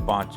$5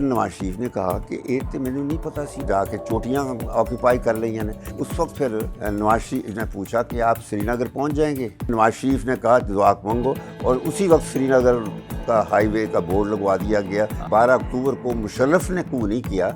نواز شریف نے کہا کہ ایک تو مینوں نہیں پتا سی جا کے چوٹیاں آکوپائی کر لئی نے۔ اس وقت پھر نواز شریف نے پوچھا کہ آپ سری نگر پہنچ جائیں گے؟ نواز شریف نے کہا دعا مانگو، اور اسی وقت سری نگر کا ہائی وے کا بورڈ لگوا دیا گیا۔ 12 اکتوبر کو مشرف نے کو نہیں کیا،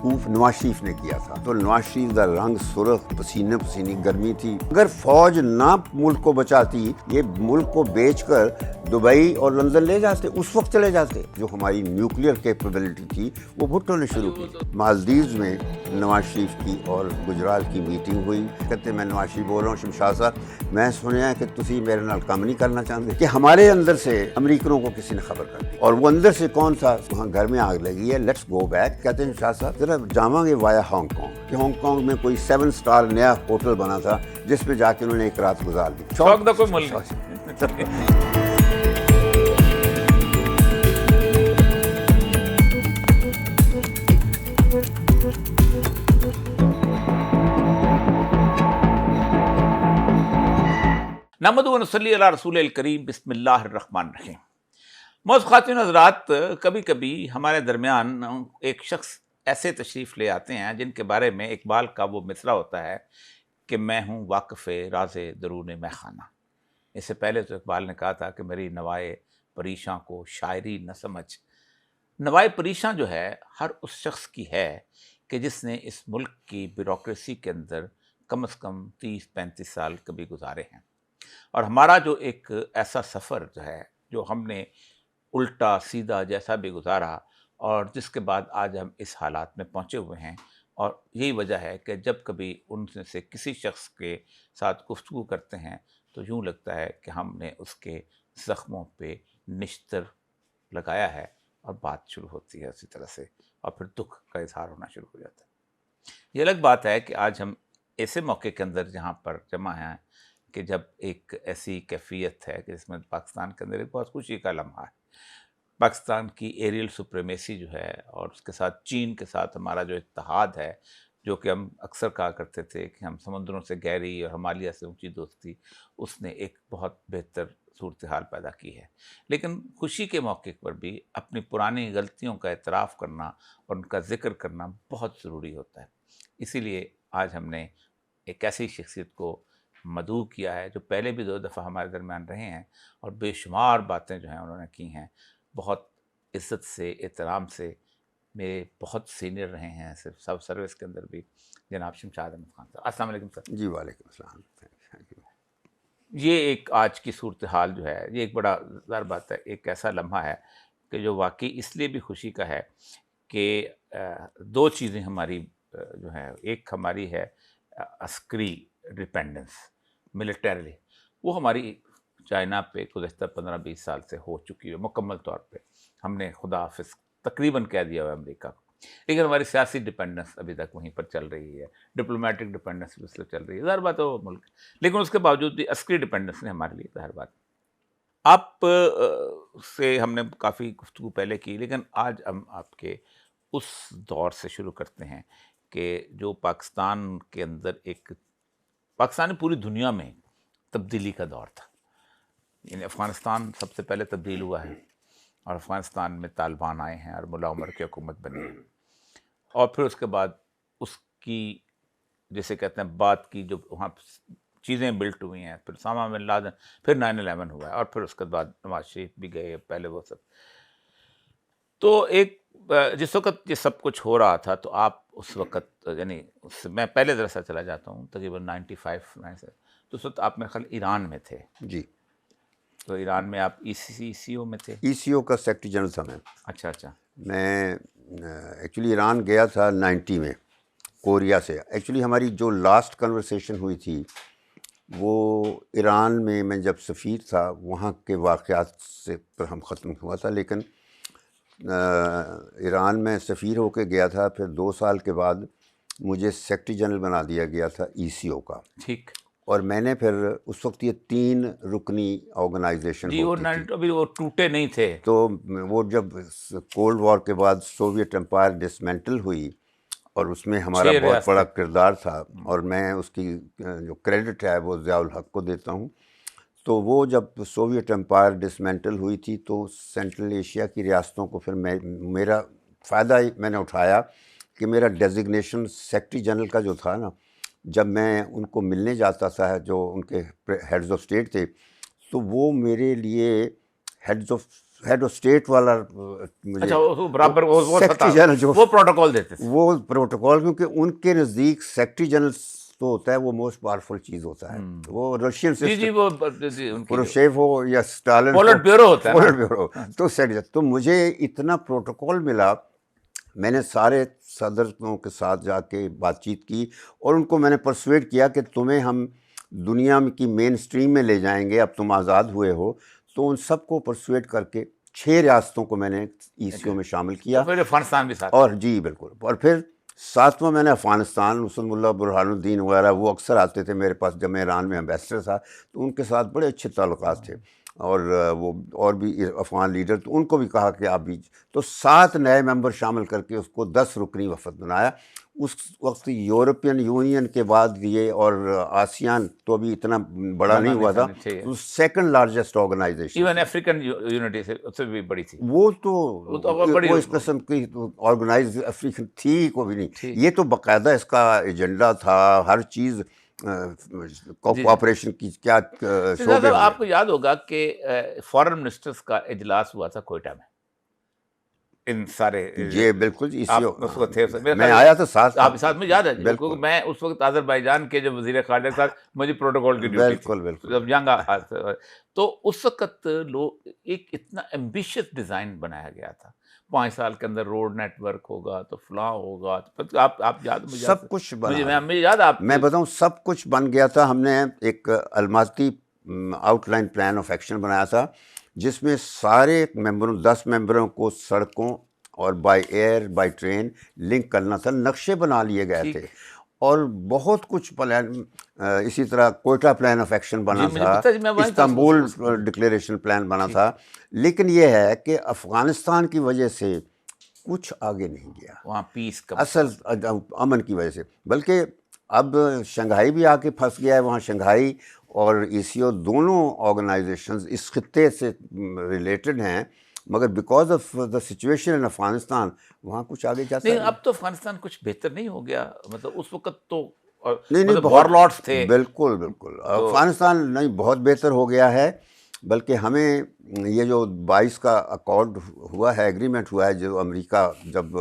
نواز شریف نے کیا تھا۔ تو نواز شریف کا رنگ سرخ، پسینے پسینے گرمی تھی۔ اگر فوج نہ ملک کو بچاتی، یہ ملک کو بیچ کر دبئی اور لندن لے جاتے، اس وقت چلے جاتے۔ جو ہماری نیوکلیئر کیپیبلٹی تھی وہ بھٹو نے شروع کی۔ مالدیوز میں نواز شریف کی اور گجرال کی میٹنگ ہوئی۔ کہتے میں نواز شریف بول رہا ہوں، شمشاد صاحب میں سنیا کہ تسی میرے نال کام نہیں کرنا چاہتے، کہ ہمارے اندر سے امریکنوں کو کسی نے خبر کر دی، اور وہ اندر سے کون تھا، وہاں گھر میں آگ لگی ہے، لیٹس گو بیک۔ کہتے ہیں شمشاد صاحب ذرا جاواں گے وایا ہانگ کانگ، کہ ہانگ کانگ میں کوئی 7 اسٹار نیا ہوٹل بنا تھا جس میں جا کے انہوں نے ایک رات گزار دی۔ شوق دا کوئی مل نہیں۔ نحمدہ و نصلی علی رسول الکریم، بسم اللہ الرحمن الرحیم۔ موز خواتین حضرات، کبھی کبھی ہمارے درمیان ایک شخص ایسے تشریف لے آتے ہیں جن کے بارے میں اقبال کا وہ مصرع ہوتا ہے کہ میں ہوں واقف راز درون مے خانہ۔ اس سے پہلے تو اقبال نے کہا تھا کہ میری نوائے پریشاں کو شاعری نہ سمجھ۔ نوائے پریشاں جو ہے ہر اس شخص کی ہے کہ جس نے اس ملک کی بیوروکریسی کے اندر کم از کم 30-35 سال کبھی گزارے ہیں، اور ہمارا جو ایک ایسا سفر جو ہے جو ہم نے الٹا سیدھا جیسا بھی گزارا، اور جس کے بعد آج ہم اس حالات میں پہنچے ہوئے ہیں، اور یہی وجہ ہے کہ جب کبھی ان میں سے کسی شخص کے ساتھ گفتگو کرتے ہیں تو یوں لگتا ہے کہ ہم نے اس کے زخموں پہ نشتر لگایا ہے، اور بات شروع ہوتی ہے اسی طرح سے، اور پھر دکھ کا اظہار ہونا شروع ہو جاتا ہے۔ یہ الگ بات ہے کہ آج ہم ایسے موقع کے اندر جہاں پر جمع ہیں کہ جب ایک ایسی کیفیت ہے کہ جس میں پاکستان کے اندر ایک بہت خوشی کا لمحہ ہے۔ پاکستان کی ایریل سپریمیسی جو ہے، اور اس کے ساتھ چین کے ساتھ ہمارا جو اتحاد ہے، جو کہ ہم اکثر کہا کرتے تھے کہ ہم سمندروں سے گہری اور ہمالیہ سے اونچی دوستی، اس نے ایک بہت بہتر صورتحال پیدا کی ہے۔ لیکن خوشی کے موقع پر بھی اپنی پرانی غلطیوں کا اعتراف کرنا اور ان کا ذکر کرنا بہت ضروری ہوتا ہے۔ اسی لیے آج ہم نے ایک ایسی شخصیت کو مدعو کیا ہے جو پہلے بھی 2 دفعہ ہمارے درمیان رہے ہیں، اور بے شمار باتیں جو ہیں انہوں نے کی ہیں، بہت عزت سے، احترام سے، میرے بہت سینئر رہے ہیں صرف سب سروس کے اندر بھی، جناب شمشاد احمد خان صاحب۔ السلام علیکم سر۔ جی وعلیکم السلام۔ یہ ایک آج کی صورتحال جو ہے، یہ ایک بڑا ظاہر بات ہے، ایک ایسا لمحہ ہے کہ جو واقعی اس لیے بھی خوشی کا ہے کہ 2 چیزیں ہماری جو ہیں، ایک ہماری ہے عسکری ڈیپینڈنس، ملٹریلی، وہ ہماری چائنا پہ گزشتہ 15-20 سال سے ہو چکی ہے مکمل طور پہ، ہم نے خدا حافظ تقریباً کہہ دیا ہوا ہے امریکہ کو، لیکن ہماری سیاسی ڈیپینڈنس ابھی تک وہیں پر چل رہی ہے، ڈپلومیٹک ڈیپینڈنس بھی اس لیے چل رہی ہے، ظاہر بات ہے وہ ملک، لیکن اس کے باوجود بھی عسکری ڈیپینڈنس نے ہمارے لیے ظاہر بات۔ آپ سے ہم نے کافی گفتگو پہلے کی، لیکن آج ہم آپ کے اس دور سے شروع کرتے ہیں کہ جو پاکستان کے اندر ایک پاکستان پوری دنیا میں تبدیلی کا دور تھا، یعنی افغانستان سب سے پہلے تبدیل ہوا ہے، اور افغانستان میں طالبان آئے ہیں اور ملا عمر کی حکومت بنی ہے، اور پھر اس کے بعد اس کی جسے کہتے ہیں بات کی جو وہاں چیزیں بلٹ ہوئی ہیں، پھر اسامہ بن لادن، پھر 9/11 ہوا ہے، اور پھر اس کے بعد نواز شریف بھی گئے پہلے، وہ سب۔ تو ایک جس وقت یہ سب کچھ ہو رہا تھا تو آپ اس وقت، یعنی میں پہلے ذرا سا چلا جاتا ہوں تقریباً 95 تو اس وقت آپ میرے خیال ایران میں تھے۔ جی، تو ایران میں آپ ای سی او میں تھے؟ ای سی او کا سیکرٹری جنرل تھا میں۔ اچھا۔ میں ایکچولی ایران گیا تھا 90 میں، کوریا سے۔ ایکچولی ہماری جو لاسٹ کنورسیشن ہوئی تھی وہ ایران میں جب سفیر تھا وہاں کے واقعات سے پر ہم ختم ہوا تھا، لیکن ایران میں سفیر ہو کے گیا تھا، پھر 2 سال کے بعد مجھے سیکرٹری جنرل بنا دیا گیا تھا ای سی او کا۔ ٹھیک۔ اور میں نے پھر اس وقت یہ 3 رکنی آرگنائزیشن جی، وہ ابھی وہ ٹوٹے نہیں تھے، تو وہ جب کولڈ وار کے بعد سوویت امپائر ڈسمینٹل ہوئی، اور اس میں ہمارا 6 بہت بڑا ریاستیں۔ کردار تھا، اور میں اس کی جو کریڈٹ ہے وہ ضیاء الحق کو دیتا ہوں۔ تو وہ جب سوویت امپائر ڈسمینٹل ہوئی تھی تو سینٹرل ایشیا کی ریاستوں کو پھر میرا فائدہ میں نے اٹھایا کہ میرا ڈیزگنیشن سیکرٹری جنرل کا جو تھا نا، جب میں ان کو ملنے جاتا تھا جو ان کے ہیڈز آف اسٹیٹ تھے، تو وہ میرے لیے ہیڈ آف اسٹیٹ والا اچھا وہ برابر وہ سیکرٹری جنرل جو وہ پروٹوکول دیتے تھے. وہ پروٹوکول، کیونکہ ان کے نزدیک سیکرٹری جنرل تو ہوتا ہے وہ موسٹ پاورفل چیز ہوتا ہے. وہ رشین جی جی وہ ان کی کروشیو ہو یا اسٹالن پولٹ بیورو ہوتا ہے پولٹ بیورو تو تو مجھے اتنا پروٹوکول ملا. میں نے سارے صدروں کے ساتھ جا کے بات چیت کی اور ان کو میں نے پرسویٹ کیا کہ تمہیں ہم دنیا کی مین اسٹریم میں لے جائیں گے، اب تم آزاد ہوئے ہو. تو ان سب کو پرسویٹ کر کے 6 ریاستوں کو میں نے ECO میں شامل کیا. پھر افغانستان بھی ساتھ. اور جی بالکل. اور پھر 7واں میں نے افغانستان، حسن اللہ برہان الدین وغیرہ وہ اکثر آتے تھے میرے پاس جب میں ایران میں امبیسڈر تھا، تو ان کے ساتھ بڑے اچھے تعلقات تھے. اور وہ اور بھی افغان لیڈر، تو ان کو بھی کہا کہ آپ بھی. تو 7 نئے ممبر شامل کر کے اس کو 10 رکنی وفد بنایا. اس وقت یورپین یونین کے بعد یہ اور آسیان تو ابھی اتنا بڑا نہیں ہوا تھا، تو second largest organization. Even African unity سے بھی بڑی تھی. وہ تو وہ اس قسم کی آرگنائز افریقن تھی کو بھی نہیں. یہ تو باقاعدہ اس کا ایجنڈا تھا، ہر چیز کوآپریشن کی کیا شعبے. آپ کو یاد ہوگا کہ فارن منسٹرز کا اجلاس ہوا تھا کوئٹہ میں، ان سارے. جی بالکل. اس وقت تھے، میں آیا تھا ساتھ. آپ ساتھ میں یاد ہے؟ بالکل. میں اس وقت آذربائیجان کے جو وزیر خارجہ کے ساتھ مجھے پروٹوکول کی ڈیوٹی تھی. بالکل جب جنگ تو اس وقت لوگ ایک اتنا ایمبیشیس ڈیزائن بنایا گیا تھا، 5 سال کے اندر روڈ نیٹ ورک ہوگا تو فلاں ہوگا. آپ یاد مجھے سب کچھ مجھے یاد آپ میں بتاؤں سب کچھ بن گیا تھا. ہم نے ایک الماتی out line plan of action بنایا تھا جس میں سارے ممبروں 10 ممبروں کو سڑکوں اور by air by train link کرنا تھا. نقشے بنا لیے گئے تھے اور بہت کچھ پلان. اسی طرح کوئٹہ پلان آف ایکشن بنا تھا، استنبول ڈکلیریشن پلان بنا تھا. لیکن یہ ہے کہ افغانستان کی وجہ سے کچھ آگے نہیں گیا وہاں پیس کا اصل امن کی وجہ سے. بلکہ اب شنگھائی بھی آ کے پھنس گیا ہے. وہاں شنگھائی اور ECO دونوں آرگنائزیشنز اس خطے سے ریلیٹڈ ہیں، مگر because of the situation in Afghanistan وہاں کچھ آگے جاتا ہے. اب تو افغانستان کچھ بہتر نہیں ہو گیا، مطلب اس وقت تو نہیں وار لارڈز تھے. بالکل بالکل. افغانستان نہیں بہت بہتر ہو گیا ہے. بلکہ ہمیں یہ جو 22 کا اکارڈ ہوا ہے، ایگریمنٹ ہوا ہے، جو امریکہ جب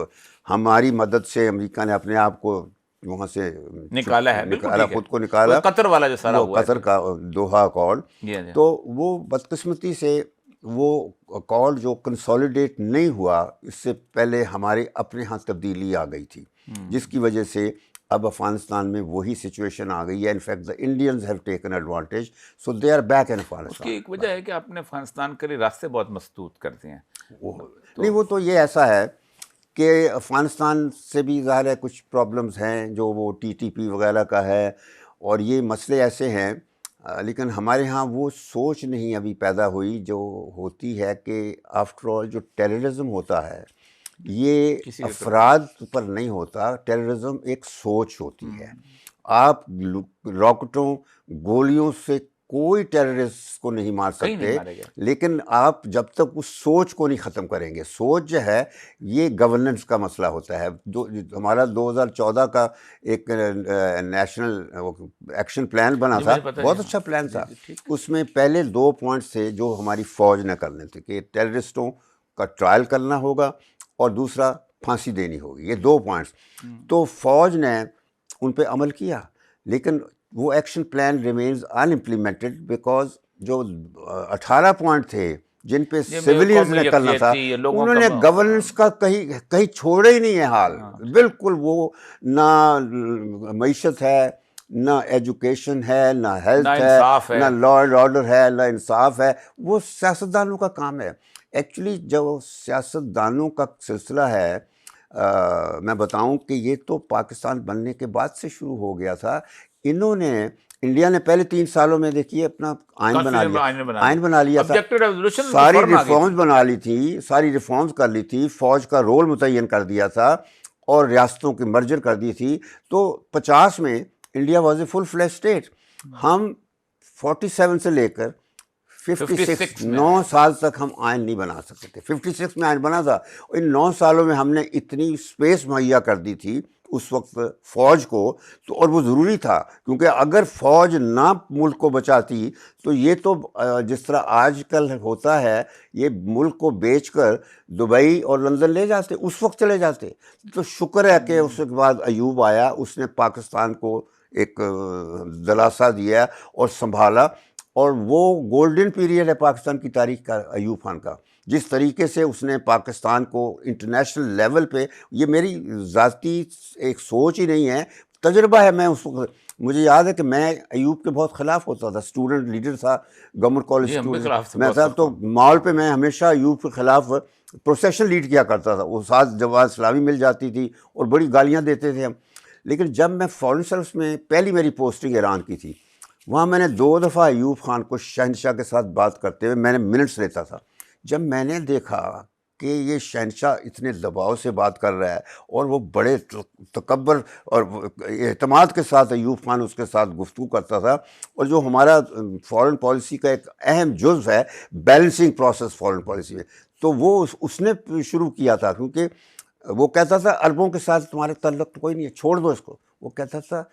ہماری مدد سے امریکہ نے اپنے آپ کو وہاں سے نکالا ہے، خود کو نکالا، قطر والا جو سارا ہوا ہے، قطر کا دوحہ اکارڈ. تو وہ بدقسمتی سے وہ اکارڈ جو کنسولیڈیٹ نہیں ہوا، اس سے پہلے ہمارے اپنے ہاں تبدیلی آ گئی تھی، جس کی وجہ سے اب افغانستان میں وہی سچویشن آ گئی ہے. In fact the Indians have taken advantage, so they are back in Afghanistan. اس کی ایک وجہ ہے کہ آپ نے افغانستان کے لیے راستے بہت مسدود کر دیے ہیں. نہیں وہ تو یہ ایسا ہے کہ افغانستان سے بھی ظاہر ہے کچھ پرابلمز ہیں جو وہ TTP وغیرہ کا ہے، اور یہ مسئلے ایسے ہیں. لیکن ہمارے ہاں وہ سوچ نہیں ابھی پیدا ہوئی جو ہوتی ہے کہ آفٹر آل جو ٹیررزم ہوتا ہے یہ افراد پر نہیں ہوتا. ٹیررزم ایک سوچ ہوتی ہے. آپ راکٹوں گولیوں سے کوئی ٹیررسٹ کو نہیں مار سکتے، لیکن آپ جب تک اس سوچ کو نہیں ختم کریں گے. سوچ جو ہے یہ گورننس کا مسئلہ ہوتا ہے. ہمارا 2014 کا ایک نیشنل ایکشن پلان بنا تھا، بہت اچھا پلان تھا. اس میں پہلے 2 پوائنٹس تھے جو ہماری فوج نے کرنے تھے کہ ٹیررسٹوں کا ٹرائل کرنا ہوگا اور دوسرا پھانسی دینی ہوگی. یہ 2 پوائنٹس. تو فوج نے ان پہ عمل کیا، لیکن وہ action plan remains in implemented because جو 18 پوائنٹ تھے جن پہ سویلینز نے کرنا تھا انہوں نے گورننس کا کہیں چھوڑا ہی نہیں ہے حال. بالکل وہ نہ معیشت ہے، نہ ایجوکیشن ہے، نہ ہیلتھ ہے، نہ لا اینڈ آرڈر ہے، نہ انصاف ہے. وہ سیاستدانوں کا کام ہے. ایکچولی جو سیاستدانوں کا سلسلہ ہے، میں بتاؤں کہ یہ تو پاکستان بننے کے بعد سے شروع ہو گیا تھا. انہوں نے انڈیا نے پہلے 3 سالوں میں دیکھیے اپنا آئین بنا لیا تھا، ساری ریفارمز بنا لی تھی، ساری ریفارمز کر لی تھی، فوج کا رول متعین کر دیا تھا اور ریاستوں کی مرجر کر دی تھی. تو 50 میں India was a full flesh state. ہم 47 سے لے کر 56 9 سال تک ہم آئین نہیں بنا سکتے تھے. 56 میں آئین بنا تھا. ان 9 سالوں میں ہم نے اتنی اسپیس مہیا کر دی تھی اس وقت فوج کو, تو اور وہ ضروری تھا, کیونکہ اگر فوج نہ ملک کو بچاتی تو یہ تو جس طرح آج کل ہوتا ہے, یہ ملک کو بیچ کر دبئی اور لندن لے جاتے, اس وقت چلے جاتے. تو شکر ہے کہ اس کے بعد ایوب آیا, اس نے پاکستان کو ایک دلاسا دیا اور سنبھالا, اور وہ گولڈن پیریڈ ہے پاکستان کی تاریخ کا ایوب خان کا. جس طریقے سے اس نے پاکستان کو انٹرنیشنل لیول پہ, یہ میری ذاتی ایک سوچ ہی نہیں ہے, تجربہ ہے. میں اس وقت مجھے یاد ہے کہ میں ایوب کے بہت خلاف ہوتا تھا, اسٹوڈنٹ لیڈر تھا گورنمنٹ کالج اسٹوڈنٹ میں تھا, تو ماحول پہ میں ہمیشہ ایوب کے خلاف پروسیشن لیڈ کیا کرتا تھا. وہ ساتھ جواز اسلامی مل جاتی تھی اور بڑی گالیاں دیتے تھے ہم. لیکن جب میں فارن سروس میں پہلی میری پوسٹنگ ایران کی تھی, وہاں میں نے 2 دفعہ ایوب خان کو شہنشاہ کے ساتھ بات کرتے ہوئے میں نے منٹس لیتا تھا. جب میں نے دیکھا کہ یہ شہنشاہ اتنے دباؤ سے بات کر رہا ہے اور وہ بڑے تکبر اور اعتماد کے ساتھ ایوب خان اس کے ساتھ گفتگو کرتا تھا, اور جو ہمارا فارن پالیسی کا ایک اہم جزو ہے بیلنسنگ پروسیس فارن پالیسی میں, تو وہ اس نے شروع کیا تھا. کیونکہ وہ کہتا تھا عربوں کے ساتھ تمہارے تعلق کوئی نہیں ہے, چھوڑ دو اس کو. وہ کہتا تھا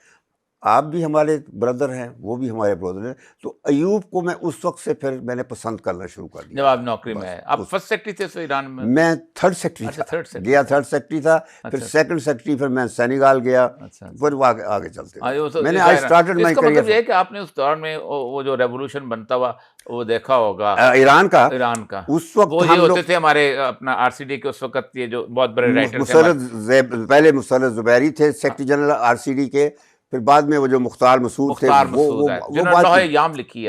آپ بھی ہمارے بردر ہیں, وہ بھی ہمارے بردر ہیں. تو ایوب کو میں اس وقت سے پھر میں نے پسند کرنا شروع کر دیا. جب آپ نوکری میں آئے, آپ فرسٹ سیکرٹری تھے تو ایران میں؟ میں تھرڈ سیکرٹری تھا, گیا تھرڈ سیکرٹری تھا, پھر سیکنڈ سیکرٹری, پھر میں سینیگال گیا, پھر آگے چلتے. میں نے آئی اسٹارٹڈ مائی کیریئر. مطلب یہ کہ آپ نے اس دور میں وہ جو ریولوشن بنتا ہوا وہ دیکھا ہوگا ایران کا. اس وقت وہ یہ ہوتے تھے ہمارے اپنا آر سی ڈی کے اس وقت یہ جو بہت بڑے رائٹر تھے, پہلے مسرت زبیری تھے secretary general R C D کے, پھر بعد میں وہ جو مختار مسعود تھے,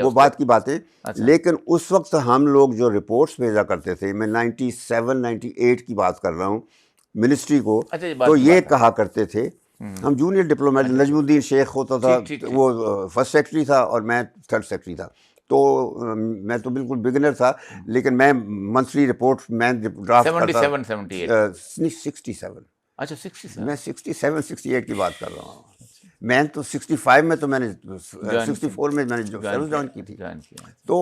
وہ بات کی باتیں. لیکن اس وقت ہم لوگ جو رپورٹس بھیجا کرتے تھے, میں 97-98 کی بات کر رہا ہوں, منسٹری کو, تو یہ کہا کرتے تھے, ہم جونیئر ڈپلومیٹ, نجم الدین شیخ ہوتا تھا, وہ فرسٹ سیکرٹری تھا اور میں تھرڈ سیکرٹری تھا. تو میں تو بالکل بگنر تھا, لیکن میں منتھلی رپورٹ میں ڈرافٹ کرتا. 67. اچھا 67. میں 67-68 کی بات کر رہا ہوں. میں تو 65 میں تو میں نے 64 میں نے جو سروس جوائن کی تھی. تو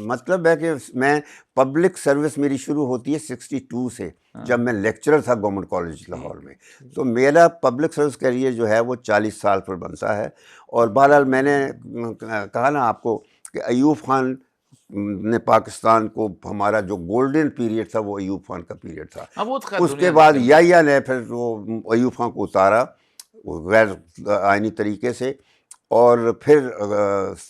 مطلب ہے کہ میں پبلک سروس میری شروع ہوتی ہے 62 سے, جب میں لیکچرر تھا گورنمنٹ کالج لاہور میں. تو میرا پبلک سروس کیریئر جو ہے وہ 40 سال پر بنتا ہے. اور بہرحال میں نے کہا نا آپ کو کہ ایوب خان نے پاکستان کو, ہمارا جو گولڈن پیریڈ تھا وہ ایوب خان کا پیریڈ تھا. اس کے بعد یا نے پھر وہ ایوب خان کو اتارا غیر آئینی طریقے سے, اور پھر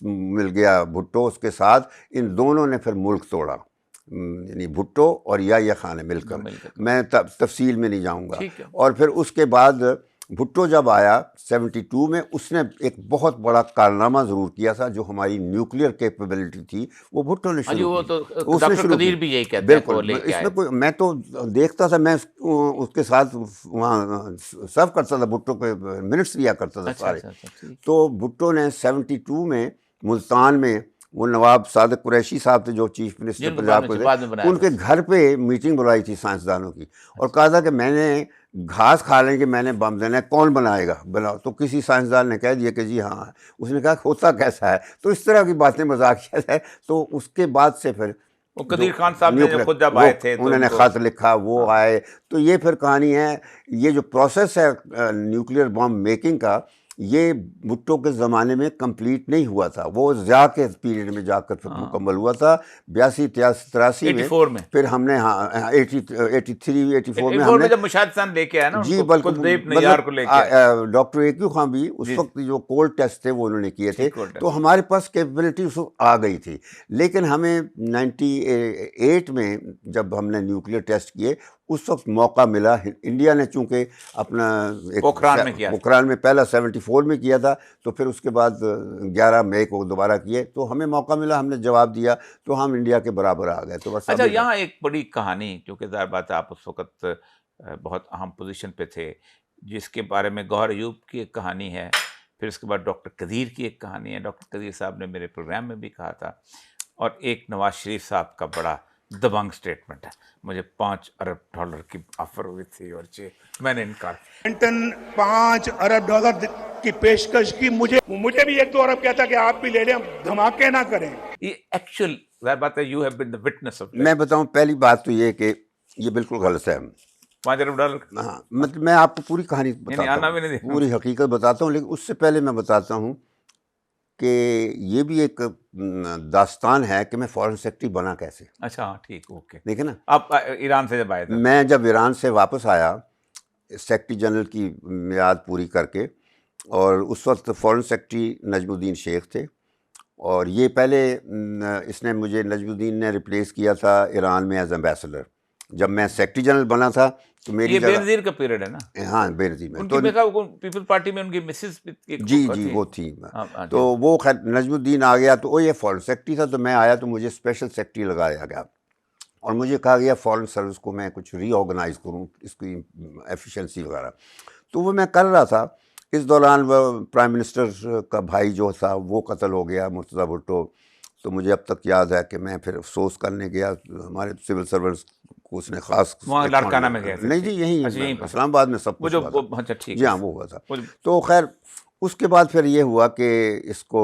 مل گیا بھٹو اس کے ساتھ. ان دونوں نے پھر ملک توڑا, یعنی بھٹو اور یا خان نے مل کر. میں تفصیل میں نہیں جاؤں گا. اور پھر اس کے بعد بھٹو جب آیا 72 میں, اس نے ایک بہت بڑا کارنامہ ضرور کیا تھا. جو ہماری نیوکلیئر کیپیبلٹی تھی وہ بھٹو نے شروع کی. بالکل, اس میں کوئی, میں تو دیکھتا تھا, میں اس کے ساتھ وہاں سرو کرتا تھا, بھٹو کے منٹس لیا کرتا تھا سارے. تو بھٹو نے 72 میں ملتان میں, وہ نواب صادق قریشی صاحب تھے جو چیف منسٹر پنجاب کے تھے, ان کے گھر پہ میٹنگ بلائی تھی سائنسدانوں کی, اور کہا تھا کہ میں نے گھاس کھا لیں کہ میں نے بم دینا ہے, کون بنائے گا, بناؤ. تو کسی سائنسدان نے کہہ دیا کہ جی ہاں. اس نے کہا ہوتا کیسا ہے. تو اس طرح کی باتیں مذاقیہ ہے. تو اس کے بعد سے پھر قدیر خان صاحب نے خود جب آئے تھے, انہوں نے خط لکھا, وہ آئے. تو یہ پھر کہانی ہے. یہ جو پروسیس ہے نیوکلیئر بم میکنگ کا, یہ بھٹو کے زمانے میں کمپلیٹ نہیں ہوا تھا, وہ ضیاء کے پیریڈ میں جا کر پھر مکمل ہوا تھا. 82-83 میں پھر ہم نے 83-84 میں جب مشاہد صاحب لے کے آیا نا, جی بالکل, ڈاکٹر ایکیو خان بھی اس وقت جو کولڈ ٹیسٹ تھے وہ انہوں نے کیے تھے. تو ہمارے پاس کیپیبلٹی آ گئی تھی. لیکن ہمیں 98 میں جب ہم نے نیوکلیئر ٹیسٹ کیے, اس وقت موقع ملا. انڈیا نے چونکہ اپنا پوکھران میں پہلا 74 میں کیا تھا, تو پھر اس کے بعد 11 مئی کو دوبارہ کیے, تو ہمیں موقع ملا, ہم نے جواب دیا, تو ہم انڈیا کے برابر آ گئے. تو بس. اچھا, یہاں ایک بڑی کہانی, کیونکہ ظاہر بات ہے آپ اس وقت بہت اہم پوزیشن پہ تھے, جس کے بارے میں گوہر ایوب کی ایک کہانی ہے, پھر اس کے بعد ڈاکٹر قدیر کی ایک کہانی ہے. ڈاکٹر قدیر صاحب نے میرے پروگرام میں بھی کہا تھا, اور ایک نواز شریف صاحب کا بڑا دبنگ سٹیٹمنٹ ہے. مجھے $5 ارب کی آفر ہوئی تھی اور میں نے انکار. کلنٹن $5 ارب کی پیشکش کی, مجھے بھی 1-2 ارب کہتا کہ آپ بھی لے لیں, ہم دھماکے نہ کریں. یہ ایکچوئل ظاہر بات ہے you have been the witness of that. میں بتاؤں پہلی بات تو یہ کہ یہ بالکل غلط ہے. $5 ہاں مطلب میں آپ کو پوری کہانی یعنی آنا بھی نہیں بتاتا ہوں, دینا. پوری حقیقت بتاتا ہوں, لیکن اس سے پہلے میں بتاتا ہوں کہ یہ بھی ایک داستان ہے کہ میں فارن سیکرٹری بنا کیسے. اچھا ٹھیک, اوکے. دیکھیں نا, آپ ایران سے جب آئے تھے, میں جب ایران سے واپس آیا سیکرٹری جنرل کی میعاد پوری کر کے, اور اس وقت فارن سیکرٹری نجم الدین شیخ تھے, اور یہ پہلے اس نے مجھے, نجم الدین نے ریپلیس کیا تھا ایران میں ایز ایمبیسڈر. جب میں سیکرٹری جنرل بنا تھا تو میری یہ جگہ, بے نظیر کا پیریڈ ہے نا. ہاں بے نظیر میں, ان تو کی پیپل پارٹی میں ان کی مسز جی وہ تھی. تو وہ خیر نجم الدین آ گیا تو وہ یہ فارن سیکرٹری تھا, تو میں آیا تو مجھے اسپیشل سیکرٹری لگایا گیا, اور مجھے کہا گیا فارن سروس کو میں کچھ ری آرگنائز کروں, اس کی ایفیشنسی وغیرہ. تو وہ میں کر رہا تھا. اس دوران وہ پرائم منسٹر کا بھائی جو تھا وہ قتل ہو گیا, مرتضیٰ بھٹو. تو مجھے اب تک یاد ہے کہ میں پھر افسوس کرنے گیا, ہمارے سول سرونٹس کو اس نے خاص وہاں لاڑکانہ میں گئے تھے. نہیں جی یہیں اسلام آباد میں سب کچھ ہوا تھا. اچھا ٹھیک, جی ہاں وہ ہوا تھا. تو خیر اس کے بعد پھر یہ ہوا کہ اس کو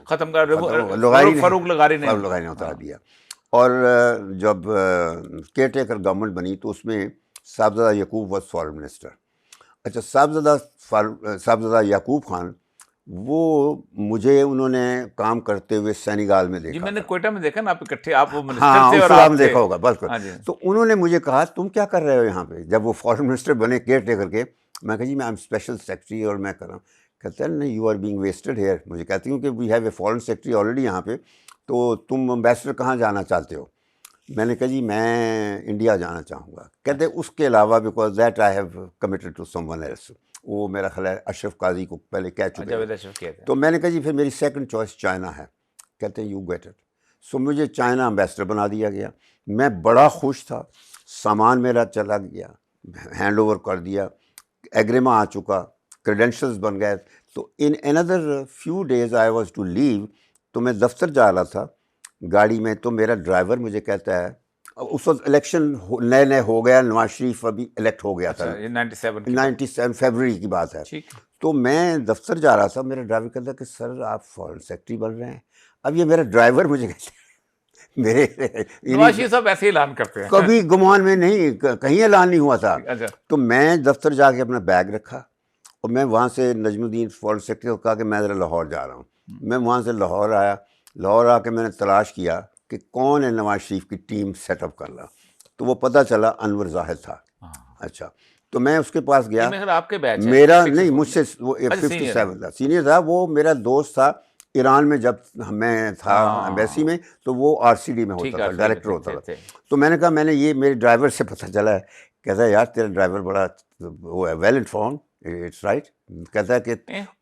ختم کر فاروق لغاری نے اتار ہاں. دیا. اور جب کیئر ٹیکر گورنمنٹ بنی تو اس میں صاحبزادہ یعقوب واز فارن منسٹر. اچھا صاحبزادہ یعقوب خان, وہ مجھے انہوں نے کام کرتے ہوئے سینیگال میں دیکھا. جی میں نے کوئٹہ میں دیکھا نا, آپ اکٹھے, آپ وہ ہاں منسٹر تھے اس اور وقت آپ نے دیکھا ہوگا بالکل. تو انہوں نے مجھے کہا تم کیا کر رہے ہو یہاں پہ, جب وہ فارن منسٹر بنے کیئر ٹیکر کے. میں کہا جی میں اسپیشل سیکرٹری اور میں کر رہا ہوں. کہتے ہیں نہیں you are being wasted here. مجھے کہتی ہوں کہ we have a foreign secretary already یہاں پہ, تو تم امبیسڈر کہاں جانا چاہتے ہو. میں نے کہا جی میں انڈیا جانا چاہوں گا. کہتے اس کے علاوہ because that I have committed to someone else. وہ میرا خیال ہے اشرف قاضی کو پہلے کہہ چکے ہیں. تو میں نے کہا جی پھر میری سیکنڈ چوائس چائنا ہے. کہتے ہیں یو گیٹ اٹ. سو مجھے چائنا امبیسڈر بنا دیا گیا. میں بڑا خوش تھا, سامان میرا چلا گیا, ہینڈ اوور کر دیا, ایگریما آ چکا, کریڈینشلز بن گئے. تو ان اندر few days I was to leave. تو میں دفتر جا رہا تھا گاڑی میں, تو میرا ڈرائیور مجھے کہتا ہے, اس وقت الیکشن نئے ہو گیا, نواز شریف ابھی الیکٹ ہو گیا تھا, 97 فیبرری کی بات ہے. تو میں دفتر جا رہا تھا, میرا ڈرائیور کہتا ہے کہ سر آپ فارن سیکرٹری بن رہے ہیں. اب یہ میرا ڈرائیور مجھے کہتا ہے, میرے نواز شریف صاحب ایسے اعلان کرتے ہیں, کبھی گمان میں نہیں, کہیں اعلان نہیں ہوا تھا. تو میں دفتر جا کے اپنا بیگ رکھا, اور میں وہاں سے نجم الدین فارن سیکرٹری کو کہا کہ میں ذرا لاہور جا رہا ہوں. میں وہاں سے لاہور آیا. لاہور آ کے میں نے تلاش کیا کہ کون ہے نواز شریف کی ٹیم سیٹ اپ کر رہا. تو وہ پتہ چلا انور زاہد تھا. اچھا تو میں اس کے پاس گیا. آپ کے بیچ میرا نہیں, مجھ سے وہ 57 تھا, سینئر تھا. وہ میرا دوست تھا ایران میں, جب میں تھا ایمبیسی میں تو وہ RCD میں ہوتا تھا, ڈائریکٹر ہوتا تھا. تو میں نے کہا میں نے یہ میرے ڈرائیور سے پتہ چلا ہے. کہتا ہے یار تیرا ڈرائیور بڑا وہ ہے, ویل انفارمڈ, اٹس رائٹ. کہتا ہے کہ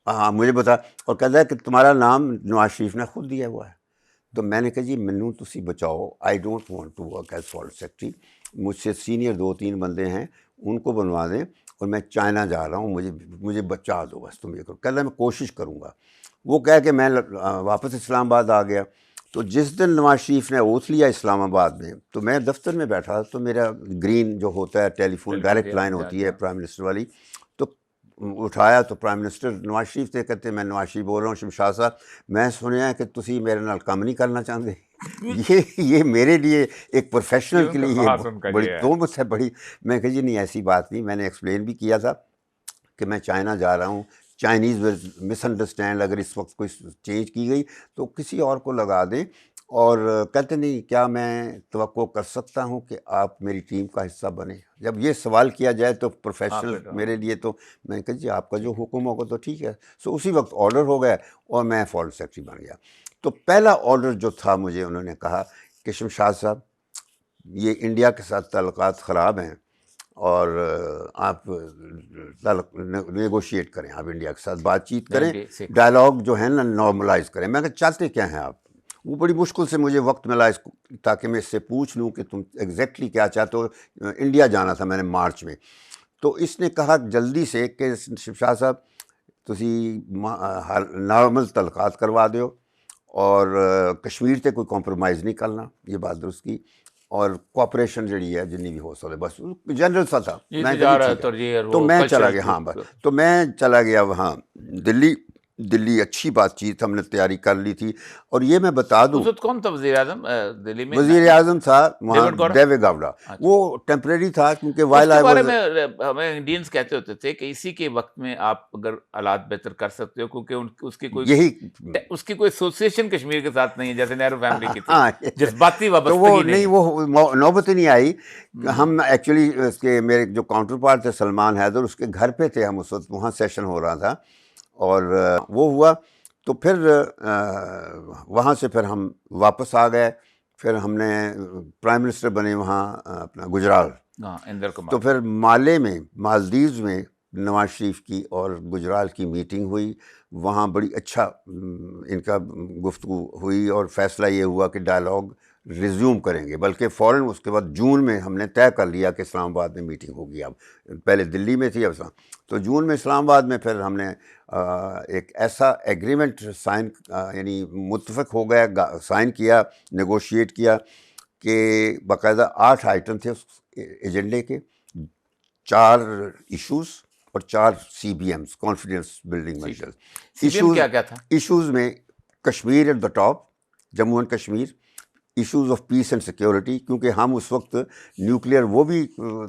ہاں مجھے بتا, اور کہتا ہے کہ تمہارا نام نواز شریف نے خود دیا ہوا ہے. تو میں نے کہا جی منو تسی بچاؤ, I don't want to work as foreign secretary. مجھ سے سینئر 2-3 بندے ہیں, ان کو بنوا دیں, اور میں چائنا جا رہا ہوں, مجھے بچا دو بس, تم یہ کرو. کہتا ہے میں کوشش کروں گا. وہ کہہ کے میں واپس اسلام آباد آ گیا. تو جس دن نواز شریف نے اوتھ لیا اسلام آباد میں, تو میں دفتر میں بیٹھا, تو میرا گرین جو ہوتا ہے ٹیلی فون ڈائریکٹ لائن ہوتی ہے پرائم منسٹر والی, تو اٹھایا تو پرائم منسٹر نواز شریف سے کہتے میں نواز شریف بول رہا ہوں, شمشاد صاحب میں سنیا ہے کہ تسی میرے نال کام نہیں کرنا چاہتے. یہ میرے لیے ایک پروفیشنل کے لیے بڑی تو سے بڑی. میں کہا جی نہیں ایسی بات نہیں. میں نے ایکسپلین بھی کیا تھا کہ میں چائنا جا رہا ہوں, چائنیز مس انڈرسٹینڈ, اگر اس وقت کوئی چینج کی گئی تو کسی اور کو لگا دیں. اور کہتے نہیں کیا میں توقع کر سکتا ہوں کہ آپ میری ٹیم کا حصہ بنیں. جب یہ سوال کیا جائے تو پروفیشنل میرے لیے, تو میں کہا جی آپ کا جو حکم ہوگا تو ٹھیک ہے. سو اسی وقت آرڈر ہو گیا اور میں فارن سیکرٹری بن گیا. تو پہلا آرڈر جو تھا مجھے, انہوں نے کہا کہ شمشاد صاحب یہ انڈیا کے ساتھ تعلقات خراب ہیں, اور آپ نیگوشیٹ کریں, آپ انڈیا کے ساتھ بات چیت کریں, ڈائلاگ جو ہے نا نارملائز کریں. میں کہا چاہتے کیا ہیں آپ. وہ بڑی مشکل سے مجھے وقت ملا اس تاکہ میں اس سے پوچھ لوں کہ تم ایگزیکٹلی کیا چاہتے ہو. انڈیا جانا تھا میں نے مارچ میں. تو اس نے کہا جلدی سے کہ شمشاد صاحب تسی نارمل تعلقات کروا دو, اور کشمیر تے کوئی کمپرومائز نہیں کرنا, یہ بات درست کی, اور کوآپریشن جڑی ہے جنی بھی ہو سکے, بس جنرل سا تھا. تو میں چلا گیا, ہاں بس تو میں چلا گیا وہاں دلی. دلی اچھی بات چیت ہم نے تیاری کر لی تھی. اور یہ میں بتا دوں اس وقت کون تھا وزیر اعظم دلی میں؟ وزیر اعظم تھا وہاں ڈیوڈ گوڑا؟ ڈیوڈ گاوڈا. اچھا. وہ ٹیمپریری تھا کیونکہ اس وائل کے آئی بارے واز میں ہمیں انڈینز کہتے ہوتے تھے کہ اسی کے وقت میں آپ اگر حالات بہتر کر سکتے ہو، کیونکہ اس کی یہی کوئی ایسوسیشن کشمیر کے ساتھ نہیں ہے جیسے نہرو فیملی کی ہاں تھی، جذباتی تو وہ وابستگی نہیں، ہے. وہ نوبت ہی نہیں آئی. ہم ایکچولی اس کے میرے جو کاؤنٹر پارٹ تھے سلمان حیدر، اس کے گھر پہ تھے ہم اس وقت، وہاں سیشن ہو رہا تھا اور وہ ہوا. تو پھر وہاں سے پھر ہم واپس آ گئے. پھر ہم نے پرائم منسٹر بنے وہاں اپنا گجرال. ہاں، اندر کمار. تو پھر مالے میں مالدیوز میں نواز شریف کی اور گجرال کی میٹنگ ہوئی. وہاں بڑی اچھا ان کا گفتگو ہوئی اور فیصلہ یہ ہوا کہ ڈائلاگ ریزیوم کریں گے، بلکہ فوراً اس کے بعد جون میں ہم نے طے کر لیا کہ اسلام آباد میں میٹنگ ہوگی. اب پہلے دلی میں تھی، اب تو جون میں اسلام آباد میں پھر ہم نے ایک ایسا ایگریمنٹ سائن یعنی متفق ہو گیا، سائن کیا، نیگوشیٹ کیا کہ باقاعدہ 8 آئٹم تھے اس ایجنڈے کے، 4 ایشوز اور 4 CBMs، confidence building measures. CBM کیا تھا؟ ایشوز میں Kashmir at the top, Jammu and Kashmir. Issues of peace and security, کیونکہ ہم اس وقت نیوکلیئر وہ بھی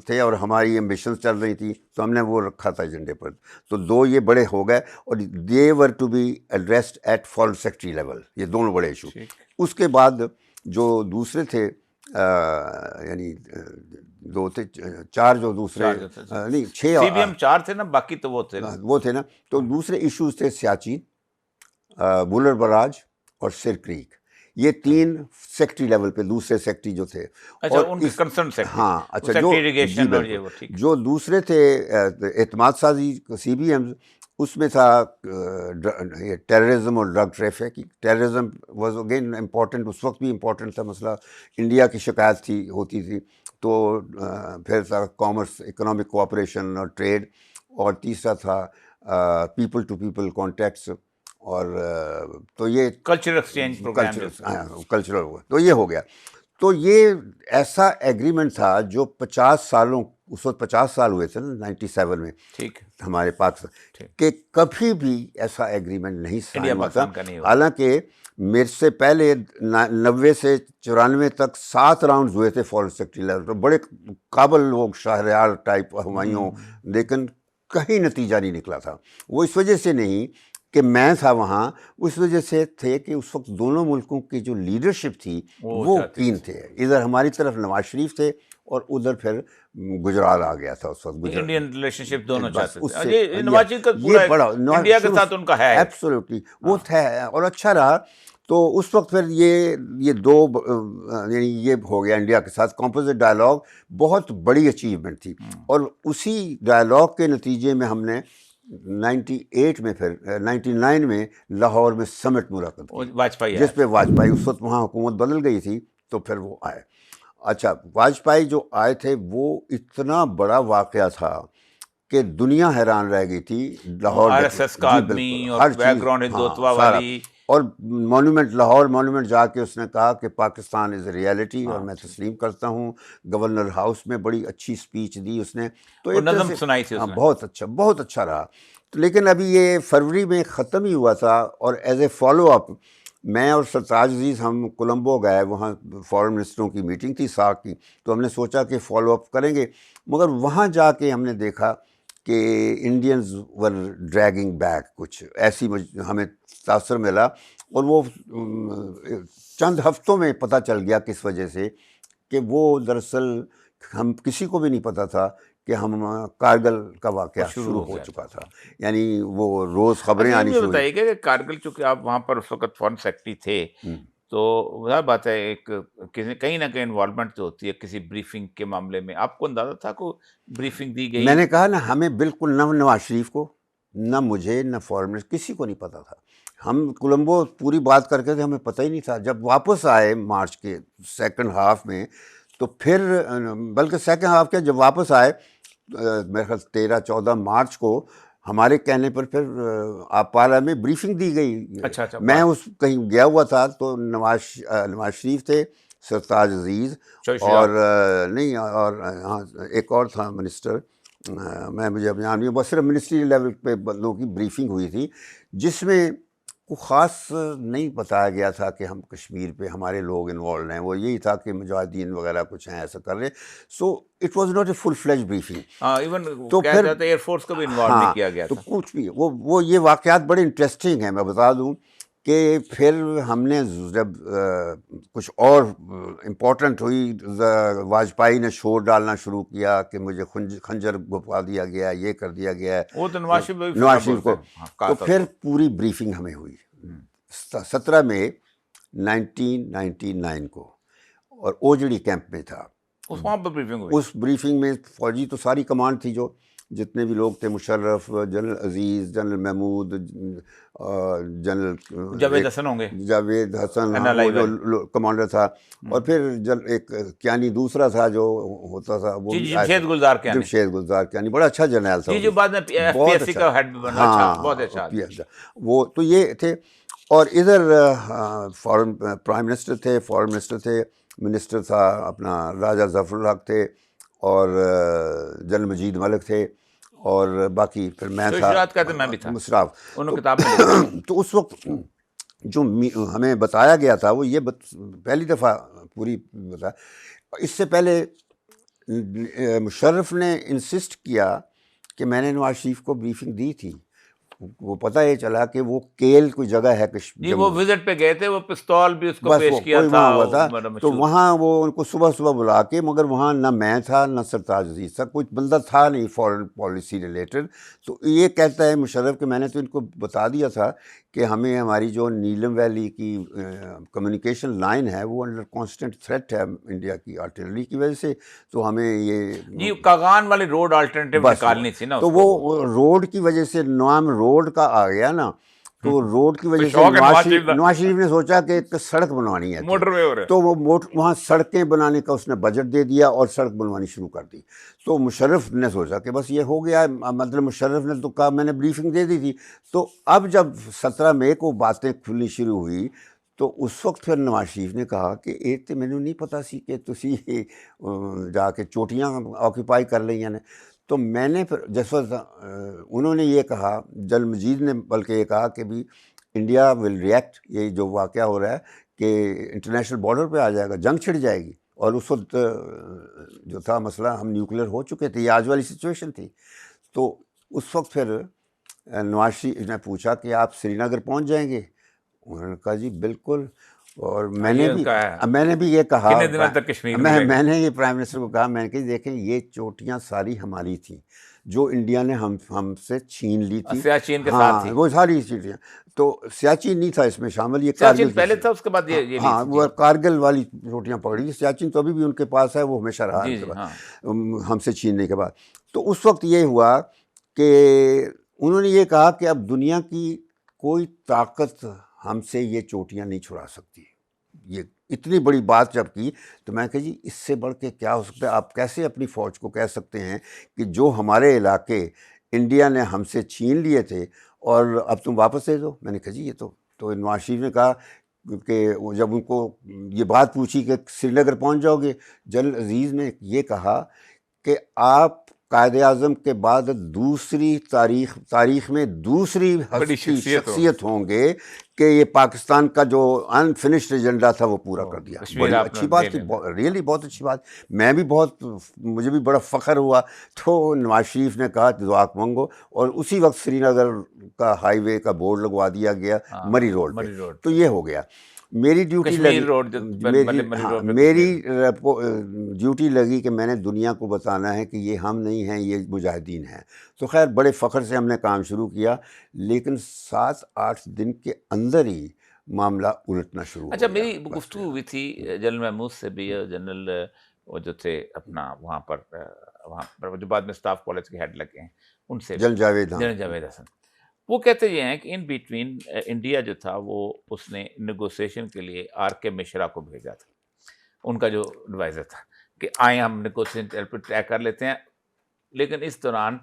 تھے اور ہماری ایمبیشنز چل رہی تھی، تو ہم نے وہ رکھا تھا ایجنڈے پر. تو 2 یہ بڑے ہو گئے اور they were to be addressed at foreign secretary level, یہ دونوں بڑے ایشو. اس کے بعد جو دوسرے تھے یعنی 2 تھے 4 جو دوسرے نہیں 6 CBM 4 تھے نا، باقی تو وہ تھے نا. تو دوسرے ایشوز تھے سیاچین، بولر براج اور سر کریک. یہ 3 سیکٹری لیول پہ دوسرے سیکٹری جو تھے. اچھا، ان کے کنسرن سیکٹری. ہاں اچھا، جو دوسرے تھے اعتماد سازی CBM، اس میں تھا ٹیررزم اور drug traffic. Terrorism was again important, اس وقت بھی امپورٹنٹ تھا مسئلہ. انڈیا کی شکایت ہوتی تھی. تو پھر تھا کامرس، اکنامک کوآپریشن اور ٹریڈ. اور تیسرا تھا پیپل ٹو پیپل کانٹیکٹس. اور تو یہ کلچرل ایکسچینج پروگرام، کلچرل ہوا. تو یہ ہو گیا. تو یہ ایسا ایگریمنٹ تھا جو 50 سالوں، اس وقت 50 سال ہوئے تھے نا 97 میں، ٹھیک ہمارے پاکستان، کہ کبھی بھی ایسا ایگریمنٹ نہیں سائن ہوا تھا. حالانکہ میرے سے پہلے 90 سے 94 تک 7 راؤنڈز ہوئے تھے فارن سیکرٹری لیول پر، بڑے قابل لوگ، شہریار ٹائپ ہمایوں، لیکن کہیں نتیجہ نہیں نکلا تھا. وہ اس وجہ سے نہیں کہ میں تھا وہاں، اس وجہ سے تھے کہ اس وقت دونوں ملکوں کی جو لیڈرشپ تھی وہ کین تھے. ادھر ہماری طرف نواز شریف تھے اور ادھر پھر گجرال آ گیا تھا اس وقت. انڈین ریلیشن شپ دونوں چاہتے تھے. نواز شریف کا پورا انڈیا کے ساتھ ان کا ہے ایبسولوٹلی، وہ تھا اور اچھا رہا. تو اس وقت پھر یہ 2 یعنی یہ ہو گیا انڈیا کے ساتھ کمپوزٹ ڈائلاگ، بہت بڑی اچیومنٹ تھی. اور اسی ڈائلاگ کے نتیجے میں ہم نے 98 میں پھر 99 میں لاہور میں سمٹ منعقد کی، جس پہ واجپئی، اس وقت وہاں حکومت بدل گئی تھی تو پھر وہ آئے. اچھا، واجپئی جو آئے تھے وہ اتنا بڑا واقعہ تھا کہ دنیا حیران رہ گئی تھی. لاہور RSS کا آدمی اور بیک گراؤنڈ ہندوتوا والی، اور مونومنٹ، لاہور مونومنٹ جا کے اس نے کہا کہ پاکستان از اے ریئلٹی اور میں تسلیم کرتا ہوں. گورنر ہاؤس میں بڑی اچھی اسپیچ دی اس نے، تو نظم سنائی تھی، بہت اچھا، بہت اچھا رہا. لیکن ابھی یہ فروری میں ختم ہی ہوا تھا اور ایز اے فالو اپ میں اور سرتاج عزیز ہم کولمبو گئے، وہاں فارن منسٹروں کی میٹنگ تھی ساک کی، تو ہم نے سوچا کہ فالو اپ کریں گے. مگر وہاں جا کے ہم نے دیکھا کہ انڈینز ور ڈریگنگ بیک، کچھ ایسی ہمیں تاثر ملا. اور وہ چند ہفتوں میں پتہ چل گیا کس وجہ سے، کہ وہ دراصل ہم کسی کو بھی نہیں پتہ تھا کہ ہم کارگل کا واقعہ شروع ہو چکا تھا. یعنی وہ روز خبریں آنی شروع. بتائیے کہ کارگل، چونکہ آپ وہاں پر اس وقت فارن سیکرٹری تھے، تو ظاہر بات ہے ایک کہیں نہ کہیں انوالومنٹ جو ہوتی ہے کسی بریفنگ کے معاملے میں. آپ کو اندازہ تھا کو بریفنگ دی گئی؟ میں نے کہا نا، ہمیں بالکل، نہ نواز شریف کو، نہ مجھے، نہ فارن منسٹر، کسی کو نہیں پتہ تھا. ہم کولمبو پوری بات کر کے تھے، ہمیں پتہ ہی نہیں تھا. جب واپس آئے مارچ کے سیکنڈ ہاف میں، تو پھر بلکہ سیکنڈ ہاف کے جب واپس آئے میرے خیال 13-14 مارچ کو ہمارے کہنے پر پھر آپ پارا میں بریفنگ دی گئی. میں اس کہیں گیا ہوا تھا تو نواز شریف تھے، سرتاج عزیز اور نہیں، اور ہاں ایک اور تھا منسٹر، میں مجھے اب یاد نہیں، بس صرف منسٹری لیول پہ بندوں کی بریفنگ ہوئی تھی جس میں کوئی خاص نہیں بتایا گیا تھا کہ ہم کشمیر پہ ہمارے لوگ انوالوڈ ہیں، وہ یہی تھا کہ مجاہدین وغیرہ کچھ ہیں ایسا کر رہے. So it was not a full fledged briefing. ہاں ایون تو کہا پھر جاتا ہے ایئر فورس کو بھی انوالو ہاں نہیں کیا گیا تو تھا. کچھ بھی وہ یہ واقعات بڑے انٹرسٹنگ ہیں. میں بتا دوں کہ پھر ہم نے جب کچھ اور امپورٹنٹ ہوئی، واجپئی نے شور ڈالنا شروع کیا کہ مجھے خنجر گھپا دیا گیا، یہ کر دیا گیا ہے وہ تو نواز شریف بھی نواز فکر شریف کو. بولتے ہیں. ہاں، تو کہا پھر تھا پوری بریفنگ ہمیں ہوئی 17 مئی 1999 کو، اور اوجڑی کیمپ میں تھا. اس وہاں پر بریفنگ ہوئی. اس بریفنگ میں فوجی تو ساری کمانڈ تھی، جو جتنے بھی لوگ تھے، مشرف، جنرل عزیز، جنرل محمود، جنرل جاوید حسن ہوں گے، جاوید حسن، NLI وہ جو والے. کمانڈر تھا. اور پھر ایک کیانی دوسرا تھا جو ہوتا تھا، وہ جی جمشید گلزار کے آنے. جمشید گلزار کیانی بڑا اچھا جرنیل تھا. جی جو بعد میں ایف پی ایس سی کا ہیڈ بھی بنا. اچھا، بہت اچھا آدمی. وہ تو یہ تھے. اور ادھر فارن پرائم منسٹر تھے، فارن منسٹر تھے، منسٹر تھا اپنا راجہ ظفر الحق تھے، اور جنرل مجید ملک تھے، اور باقی پھر میں تو تھا، اشراف کہتے میں بھی تھا، مشراف. انہوں نے کتاب میں لکھا. تو اس وقت جو ہمیں بتایا گیا تھا وہ یہ پہلی دفعہ پوری بتایا. اس سے پہلے مشرف نے انسسٹ کیا کہ میں نے نواز شریف کو بریفنگ دی تھی. وہ پتہ یہ چلا کہ وہ کیل کوئی جگہ ہے جی وہ وزٹ پہ گئے تھے، وہ پستول بھی اس کو بس پیش وہ کیا کوئی تھا. وہاں ہوا تھا. تو مشہور. وہاں وہ ان کو صبح صبح بلا کے، مگر وہاں نہ میں تھا نہ سرتاج عزیز تھا، کوئی بندہ تھا نہیں فارن پالیسی ریلیٹڈ. تو یہ کہتا ہے مشرف کہ میں نے تو ان کو بتا دیا تھا کہ ہمیں ہماری جو نیلم ویلی کی کمیونیکیشن لائن ہے وہ انڈر کانسٹنٹ تھریٹ ہے انڈیا کی آرٹلری کی وجہ سے. تو ہمیں یہ جی کاغان والی روڈ آلٹرنیٹیو نکالنی تھی نا. تو وہ روڈ کی وجہ سے نام روڈ کا آ گیا نا. تو روڈ کی وجہ سے نواز شریف نے سوچا کہ ایک سڑک بنوانی ہے، موٹر وے ہو رہا ہے. تو وہ وہاں سڑکیں بنانے کا اس نے بجٹ دے دیا اور سڑک بنوانی شروع کر دی. تو مشرف نے سوچا کہ بس یہ ہو گیا، مطلب مشرف نے تو کہا میں نے بریفنگ دے دی تھی. تو اب جب 17 مئی کو باتیں کھلنی شروع ہوئی تو اس وقت پھر نواز شریف نے کہا کہ ایک تو مینوں نہیں پتا سی کہ تسی جا کے چوٹیاں آکوپائی کر لیں. نے تو میں نے پھر جس وقت انہوں نے یہ کہا، جنرل مجید نے بلکہ یہ کہا کہ بھی انڈیا ول ریئیکٹ، یہ جو واقعہ ہو رہا ہے کہ انٹرنیشنل بارڈر پہ آ جائے گا، جنگ چھڑ جائے گی. اور اس وقت جو تھا مسئلہ، ہم نیوکلیر ہو چکے تھے، یہ آج والی سچویشن تھی. تو اس وقت پھر نواز شریف نے پوچھا کہ آپ سری نگر پہنچ جائیں گے؟ انہوں نے کہا جی بالکل. اور میں نے بھی یہ کہا، میں نے یہ پرائم منسٹر کو کہا، میں نے کہا دیکھیں یہ چوٹیاں ساری ہماری تھیں جو انڈیا نے ہم سے چھین لی تھی. سیاچین کے ساتھ تھی وہ ساری چیزیں. تو سیاچین نہیں تھا اس میں شامل، یہ سیاچین پہلے تھا، اس کے بعد یہ ہاں وہ کارگل والی چوٹیاں پکڑی. سیاچین تو ابھی بھی ان کے پاس ہے، وہ ہمیشہ رہا ان کے پاس ہم سے چھیننے کے بعد. تو اس وقت یہ ہوا کہ انہوں نے یہ کہا کہ اب دنیا کی کوئی طاقت ہم سے یہ چوٹیاں نہیں چھڑا سکتی. یہ اتنی بڑی بات جب کی تو میں کہا جی اس سے بڑھ کے کیا ہو سکتا ہے؟ آپ کیسے اپنی فوج کو کہہ سکتے ہیں کہ جو ہمارے علاقے انڈیا نے ہم سے چھین لیے تھے اور اب تم واپس دے دو؟ میں نے کہا جی یہ تو نواز شریف نے کہا کہ جب ان کو یہ بات پوچھی کہ سری نگر پہنچ جاؤ گے، جنرل عزیز نے یہ کہا کہ آپ قائد اعظم کے بعد دوسری تاریخ میں دوسری شخصیت ہوں گے کہ یہ پاکستان کا جو انفنشڈ ایجنڈا تھا وہ پورا کر دیا. بڑی اچھی بات تھی، ریئلی بہت اچھی بات. میں بھی مجھے بھی بڑا فخر ہوا. تو نواز شریف نے کہا دعا مانگو، اور اسی وقت سری نگر کا ہائی وے کا بورڈ لگوا دیا گیا مری روڈ پہ. تو یہ ہو گیا. میری ڈیوٹی لگی کہ میں نے دنیا کو بتانا ہے کہ یہ ہم نہیں ہیں، یہ مجاہدین ہیں. تو خیر بڑے فخر سے ہم نے کام شروع کیا، لیکن 7-8 دن کے اندر ہی معاملہ الٹنا شروع ہو گیا. اچھا میری گفتگو ہوئی تھی جنرل محمود سے بھی، جنرل وہ جو تھے اپنا وہاں پر جو بعد میں اسٹاف کالج کے ہیڈ لگے ہیں ان سے، جنرل جاوید حسن. وہ کہتے یہ ہیں کہ ان بیٹوین انڈیا جو تھا وہ اس نے نیگوسیشن کے لیے آر کے مشرا کو بھیجا تھا، ان کا جو ایڈوائزر تھا، کہ آئیں ہم نیگوسیشن طے کر لیتے ہیں. لیکن اس دوران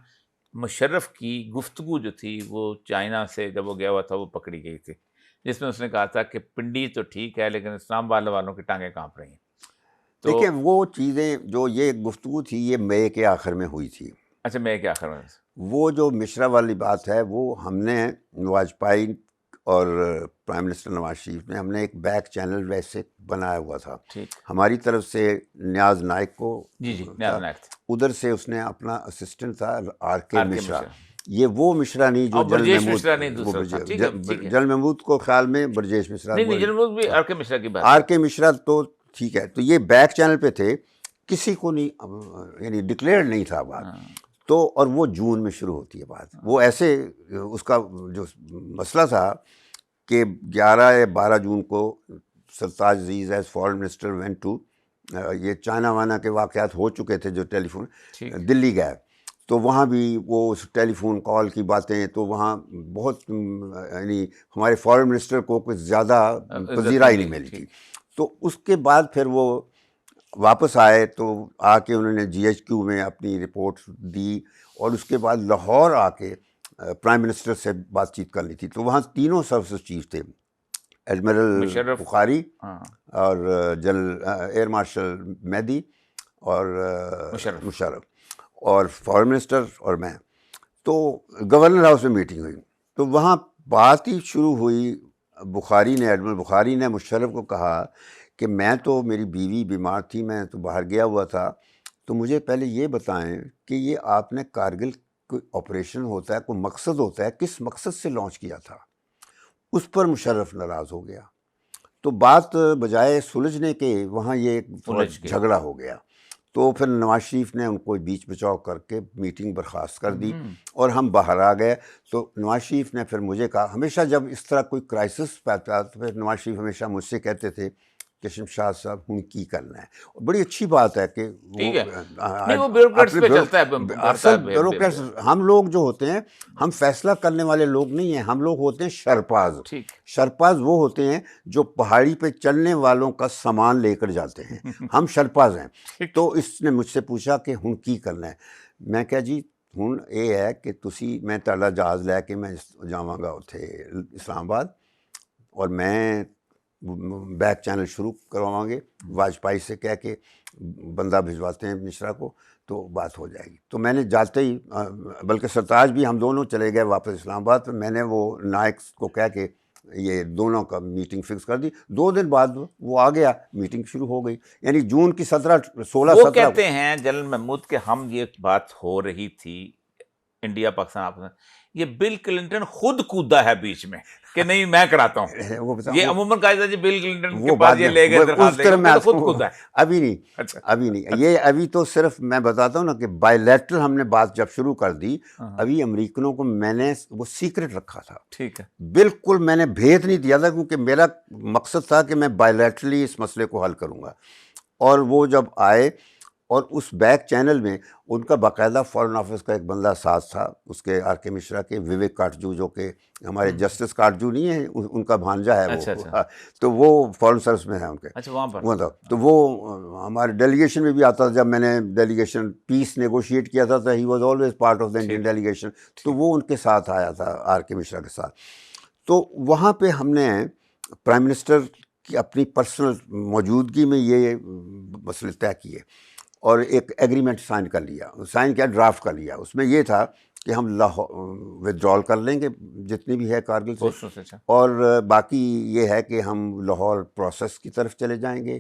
مشرف کی گفتگو جو تھی وہ چائنا سے جب وہ گیا ہوا تھا وہ پکڑی گئی تھی، جس میں اس نے کہا تھا کہ پنڈی تو ٹھیک ہے لیکن اسلام آباد والوں کی ٹانگیں کانپ رہی ہیں. دیکھیں وہ چیزیں جو یہ گفتگو تھی یہ مئی کے آخر میں ہوئی تھی. اچھا میں کیا کروں؟ وہ جو مشرا والی بات ہے وہ ہم نے واجپئی اور پرائم منسٹر نواز شریف نے ہم نے ایک بیک چینل ویسے بنایا ہوا تھا. ٹھیک. ہماری طرف سے نیاز نائک کو جی نیاز نائک تھا. ادھر سے اس نے اپنا اسسٹنٹ تھا آر کے مشرا. مشرا. یہ وہ مشرا نہیں جو برجیش مشرا نہیں دوسرا تھا. ٹھیک ہے. جنرل محمود کو خیال میں برجیش مشرا. نہیں جنرل محمود بھی آر کے مشرا کی بات. آر کے مشرا تو ٹھیک ہے. تو یہ بیک چینل پہ تھے, کسی کو نہیں یعنی ڈکلیئر نہیں تھا بات. تو اور وہ جون میں شروع ہوتی ہے بات. وہ ایسے اس کا جو مسئلہ تھا کہ 11 یا 12 جون کو Sartaj Aziz as foreign minister went to, یہ چائنا وانا کے واقعات ہو چکے تھے جو ٹیلی فون, دلی گئے. تو وہاں بھی وہ اس ٹیلی فون کال کی باتیں, تو وہاں بہت یعنی ہمارے فارن منسٹر کو کچھ زیادہ پذیرائی نہیں ملی تھی. تو اس کے بعد پھر وہ واپس آئے تو آ کے انہوں نے جی ایچ کیو میں اپنی رپورٹ دی, اور اس کے بعد لاہور آ کے پرائم منسٹر سے بات چیت کرنی تھی. تو وہاں تینوں سروسز چیف تھے, ایڈمرل بخاری اور جنرل ایئر مارشل میدی اور مشرف اور فارن منسٹر اور میں. تو گورنر ہاؤس میں میٹنگ ہوئی, تو وہاں بات ہی شروع ہوئی. بخاری نے ایڈمرل بخاری نے مشرف کو کہا کہ میں تو میری بیوی بیمار تھی, میں تو باہر گیا ہوا تھا, تو مجھے پہلے یہ بتائیں کہ یہ آپ نے کارگل کوئی آپریشن ہوتا ہے, کوئی مقصد ہوتا ہے, کس مقصد سے لانچ کیا تھا؟ اس پر مشرف ناراض ہو گیا. تو بات بجائے سلجھنے کے وہاں یہ جھگڑا ہو گیا. تو پھر نواز شریف نے ان کو بیچ بچاؤ کر کے میٹنگ برخاست کر دی اور ہم باہر آ گئے. تو نواز شریف نے پھر مجھے کہا, ہمیشہ جب اس طرح کوئی کرائسس پاتا تو پھر نواز شریف ہمیشہ مجھ سے کہتے تھے کہ شمشاد صاحب ہن کی کرنا ہے. بڑی اچھی بات ہے کہ ہم لوگ جو ہوتے ہیں ہم فیصلہ کرنے والے لوگ نہیں ہیں, ہم لوگ ہوتے ہیں شرپاز. شرپاز وہ ہوتے ہیں جو پہاڑی پہ چلنے والوں کا سامان لے کر جاتے ہیں, ہم شرپاز ہیں. تو اس نے مجھ سے پوچھا کہ ہن کی کرنا ہے. میں کہا جی ہن یہ ہے کہ تسی میں تہاڈا جہاز لے کے میں جاواں گا اتھے اسلام آباد, اور میں بیک چینل شروع کرواؤں گے, واجپئی سے کہہ کے بندہ بھجواتے ہیں مشرا کو, تو بات ہو جائے گی. تو میں نے جاتے ہی, بلکہ سرتاج بھی ہم دونوں چلے گئے واپس اسلام آباد. میں نے وہ نائک کو کہہ کے یہ دونوں کا میٹنگ فکس کر دی. 2 دن بعد وہ آ گیا, میٹنگ شروع ہو گئی. یعنی جون کی 16 وہ کہتے ہیں جنرل محمود کہ ہم یہ بات ہو رہی تھی انڈیا پاکستان, یہ بل کلنٹن خود کودا ہے بیچ میں کہ نہیں میں کراتا ہوں. یہ عموماً کہا جاتا ہے بل کلنٹن کے بعد یہ لے گئے خود کودا ہے. ابھی نہیں یہ ابھی تو صرف میں بتاتا ہوں نا کہ بائی لیٹرل ہم نے بات جب شروع کر دی, ابھی امریکنوں کو میں نے وہ سیکرٹ رکھا تھا. ٹھیک ہے, بالکل میں نے بھید نہیں دیا تھا, کیونکہ میرا مقصد تھا کہ میں بائی لیٹرلی اس مسئلے کو حل کروں گا. اور وہ جب آئے, اور اس بیک چینل میں ان کا باقاعدہ فارن آفس کا ایک بندہ ساتھ تھا, اس کے آر کے مشرا کے, وویک کاٹجو, جو کہ ہمارے جسٹس کاٹجو نہیں ہے, ان کا بھانجا ہے وہ. تو وہ فارن سروس میں ہے ان کے. وہاں تھا. تو وہ ہمارے ڈیلیگیشن میں بھی آتا تھا. جب میں نے ڈیلیگیشن پیس نیگوشیٹ کیا تھا, ہی was always part of the Indian delegation. تو وہ ان کے ساتھ آیا تھا, آر کے مشرا کے ساتھ. تو وہاں پہ ہم نے پرائم منسٹر کی اپنی پرسنل موجودگی میں یہ مسئلے طے کیے, اور ایک ایگریمنٹ سائن کیا, ڈرافٹ کر لیا. اس میں یہ تھا کہ ہم ودرال کر لیں گے جتنی بھی ہے کارگل سے, اور باقی یہ ہے کہ ہم لاہور پروسیس کی طرف چلے جائیں گے,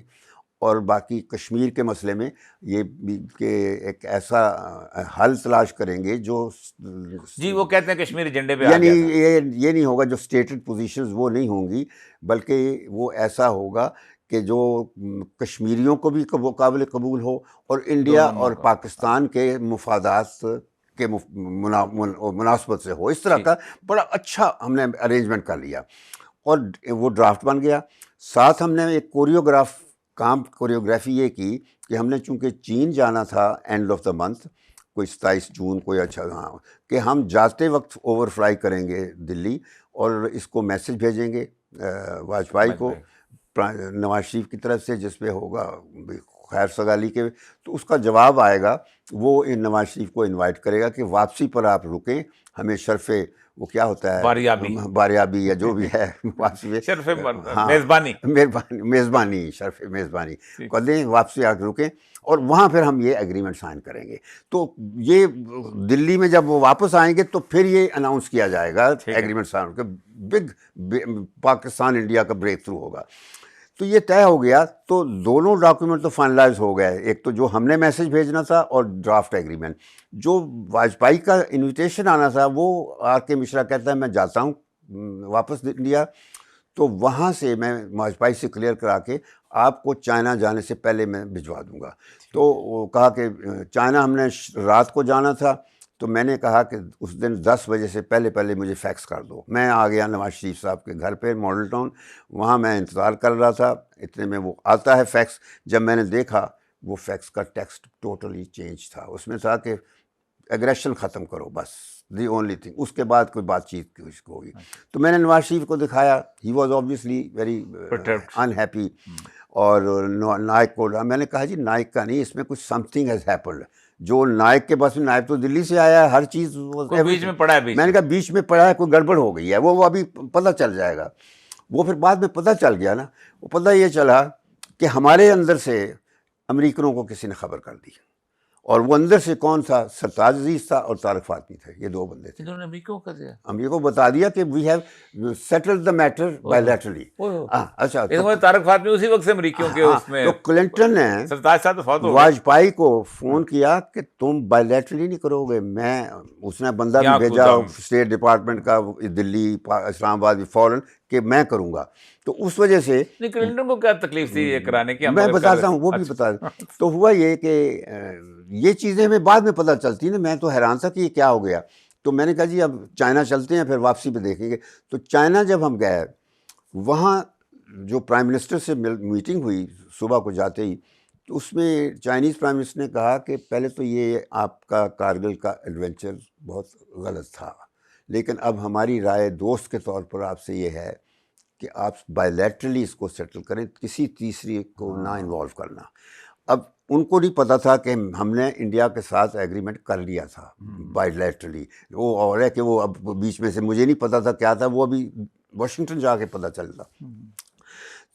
اور باقی کشمیر کے مسئلے میں یہ کہ ایک ایسا حل تلاش کریں گے جو جی وہ کہتے ہیں کشمیر ایجنڈے پہ, یعنی یہ نہیں ہوگا جو اسٹیٹڈ پوزیشنز وہ نہیں ہوں گی, بلکہ وہ ایسا ہوگا کہ جو کشمیریوں کو بھی قابل قبول ہو, اور انڈیا اور پاکستان کے مفادات کے مناسبت سے ہو. اس طرح کا بڑا اچھا ہم نے ارینجمنٹ کر لیا, اور وہ ڈرافٹ بن گیا. ساتھ ہم نے ایک کوریوگرافی یہ کی کہ ہم نے چونکہ چین جانا تھا اینڈ آف دا منتھ, کوئی 27 جون کو, اچھا ہاں, کہ ہم جاتے وقت اوور فلائی کریں گے دلی, اور اس کو میسج بھیجیں گے واجپئی کو نواز شریف کی طرف سے, جس پہ ہوگا خیر سگالی کے, تو اس کا جواب آئے گا. وہ نواز شریف کو انوائٹ کرے گا کہ واپسی پر آپ رکیں, ہمیں شرف وہ کیا ہوتا ہے باریابی یا جو بھی ہے واپسی شرف ہاں میزبانی میزبانی شرف میزبانی کر دیں، واپسی آ کے رکیں اور وہاں پھر ہم یہ ایگریمنٹ سائن کریں گے. تو یہ دلی میں جب وہ واپس آئیں گے تو پھر یہ اناؤنس کیا جائے گا ایگریمنٹ سائن کے بگ پاکستان انڈیا کا بریک تھرو ہوگا. تو یہ طے ہو گیا. تو دونوں ڈاکیومنٹ تو فائنلائز ہو گئے، ایک تو جو ہم نے میسج بھیجنا تھا اور ڈرافٹ ایگریمنٹ. جو واجپئی کا انویٹیشن آنا تھا وہ آر کے مشرا کہتا ہے میں جاتا ہوں واپس انڈیا، تو وہاں سے میں واجپئی سے کلیئر کرا کے آپ کو چائنا جانے سے پہلے میں بھجوا دوں گا. تو وہ کہا کہ چائنا ہم نے رات کو جانا تھا، تو میں نے کہا کہ اس دن 10 بجے سے پہلے مجھے فیکس کر دو. میں آ گیا نواز شریف صاحب کے گھر پہ ماڈل ٹاؤن، وہاں میں انتظار کر رہا تھا. اتنے میں وہ آتا ہے فیکس. جب میں نے دیکھا وہ فیکس کا ٹیکسٹ ٹوٹلی چینج تھا. اس میں تھا کہ ایگریشن ختم کرو، بس دی اونلی تھنگ. اس کے بعد کوئی بات چیت اس کو ہوگی. تو میں نے نواز شریف کو دکھایا، he was obviously very unhappy. اور نائک کو میں نے کہا جی نائک کا نہیں، اس میں کچھ سم تھنگ ہیز ہیپنڈ. جو نائک کے پاس نائک تو دلی سے آیا ہے، ہر چیز بیچ میں پڑا ہے. میں نے کہا بیچ میں پڑا ہے، کوئی گڑبڑ ہو گئی ہے، وہ ابھی پتہ چل جائے گا. وہ پھر بعد میں پتہ چل گیا نا. وہ پتہ یہ چلا کہ ہمارے اندر سے امریکنوں کو کسی نے خبر کر دی، اور وہ اندر سے کون تھا؟ سرتاج عزیز تھا اور طارق فاطمی تھے. یہ دو بندے تھے. انہوں نے امریکہ کو دیا، امریکہ کو بتا دیا کہ we have settled the matter bilaterally. اچھا طارق فاطمی اسی وقت سے امریکیوں کے اس میں. تو کلنٹن نے سرتاج صاحب تو فوت ہو گئے، واجپئی کو فون کیا کہ تم بائیلیٹرلی نہیں کرو گے. میں اس نے بندہ بھی بھیجا اسٹیٹ ڈپارٹمنٹ کا دلی اسلام آباد فوراً کہ میں کروں گا. تو اس وجہ سے کلنٹن کو کیا تکلیف تھی یہ کرانے کی؟ میں بتاتا ہوں، وہ بھی بتا. تو ہوا یہ کہ یہ چیزیں ہمیں بعد میں پتہ چلتی ہیں. میں تو حیران تھا کہ یہ کیا ہو گیا. تو میں نے کہا جی اب چائنا چلتے ہیں، پھر واپسی پہ دیکھیں گے. تو چائنا جب ہم گئے، وہاں جو پرائم منسٹر سے میٹنگ ہوئی صبح کو جاتے ہی، تو اس میں چائنیز پرائم منسٹر نے کہا کہ پہلے تو یہ آپ کا کارگل کا ایڈونچر بہت غلط تھا، لیکن اب ہماری رائے دوست کے طور پر آپ سے یہ ہے کہ آپ بائیلیٹرلی اس کو سیٹل کریں، کسی تیسری کو نہ انوالو کرنا. اب ان کو نہیں پتہ تھا کہ ہم نے انڈیا کے ساتھ ایگریمنٹ کر لیا تھا بائیلیٹرلی. وہ اور ہے کہ وہ اب بیچ میں سے مجھے نہیں پتہ تھا کیا تھا، وہ ابھی واشنگٹن جا کے پتہ چلتا.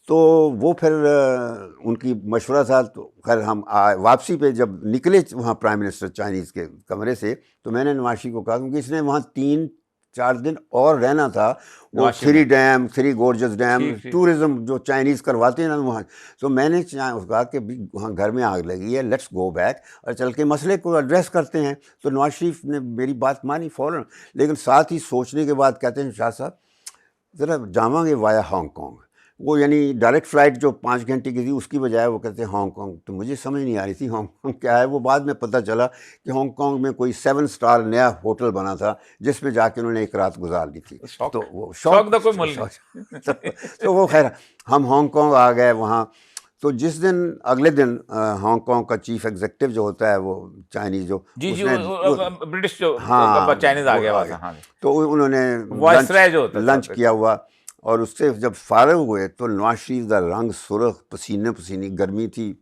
تو وہ پھر ان کی مشورہ تھا. تو خیر ہم واپسی پہ جب نکلے وہاں پرائم منسٹر چائنیز کے کمرے سے، تو میں نے نواز شریف کو کہا کیونکہ اس نے وہاں 3-4 دن اور رہنا تھا. وہ 3 گورجس ڈیم ٹورزم جو چائنیز کرواتے ہیں نا وہاں. تو میں نے کہا کہ وہاں گھر میں آگ لگی ہے، لیٹس گو بیک اور چل کے مسئلے کو ایڈریس کرتے ہیں. تو نواز شریف نے میری بات مانی فوراً، لیکن ساتھ ہی سوچنے کے بعد کہتے ہیں شاہ صاحب ذرا جاواں گے وایا ہانگ کانگ. وہ یعنی ڈائریکٹ فلائٹ جو 5 گھنٹے کی تھی اس کی بجائے وہ کہتے ہیں ہانگ کانگ. تو مجھے سمجھ نہیں آ رہی تھی ہانگ کانگ کیا ہے. وہ بعد میں پتہ چلا کہ ہانگ کانگ میں کوئی 7 اسٹار نیا ہوٹل بنا تھا جس میں جا کے انہوں نے ایک رات گزار لی تھی. تو وہ شوق دا کوئی مل نہیں. تو وہ خیر ہم ہانگ کانگ آ گئے وہاں. تو جس دن اگلے دن ہانگ کانگ کا چیف ایگزیکٹو جو ہوتا ہے وہ چائنیز جو برٹش جو چائنیز آ گیا، تو انہوں نے لنچ کیا ہوا. اور اس سے جب فارغ ہوئے تو نواز شریف کا رنگ سرخ، پسینے گرمی تھی.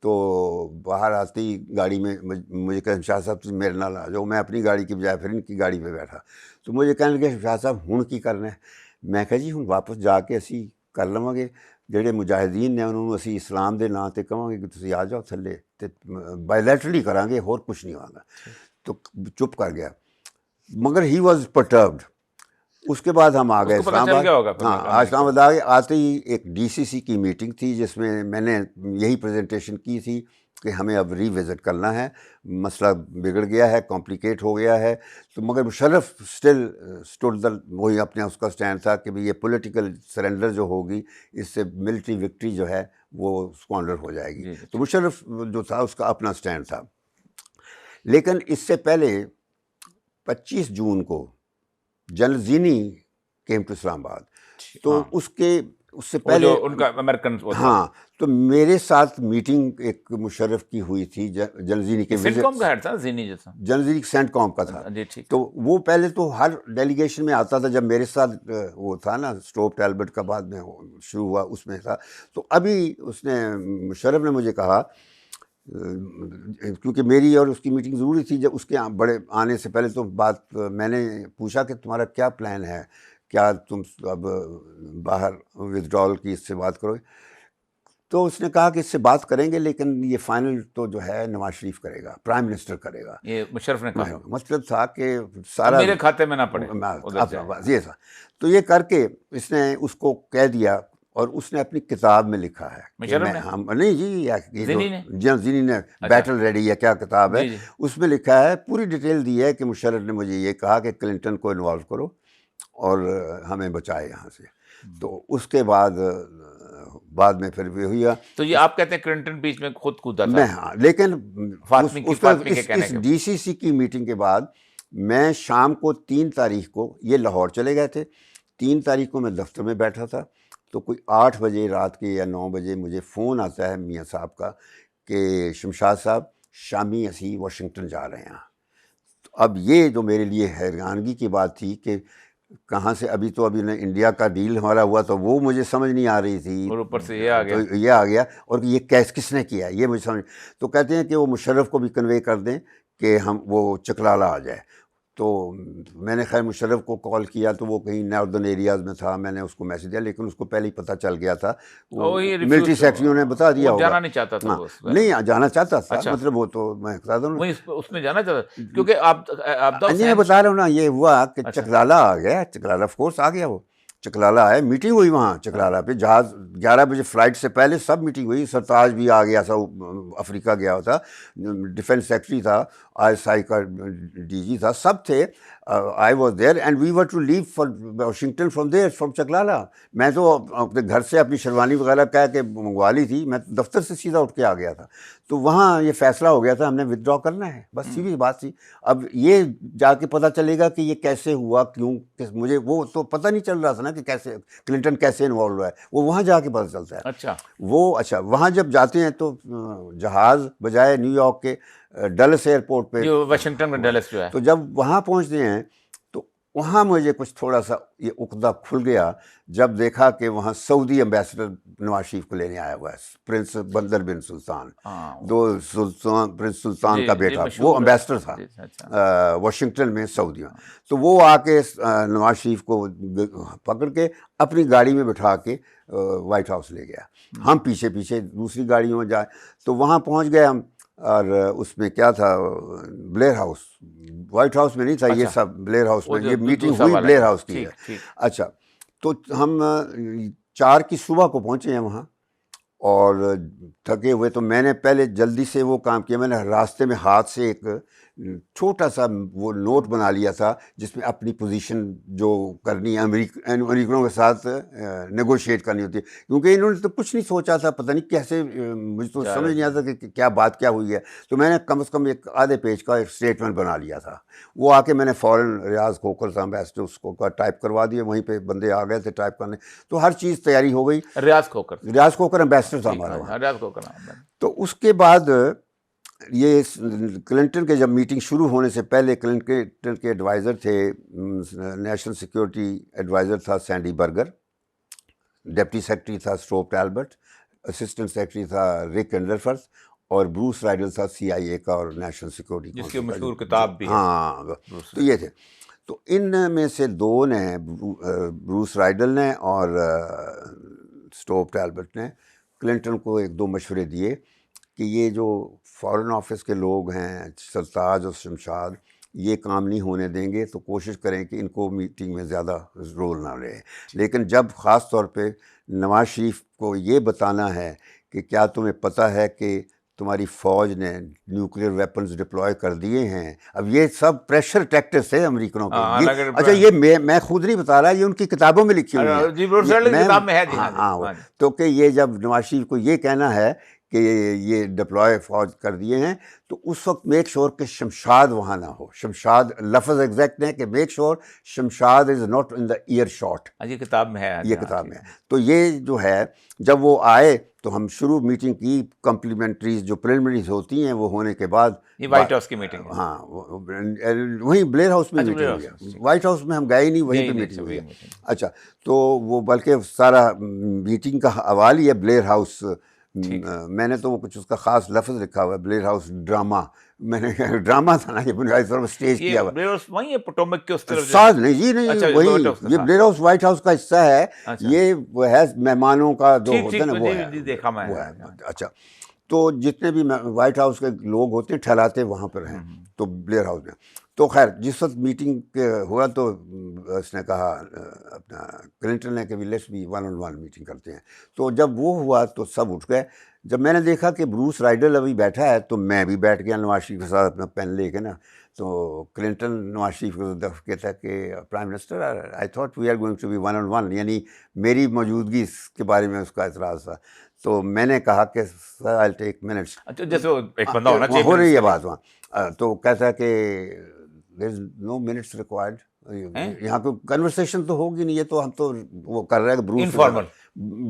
تو باہر آتے ہی گاڑی میں مجھے کہا شاہ صاحب تم میرے نال آ جاؤ. میں اپنی گاڑی کی بجائے پھر ان کی گاڑی پہ بیٹھا. تو مجھے کہنے لگے شاہ صاحب ہن کی کرنا ہے. میں کہا جی ہن واپس جا کے اسی کر لواں گے. ਜਿਹੜੇ ਮੁਜਾਹਿਦੀਨ ਨੇ ਉਹਨਾਂ ਨੂੰ ਅਸੀਂ ਇਸਲਾਮ ਦੇ ਨਾਂ 'ਤੇ ਕਹਾਂਗੇ ਕਿ ਤੁਸੀਂ ਆ ਜਾਓ ਥੱਲੇ ਅਤੇ ਬਾਇਲੈਟਰਲੀ ਕਰਾਂਗੇ, ਹੋਰ ਕੁਛ ਨਹੀਂ ਹੋਗਾ. تو چپ کر گیا. مگر ہی واز پرٹربڈ. اس کے بعد ہم آ گئے اسلام آباد. ہاں اسلام آباد آتے ہی ایک ڈی سی سی کی میٹنگ تھی جس میں نے یہی پریزنٹیشن کی تھی کہ ہمیں اب ری وزٹ کرنا ہے، مسئلہ بگڑ گیا ہے، کمپلیکیٹ ہو گیا ہے. تو مگر مشرف اسٹل اسٹوڈ وہی اپنے اس کا اسٹینڈ تھا کہ یہ پولیٹیکل سرنڈر جو ہوگی اس سے ملٹری وکٹری جو ہے وہ اسکوانڈر ہو جائے گی. تو مشرف جو تھا اس کا اپنا اسٹینڈ تھا. لیکن اس سے پہلے 25 جون کو جنرل زینی کیم ٹو اسلام آباد. تو اس سے پہلے ان کا امریکن، ہاں، تو میرے ساتھ میٹنگ ایک مشرف کی ہوئی تھی جنرل زینی کے سینٹ کام کا ہیڈ تھا زینی جیسا. جنرل زینی سینٹ کام کا تھا. تو وہ پہلے تو ہر ڈیلیگیشن میں آتا تھا. جب میرے ساتھ وہ تھا نا اسٹوپ ٹیلبٹ کا بعد میں شروع ہوا اس میں تھا. تو ابھی اس نے مشرف نے مجھے کہا کیونکہ میری اور اس کی میٹنگ ضروری تھی. جب اس کے بڑے آنے سے پہلے تو بات میں نے پوچھا کہ تمہارا کیا پلان ہے, کیا تم اب باہر ودڈرال کی اس سے بات کرو گے؟ تو اس نے کہا کہ اس سے بات کریں گے لیکن یہ فائنل تو جو ہے نواز شریف کرے گا, پرائم منسٹر کرے گا. یہ مشرف نے کہا مطلب تھا کہ سارا میرے کھاتے میں نہ پڑے ادھر جائے. یہ تھا. تو یہ کر کے اس نے اس کو کہہ دیا, اور اس نے اپنی کتاب میں لکھا ہے مشرف نے؟ نہیں جی, زینی نے؟ زینی نے بیٹل ریڈی یا کیا کتاب ہے, جی جی. اس میں لکھا ہے, پوری ڈیٹیل دی ہے کہ مشرف نے مجھے یہ کہا کہ کلنٹن کو انوالو کرو اور ہمیں بچائے یہاں سے. تو اس کے بعد میں پھر بھی ہوئی. تو یہ آپ کہتے ہیں کلنٹن بیچ میں خود کودتا تھا؟ میں ہاں, لیکن اس ڈی سی سی کی میٹنگ کے بعد میں شام کو 3 تاریخ کو یہ لاہور چلے گئے تھے. 3 تاریخ کو میں دفتر میں بیٹھا تھا, تو کوئی 8 بجے رات کے یا 9 بجے مجھے فون آتا ہے میاں صاحب کا کہ شمشاد صاحب شامی اسی واشنگٹن جا رہے ہیں. تو اب یہ جو میرے لیے حیرانگی کی بات تھی کہ کہاں سے, ابھی نے انڈیا کا ڈیل ہمارا ہوا تو وہ مجھے سمجھ نہیں آ رہی تھی, اور اوپر سے یہ آ گیا. یہ آ گیا, اور یہ کس نے کیا یہ مجھے سمجھ. تو کہتے ہیں کہ وہ مشرف کو بھی کنوے کر دیں کہ ہم وہ چکلالہ آ جائے. تو میں نے خیر مشرف کو کال کیا تو وہ کہیں ناردرن ایریاز میں تھا, میں نے اس کو میسج دیا, لیکن اس کو پہلے ہی پتہ چل گیا تھا, ملٹری سیکٹریوں نے بتا دیا ہوگا. جانا نہیں چاہتا تھا, نہیں جانا چاہتا تھا, مطلب وہ تو میں بتا دوں اس میں جانا چاہتا, کیونکہ آپ میں بتا رہا ہوں نا, یہ ہوا کہ چکلالہ آ گیا. چکلالہ آف کورس آ گیا, وہ چکلالہ آئے, میٹنگ ہوئی وہاں چکلالہ پہ. جہاز 11 بجے فلائٹ سے پہلے سب میٹنگ ہوئی. سرتاج بھی آ گیا تھا, افریقہ گیا ہوا تھا, ڈیفینس سیکرٹری تھا, ISI کا DG تھا, سب تھے. I was there and we were to leave for Washington from there, from Chaklala. میں تو اپنے گھر سے اپنی شیروانی وغیرہ کہہ کے منگوا لی تھی, میں دفتر سے سیدھا اٹھ کے آ گیا تھا. تو وہاں یہ فیصلہ ہو گیا تھا ہم نے ودڈرا کرنا ہے, بس سیدھی بات تھی. اب یہ جا کے پتہ چلے گا کہ یہ کیسے ہوا, کیوں, مجھے وہ تو پتہ نہیں چل رہا تھا نا کہ کیسے کلنٹن کیسے انوالو ہوا ہے, وہ وہاں جا کے پتہ چلتا ہے. اچھا وہاں جب جاتے ہیں تو جہاز بجائے نیو یارک کے ڈلس ایئرپورٹ پہ, واشنگٹن میں ڈلس جو ہے, تو جب وہاں پہنچتے ہیں تو وہاں مجھے کچھ تھوڑا سا یہ عقدہ کھل گیا جب دیکھا کہ وہاں سعودی امبیسڈر نواز شریف کو لینے آیا ہوا ہے, پرنس بندر بن سلطان, پرنس سلطان کا بیٹا, وہ امبیسڈر تھا واشنگٹن میں سعودی میں. تو وہ آ کے نواز شریف کو پکڑ کے اپنی گاڑی میں بٹھا کے وائٹ ہاؤس لے گیا. ہم پیچھے پیچھے دوسری گاڑیوں میں جائے, تو وہاں پہنچ گئے ہم, اور اس میں کیا تھا, بلیر ہاؤس, وائٹ ہاؤس میں نہیں تھا یہ سب, بلیر ہاؤس میں یہ میٹنگ ہوئی, بلیر ہاؤس کی ہے. اچھا, تو ہم 4 کی صبح کو پہنچے ہیں وہاں, اور تھکے ہوئے. تو میں نے پہلے جلدی سے وہ کام کیا, میں نے راستے میں ہاتھ سے ایک چھوٹا سا وہ نوٹ بنا لیا تھا جس میں اپنی پوزیشن جو کرنی ہے امریکنوں کے ساتھ نیگوشیٹ کرنی ہوتی ہے, کیونکہ انہوں نے تو کچھ نہیں سوچا تھا, پتہ نہیں کیسے, مجھے تو سمجھ نہیں آتا کہ کیا بات کیا ہوئی ہے. تو میں نے کم از کم ایک آدھے پیج کا ایک اسٹیٹمنٹ بنا لیا تھا. وہ آ کے میں نے فوراً ریاض کھوکھر تھا امبیسڈر, اس کو ٹائپ کروا دیا, وہیں پہ بندے آ گئے تھے ٹائپ کرنے. تو ہر چیز تیاری ہو گئی. ریاض کھوکھر امبیسڈر تھا ہمارا وہاں. ریاض کھوکھر. تو اس کے بعد یہ کلنٹن کے جب میٹنگ شروع ہونے سے پہلے کلنٹن کے ایڈوائزر تھے, نیشنل سیکیورٹی ایڈوائزر تھا سینڈی برگر, ڈپٹی سیکرٹری تھا اسٹوپ ٹیلبرٹ, اسسٹنٹ سیکرٹری تھا ریک اینڈرفرتھ, اور بروس رائڈل تھا CIA کا اور نیشنل سیکیورٹی, جس کی مشہور کتاب بھی ہے. ہاں, تو یہ تھے. تو ان میں سے 2 نے, بروس رائڈل نے اور اسٹوپ ٹیلبرٹ نے, کلنٹن کو 1-2 مشورے دیے کہ یہ جو فارن آفس کے لوگ ہیں سرتاج اور شمشاد, یہ کام نہیں ہونے دیں گے, تو کوشش کریں کہ ان کو میٹنگ میں زیادہ رول نہ رہے. لیکن جب خاص طور پہ نواز شریف کو یہ بتانا ہے کہ کیا تمہیں پتہ ہے کہ تمہاری فوج نے نیوکلیئر ویپنز ڈپلوائے کر دیے ہیں. اب یہ سب پریشر ٹیکٹکس تھے امریکنوں کے. اچھا, یہ میں خود نہیں بتا رہا, یہ ان کی کتابوں میں لکھی ہوئی ہے. ہاں, تو کہ یہ جب نواز شریف کو یہ کہنا ہے کہ یہ ڈپلوائے فوج کر دیے ہیں, تو اس وقت میک شور کہ شمشاد وہاں نہ ہو. شمشاد لفظ ایگزیکٹ ہے کہ make sure Shamshad is not in the earshot. یہ کتاب میں ہے, یہ کتاب میں ہے. تو یہ جو ہے, جب وہ آئے تو ہم شروع میٹنگ کی, کمپلیمنٹریز جو پریلیمنریز ہوتی ہیں وہ ہونے کے بعد, یہ وائٹ ہاؤس کی میٹنگ, ہاں وہیں بلیر ہاؤس میں میٹنگ ہوئی. وائٹ ہاؤس میں ہم گئے نہیں, وہیں پہ میٹنگ ہوئی. اچھا, تو وہ بلکہ سارا میٹنگ کا حوال ہی ہے بلیر ہاؤس میں نے تو وہ کچھ اس کا خاص لفظ لکھا ہوا ہے، بلیر ہاؤس ڈرامہ. میں نے ڈرامہ تھا نا یہ اسٹیج کیا ہوا. بلیر ہاؤس وہیں ہے پوٹومک کے اس طرف؟ ساتھ نہیں جی، نہیں اچھا، وہی وائٹ ہاؤس کا یہ تھا. بلیر ہاؤس وائٹ ہاؤس کا حصہ ہے. اچھا. یہ وہ ہے مہمانوں کا جو ہوتا ہے نا، وہ جی دیکھا میں. ہے. اچھا، تو جتنے بھی وائٹ ہاؤس کے لوگ ہوتے ہیں ٹھہراتے وہاں پر ہیں، تو بلیر ہاؤس میں. تو خیر جس وقت میٹنگ ہوا تو اس نے کہا اپنا کلنٹن نے کہ لیٹس بھی 1-on-1 میٹنگ کرتے ہیں. تو جب وہ ہوا تو سب اٹھ گئے. جب میں نے دیکھا کہ بروس رائڈل ابھی بیٹھا ہے تو میں بھی بیٹھ گیا نواز شریف کے ساتھ اپنا پین لے کے نا. تو کلنٹن نواز شریف کو کہتا ہے کہ prime minister I thought we are going to be 1-on-1، یعنی میری موجودگی اس کے بارے میں اس کا اعتراض تھا. تو میں نے کہا کہ سر آئی ٹیک منٹس. اچھا، جیسے ایک بندہ ہونا چاہیے. ہو رہی ہے بات وہاں. تو کہتا ہے کہ there is know minutes required. یہاں پہ کنورسیشن تو ہوگی نہیں، یہ تو ہم تو وہ کر رہے ہیں انفارمل.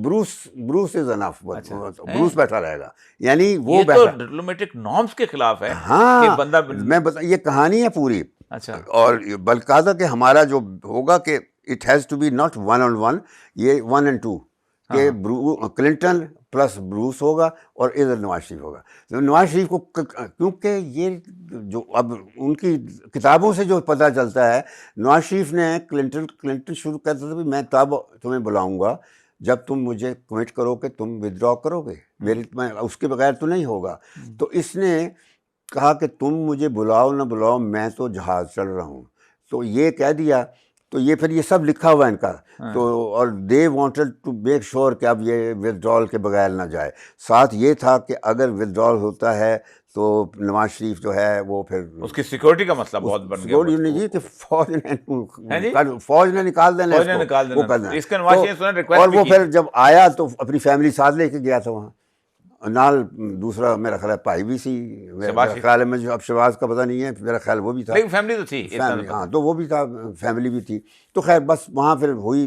بروس از انف. بروس بیٹھا رہے گا، یعنی وہ یہ تو ڈپلومیٹک نارمز کے خلاف ہے. ہاں میں یہ کہانی ہے پوری. اچھا. اور بلکہ کہا تھا کہ ہمارا جو ہوگا کہ it has to be not 1-on-1، یہ 1 and 2 کہ کلنٹن پلس بروس ہوگا اور ادھر نواز شریف ہوگا. نواز شریف کو کیونکہ یہ جو اب ان کی کتابوں سے جو پتہ چلتا ہے، نواز شریف نے کلنٹن شروع کرتا تھا کہ میں تب تمہیں بلاؤں گا جب تم مجھے کمٹ کرو کہ تم ودرا کرو گے، میں اس کے بغیر تو نہیں ہوگا. تو اس نے کہا کہ تم مجھے بلاؤ نہ بلاؤ میں تو جہاز چل رہا ہوں. تو یہ کہہ دیا. تو یہ پھر یہ سب لکھا ہوا ہے ان کا. تو اور they wanted to make sure کہ اب یہ ودرال کے بغیر نہ جائے. ساتھ یہ تھا کہ اگر ودرال ہوتا ہے تو نواز شریف جو ہے وہ پھر اس کی سیکورٹی کا مسئلہ بہت بن گیا. سیکورٹی نہیں جی کہ فوج نے نکال دینا، وہ کر دینا. اور وہ پھر جب آیا تو اپنی فیملی ساتھ لے کے گیا تھا وہاں. نال دوسرا میرا خیال ہے بھائی بھی سی، میرا خیال ہے مجھے اب شہباز کا پتہ نہیں ہے، میرا خیال وہ بھی تھا. فیملی تو تھی. ہاں تو وہ بھی تھا، فیملی بھی تھی. تو خیر بس وہاں پھر ہوئی،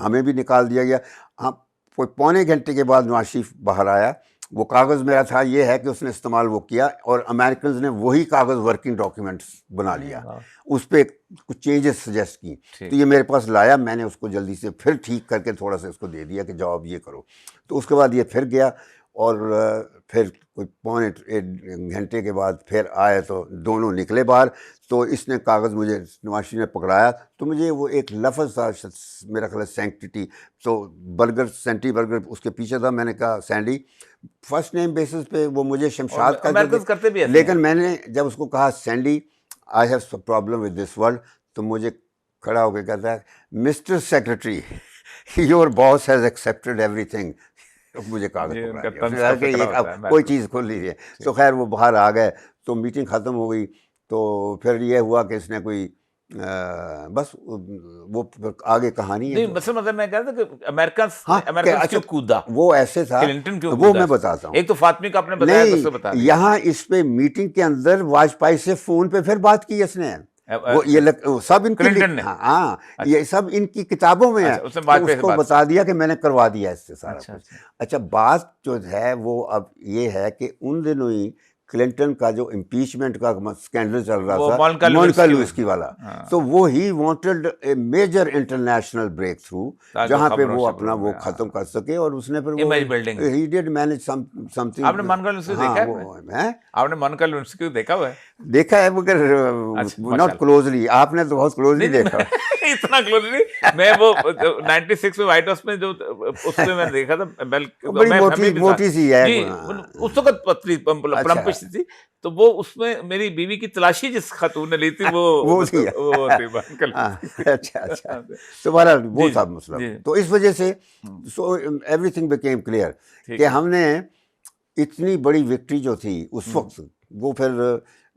ہمیں بھی نکال دیا گیا. ہاں کوئی پونے گھنٹے کے بعد نواز شریف باہر آیا. وہ کاغذ میرا تھا، یہ ہے کہ اس نے استعمال وہ کیا اور امریکنز نے وہی کاغذ ورکنگ ڈاکیومنٹس بنا لیا، اس پہ کچھ چینجز سجیسٹ کی. تو یہ میرے پاس لایا، میں نے اس کو جلدی سے پھر ٹھیک کر کے تھوڑا سا اس کو دے دیا کہ جاؤ اب یہ کرو. تو اس کے بعد یہ پھر گیا اور پھر کوئی پونے گھنٹے کے بعد پھر آئے تو دونوں نکلے باہر. تو اس نے کاغذ مجھے نواز شریف نے پکڑایا تو مجھے وہ ایک لفظ تھا میرا خیال سینکٹیٹی، تو برگر سینٹی برگر اس کے پیچھے تھا. میں نے کہا سینڈی، فرسٹ نیم بیسس پہ وہ مجھے شمشاد کا، لیکن میں نے جب اس کو کہا Sandy I have some problem with this word, تو مجھے کھڑا ہو کے کہتا ہے mister secretary your boss has accepted everything. مجھے کاغذ کوئی چیز کھول لیجیے. تو خیر وہ باہر آ گئے تو میٹنگ ختم ہو گئی. تو پھر یہ ہوا کہ اس نے کوئی بس وہ آگے کہانی ہے. مطلب میں کہہ رہا تھا کہ امریکہ کیوں کودا، وہ ایسے تھا، وہ میں بتاتا ہوں. ایک تو فاطمی کا آپ نے بتایا، یہاں اس پہ میٹنگ کے اندر واجپئی سے فون پہ پھر بات کی اس نے. وہ یہ سب ان کی، ہاں یہ سب ان کی کتابوں میں ہے. اس کو بتا دیا کہ میں نے کروا دیا اس سے سارا کچھ. اچھا بات جو ہے وہ اب یہ ہے کہ ان دنوں ہی کلنٹن کا جو امپیچمنٹ کا اسکینڈل چل رہا تھا مونیکا لیوسکی والا، تو وہ ہی wanted a major international breakthrough جہاں پہ وہ اپنا وہ ختم کر سکے. اور اس نے پھر ہی ڈیڈ مینج سم تھنگ. آپ نے مونیکا لیوسکی دیکھا ہے؟ آپ نے مونیکا لیوسکی دیکھا ہوا ہے؟ دیکھا ہے مگر ناٹ کلوزلی. آپ نے تو بہت کلوزلی دیکھا. اتنا کلوز نہیں. میں وہ 96 میں وائٹ ہاؤس میں جو اس میں میں دیکھا تھا، بڑی موٹی سی ہے اس وقت، پتلی پلمپش تھی. تو وہ اس میں میری بیوی کی تلاشی جس خاتون نے لی تھی وہ تھی. اچھا اچھا. تو بہرحال وہ تھا مسئلہ. تو اس وجہ سے so every thing became clear کہ ہم نے اتنی بڑی وکٹری جو تھی اس وقت، وہ پھر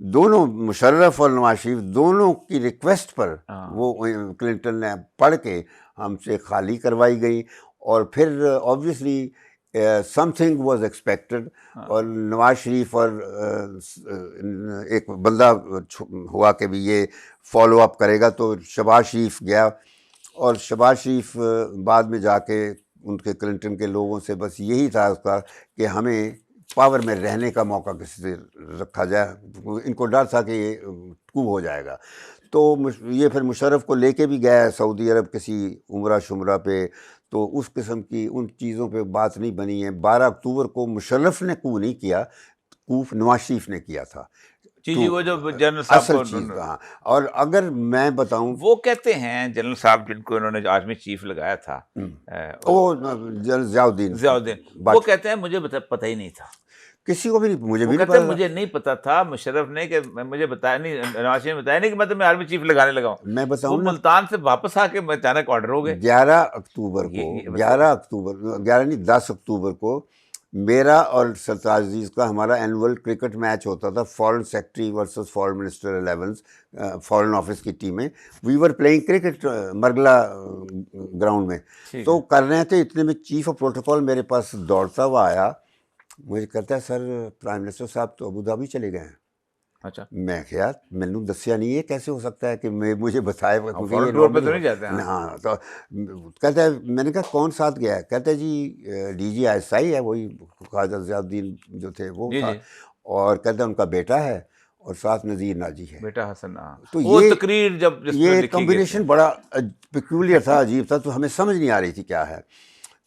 دونوں مشرف اور نواز شریف دونوں کی ریکویسٹ پر وہ کلنٹن نے پڑھ کے ہم سے خالی کروائی گئی. اور پھر obviously some thing was expected. اور نواز شریف اور ایک بندہ ہوا کہ بھی یہ فالو اپ کرے گا، تو شہباز شریف گیا. اور شہباز شریف بعد میں جا کے ان کے کلنٹن کے لوگوں سے بس یہی تھا اس کا کہ ہمیں پاور میں رہنے کا موقع کسی سے رکھا جائے. ان کو ڈر تھا کہ یہ کو ہو جائے گا. تو یہ پھر مشرف کو لے کے بھی گیا سعودی عرب کسی عمرہ شمرہ پہ. تو اس قسم کی ان چیزوں پہ بات نہیں بنی ہے. 12 اکتوبر کو مشرف نے کو نہیں کیا, کو نواز شریف نے کیا تھا. جی وہ جو جنرل صاحب اصل کو چیز کہاں. اور اگر میں بتاؤں, وہ کہتے ہیں جنرل صاحب جن کو انہوں نے آرمی چیف لگایا تھا, وہ ضیاء الدین, وہ کہتے ہیں مجھے پتہ ہی نہیں تھا. کسی کو بھی نہیں, مجھے وہ بھی نہیں کہتے ہیں پتا. مجھے نہیں پتا تھا مشرف نے کہ مجھے بتایا نہیں, نواز شریف نے بتایا نہیں کہ میں تمہیں آرمی چیف لگانے لگا ہوں. میں وہ بتاؤں نا, ملتان سے واپس آ کے اچانک آرڈر ہو گئے. 11 اکتوبر کو 11 نہیں 10 اکتوبر کو میرا اور سرتاج عزیز کا ہمارا اینول کرکٹ میچ ہوتا تھا, foreign secretary versus foreign minister 11 foreign office کی ٹیمیں. We were playing cricket Margalla ground میں. تو کر رہے تھے, اتنے میں چیف آف پروٹوکول میرے پاس دوڑتا ہوا آیا, مجھے کہتا ہے سر پرائم منسٹر صاحب تو ابو ظہبی چلے گئے ہیں. اچھا, میں کیا, میں نے دسیا نہیں ہے, کیسے ہو سکتا ہے کہ مجھے بتائے, فورن ٹور پہ تو نہیں جاتے ہیں. ہاں. تو کہتا ہے, میں نے کہا کون ساتھ گیا ہے؟ کہتا ہے G D G I S آئی ہے, وہی خواجہ ضیاء الدین جو تھے وہ تھا, اور کہتا ہے ان کا بیٹا ہے اور ساتھ نذیر ناجی ہے, بیٹا حسن. تو وہ تقریر جب یہ کمبینیشن بڑا پیکیولر تھا, عجیب تھا, تو ہمیں سمجھ نہیں آ رہی تھی کیا ہے.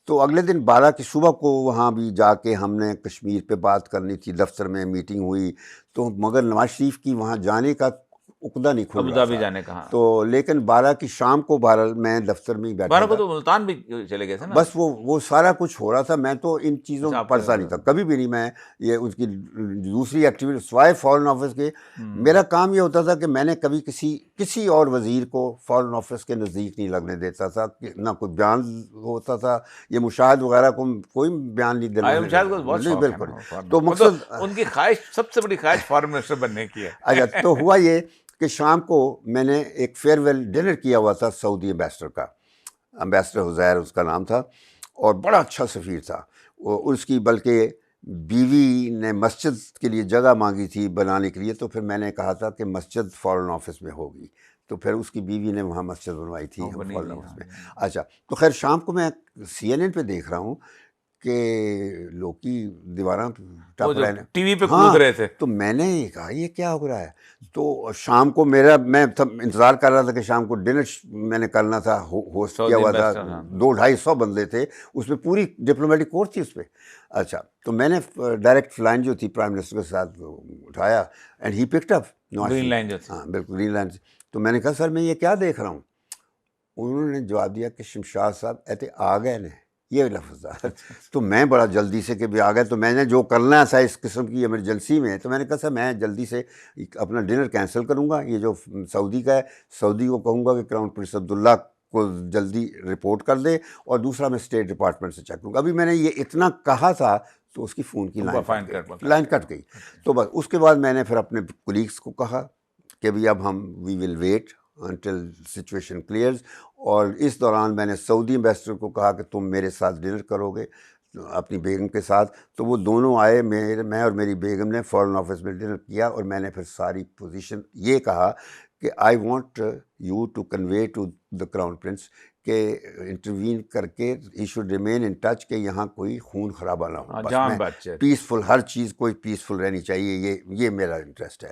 تو اگلے دن 12 کی صبح کو وہاں بھی جا کے ہم نے کشمیر پہ بات کرنی تھی, دفتر میں میٹنگ ہوئی, تو مگر نواز شریف کی وہاں جانے کا عقدہ نہیں کھل رہا تھا. جانے کا تو لیکن 12 کی شام کو بہرحال میں دفتر میں ہی بیٹھا 12 کو تھا. تو ملتان بھی چلے گئے تھے نا. بس وہ سارا کچھ ہو رہا تھا, میں تو ان چیزوں اچھا, پڑھتا نہیں تھا کبھی بھی نہیں. میں یہ اس کی دوسری ایکٹیویٹی سوائے فارن آفس کے, میرا کام یہ ہوتا تھا کہ میں نے کبھی کسی اور وزیر کو فارن آفس کے نزدیک نہیں لگنے دیتا تھا, نہ کوئی بیان ہوتا تھا, یہ مشاہد وغیرہ کو کوئی بیان نہیں دینا. بالکل. تو مقصد ان کی خواہش, سب سے بڑی خواہش فارن منسٹر بننے کی ہے. اچھا, تو ہوا یہ کہ شام کو میں نے ایک فیئر ویل ڈنر کیا ہوا تھا سعودی ایمبیسڈر کا, ایمبیسڈر حزیر اس کا نام تھا, اور بڑا اچھا سفیر تھا. اس کی بلکہ بیوی نے مسجد کے لیے جگہ مانگی تھی بنانے کے لیے, تو پھر میں نے کہا تھا کہ مسجد فارن آفس میں ہوگی, تو پھر اس کی بیوی نے وہاں مسجد بنوائی تھی فارن آفس میں. اچھا, تو خیر شام کو میں CNN پہ دیکھ رہا ہوں کہ لوگ کی دیواراں ٹپ رہے ہیں, ٹی وی پہ کود رہے تھے. تو میں نے کہا یہ کیا ہو رہا ہے. تو شام کو میں انتظار کر رہا تھا کہ شام کو ڈنر میں نے کرنا تھا, ہوسٹ کیا ہوا تھا, 200-250 بندے تھے اس میں, پوری ڈپلومیٹک کورس تھی اس پہ. اچھا, تو میں نے ڈائریکٹ فلائن جو تھی پرائم منسٹر کے ساتھ اٹھایا, and he picked up green line. ہاں بالکل گرین لائن. تو میں نے کہا سر میں یہ کیا دیکھ رہا ہوں. انہوں نے جواب دیا کہ شمشاد صاحب ایتے آ گئے نے, یہ لفظ تھا. تو میں بڑا جلدی سے کہ بھی آ گئے, تو میں نے جو کرنا تھا اس قسم کی ایمرجنسی میں, تو میں نے کہا سر میں جلدی سے اپنا ڈنر کینسل کروں گا, یہ جو سعودی کا ہے سعودی کو کہوں گا کہ کراؤن پرنس عبداللہ کو جلدی رپورٹ کر دے, اور دوسرا میں اسٹیٹ ڈپارٹمنٹ سے چیک کروں گا. ابھی میں نے یہ اتنا کہا تھا تو اس کی فون کی لائن کٹ گئی. تو بس اس کے بعد میں نے پھر اپنے کولیگس کو کہا کہ بھائی اب ہم we will wait until situation clears. اور اس دوران میں نے سعودی ایمبیسڈر کو کہا کہ تم میرے ساتھ ڈنر کرو گے اپنی بیگم کے ساتھ. تو وہ دونوں آئے, میں اور میری بیگم نے فارن آفس میں ڈنر کیا, اور میں نے پھر ساری پوزیشن یہ کہا کہ I want you to convey to the crown prince کہ انٹروین کر کے he should remain in touch, کہ یہاں کوئی خون خرابہ نہ ہو, پیسفل, ہر چیز کوئی پیسفل رہنی چاہیے, یہ میرا انٹرسٹ ہے.